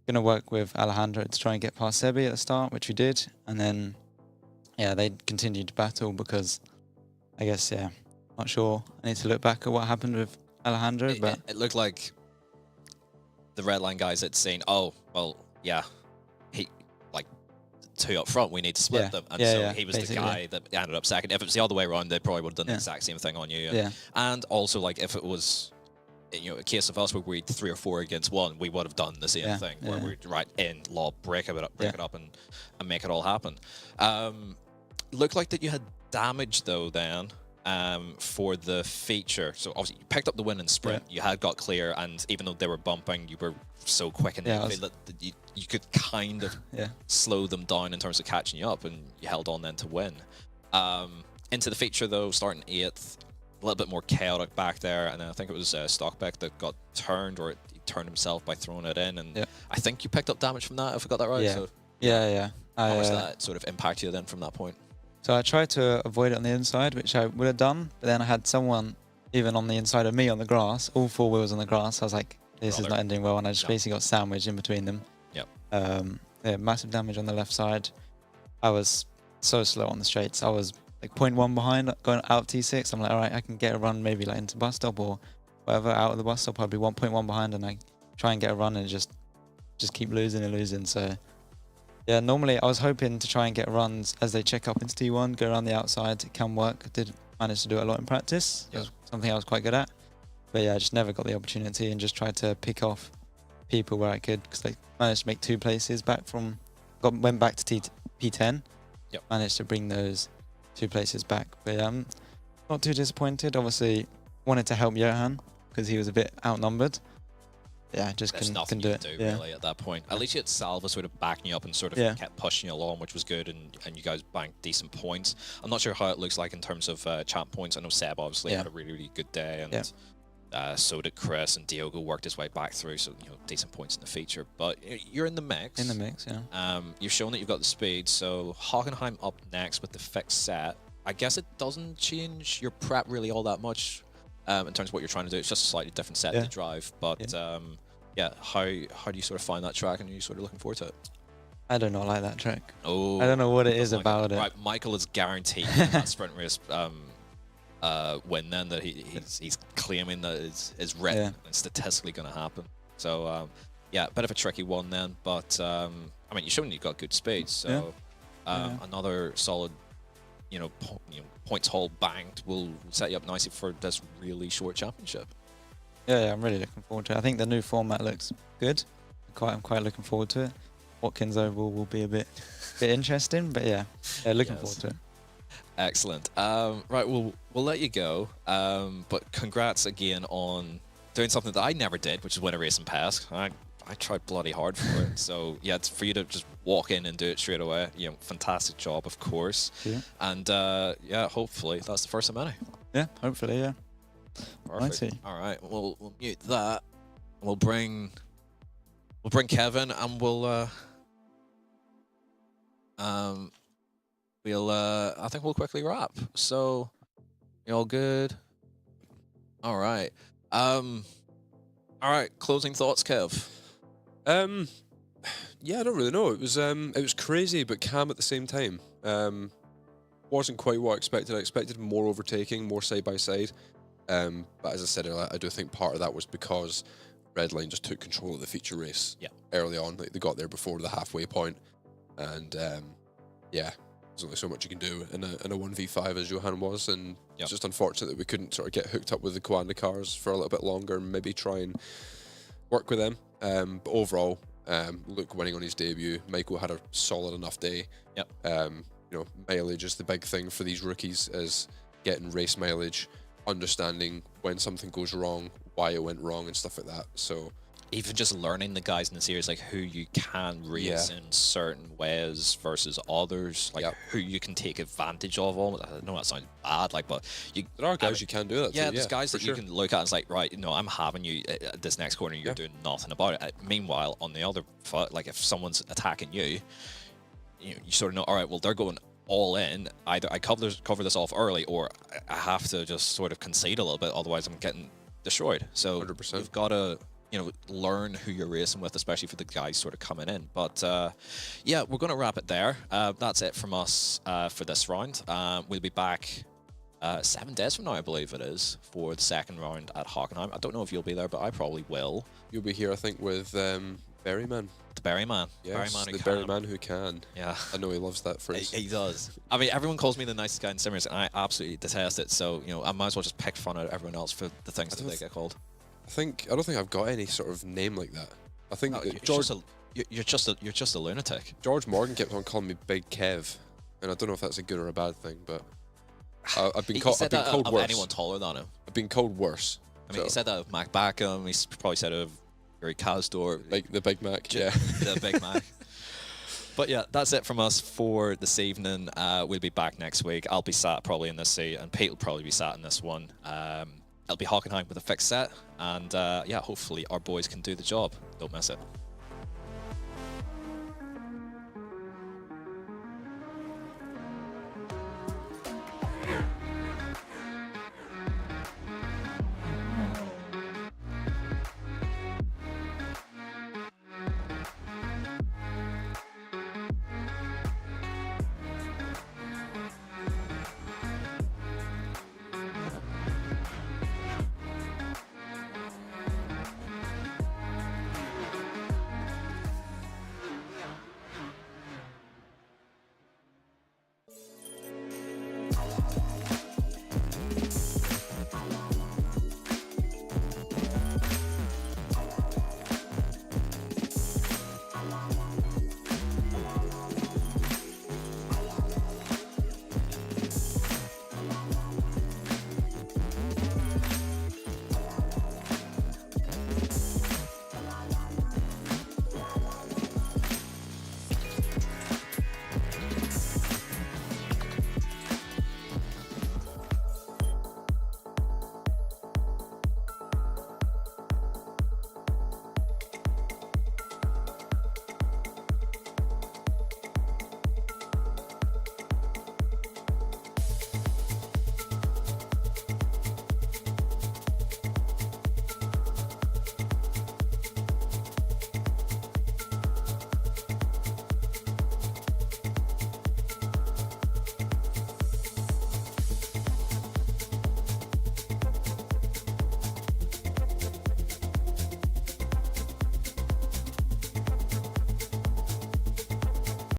gonna work with Alejandro to try and get past Sebi at the start, which we did, and then they continued to battle because I guess not sure. I need to look back at what happened with Alejandro, but it looked like the red line guys had seen, oh well, he like 2 up front, we need to split them, and so he was the guy that ended up second. If it was the other way around, they probably would have done the exact same thing on you. And also, like, if it was a case of us where we'd 3 or 4 against 1, we would have done the same thing where we'd right in lob, break it up, and make it all happen. Looked like that you had damage though then for the feature. So obviously you picked up the win in sprint. You had got clear, and even though they were bumping, you were so quick in the field that you could kind of slow them down in terms of catching you up, and you held on then to win. Into the feature though, starting 8th. A little bit more chaotic back there, and then I think it was Stockbeck that got turned, or he turned himself by throwing it in, and I think you picked up damage from that, if I got that right. So, how much did that sort of impact you then from that point? So I tried to avoid it on the inside, which I would have done, but then I had someone even on the inside of me on the grass, all 4 wheels on the grass. I was like, this is not ending well, and I just basically got sandwiched in between them. Massive damage on the left side. I was so slow on the straights. I was like 0.1 behind going out T6. I'm like, all right, I can get a run maybe like into bus stop or whatever. Out of the bus stop, I'd be 1.1 behind, and I try and get a run and just keep losing and losing. So yeah, normally I was hoping to try and get runs as they check up into T1, go around the outside. It can work. I did manage to do it a lot in practice. It was something I was quite good at. But yeah, I just never got the opportunity, and just tried to pick off people where I could, because they managed to make 2 places back from, went back to P10. Managed to bring those 2 places back, but not too disappointed. Obviously wanted to help Johan because he was a bit outnumbered. Just couldn't do it. Really at that point. At least you had Salva sort of backing you up and sort of kept pushing you along, which was good, and you guys banked decent points. I'm not sure how it looks like in terms of champ points. I know Seb obviously had a really, really good day, and so did Chris, and Diogo worked his way back through, so decent points in the feature. But you're in the mix. In the mix, you've shown that you've got the speed. So Hockenheim up next with the fixed set. I guess it doesn't change your prep really all that much in terms of what you're trying to do. It's just a slightly different set to drive. But how do you sort of find that track, and are you sort of looking forward to it? I do not like that track. Oh, I don't know what it is about it. Right, Michael is guaranteed that sprint race win then, that he's claiming that it's written and statistically going to happen. So a bit of a tricky one then, but I mean, you've shown you've got good speed, so another solid points haul banked will set you up nicely for this really short championship. I'm really looking forward to it. I think the new format looks good. I'm quite looking forward to it. Watkins Oval will be a bit interesting, but looking forward to it. Excellent. Right, we'll let you go, but congrats again on doing something that I never did, which is win a race in PESC. I tried bloody hard for it, so it's for you to just walk in and do it straight away. Fantastic job, of course. And hopefully that's the first of many. Hopefully, Perfect. All right, we'll mute that. We'll bring Kevin, and we'll I think we'll quickly wrap. So, you all good? All right. All right. Closing thoughts, Kev. I don't really know. It was crazy but calm at the same time. Wasn't quite what I expected. I expected more overtaking, more side by side. But as I said earlier, I do think part of that was because Redline just took control of the feature race early on. Like, they got there before the halfway point, and there's only so much you can do in a 1v5 as Johan was, and it's just unfortunate that we couldn't sort of get hooked up with the Coanda cars for a little bit longer and maybe try and work with them. But overall, Luke winning on his debut, Michael had a solid enough day. Mileage is the big thing for these rookies, is getting race mileage, understanding when something goes wrong, why it went wrong, and stuff like that. So even just learning the guys in the series, like who you can race in certain ways versus others, like who you can take advantage of. Almost, I know that sounds bad, like, but there are guys you can do that. There's guys that you can look at and it's like, right, I'm having you at this next corner, you're doing nothing about it. Meanwhile, on the other foot, like if someone's attacking you, you sort of know, all right, well, they're going all in. Either I cover this off early, or I have to just sort of concede a little bit, otherwise I'm getting destroyed. So 100%. you've got to, you know, learn who you're racing with, especially for the guys sort of coming in. But yeah, we're going to wrap it there. That's it from us for this round. We'll be back 7 days from now, I believe it is, for the second round at Hockenheim. I don't know if you'll be there, but I probably will. You'll be here, I think, with Berryman. The Berryman. Yes, Berryman the Berryman who can. Yeah. I know he loves that phrase. He does. I mean, everyone calls me the nicest guy in simmers, and I absolutely detest it. So, you know, I might as well just pick fun at everyone else for the things that they get called. I don't think I've got any sort of name like that. I think you're just a lunatic. George Morgan kept on calling me Big Kev, and I don't know if that's a good or a bad thing, but I've been called worse. Anyone taller than him. I've been called worse. I mean, he said that of Mac Backham. He's probably said it of Gary Casdor. Like the Big Mac, yeah. The Big Mac. But yeah, that's it from us for this evening. We'll be back next week. I'll be sat probably in this seat, and Pete will probably be sat in this one. It'll be Hockenheim with a fixed set, and yeah, hopefully our boys can do the job. Don't miss it.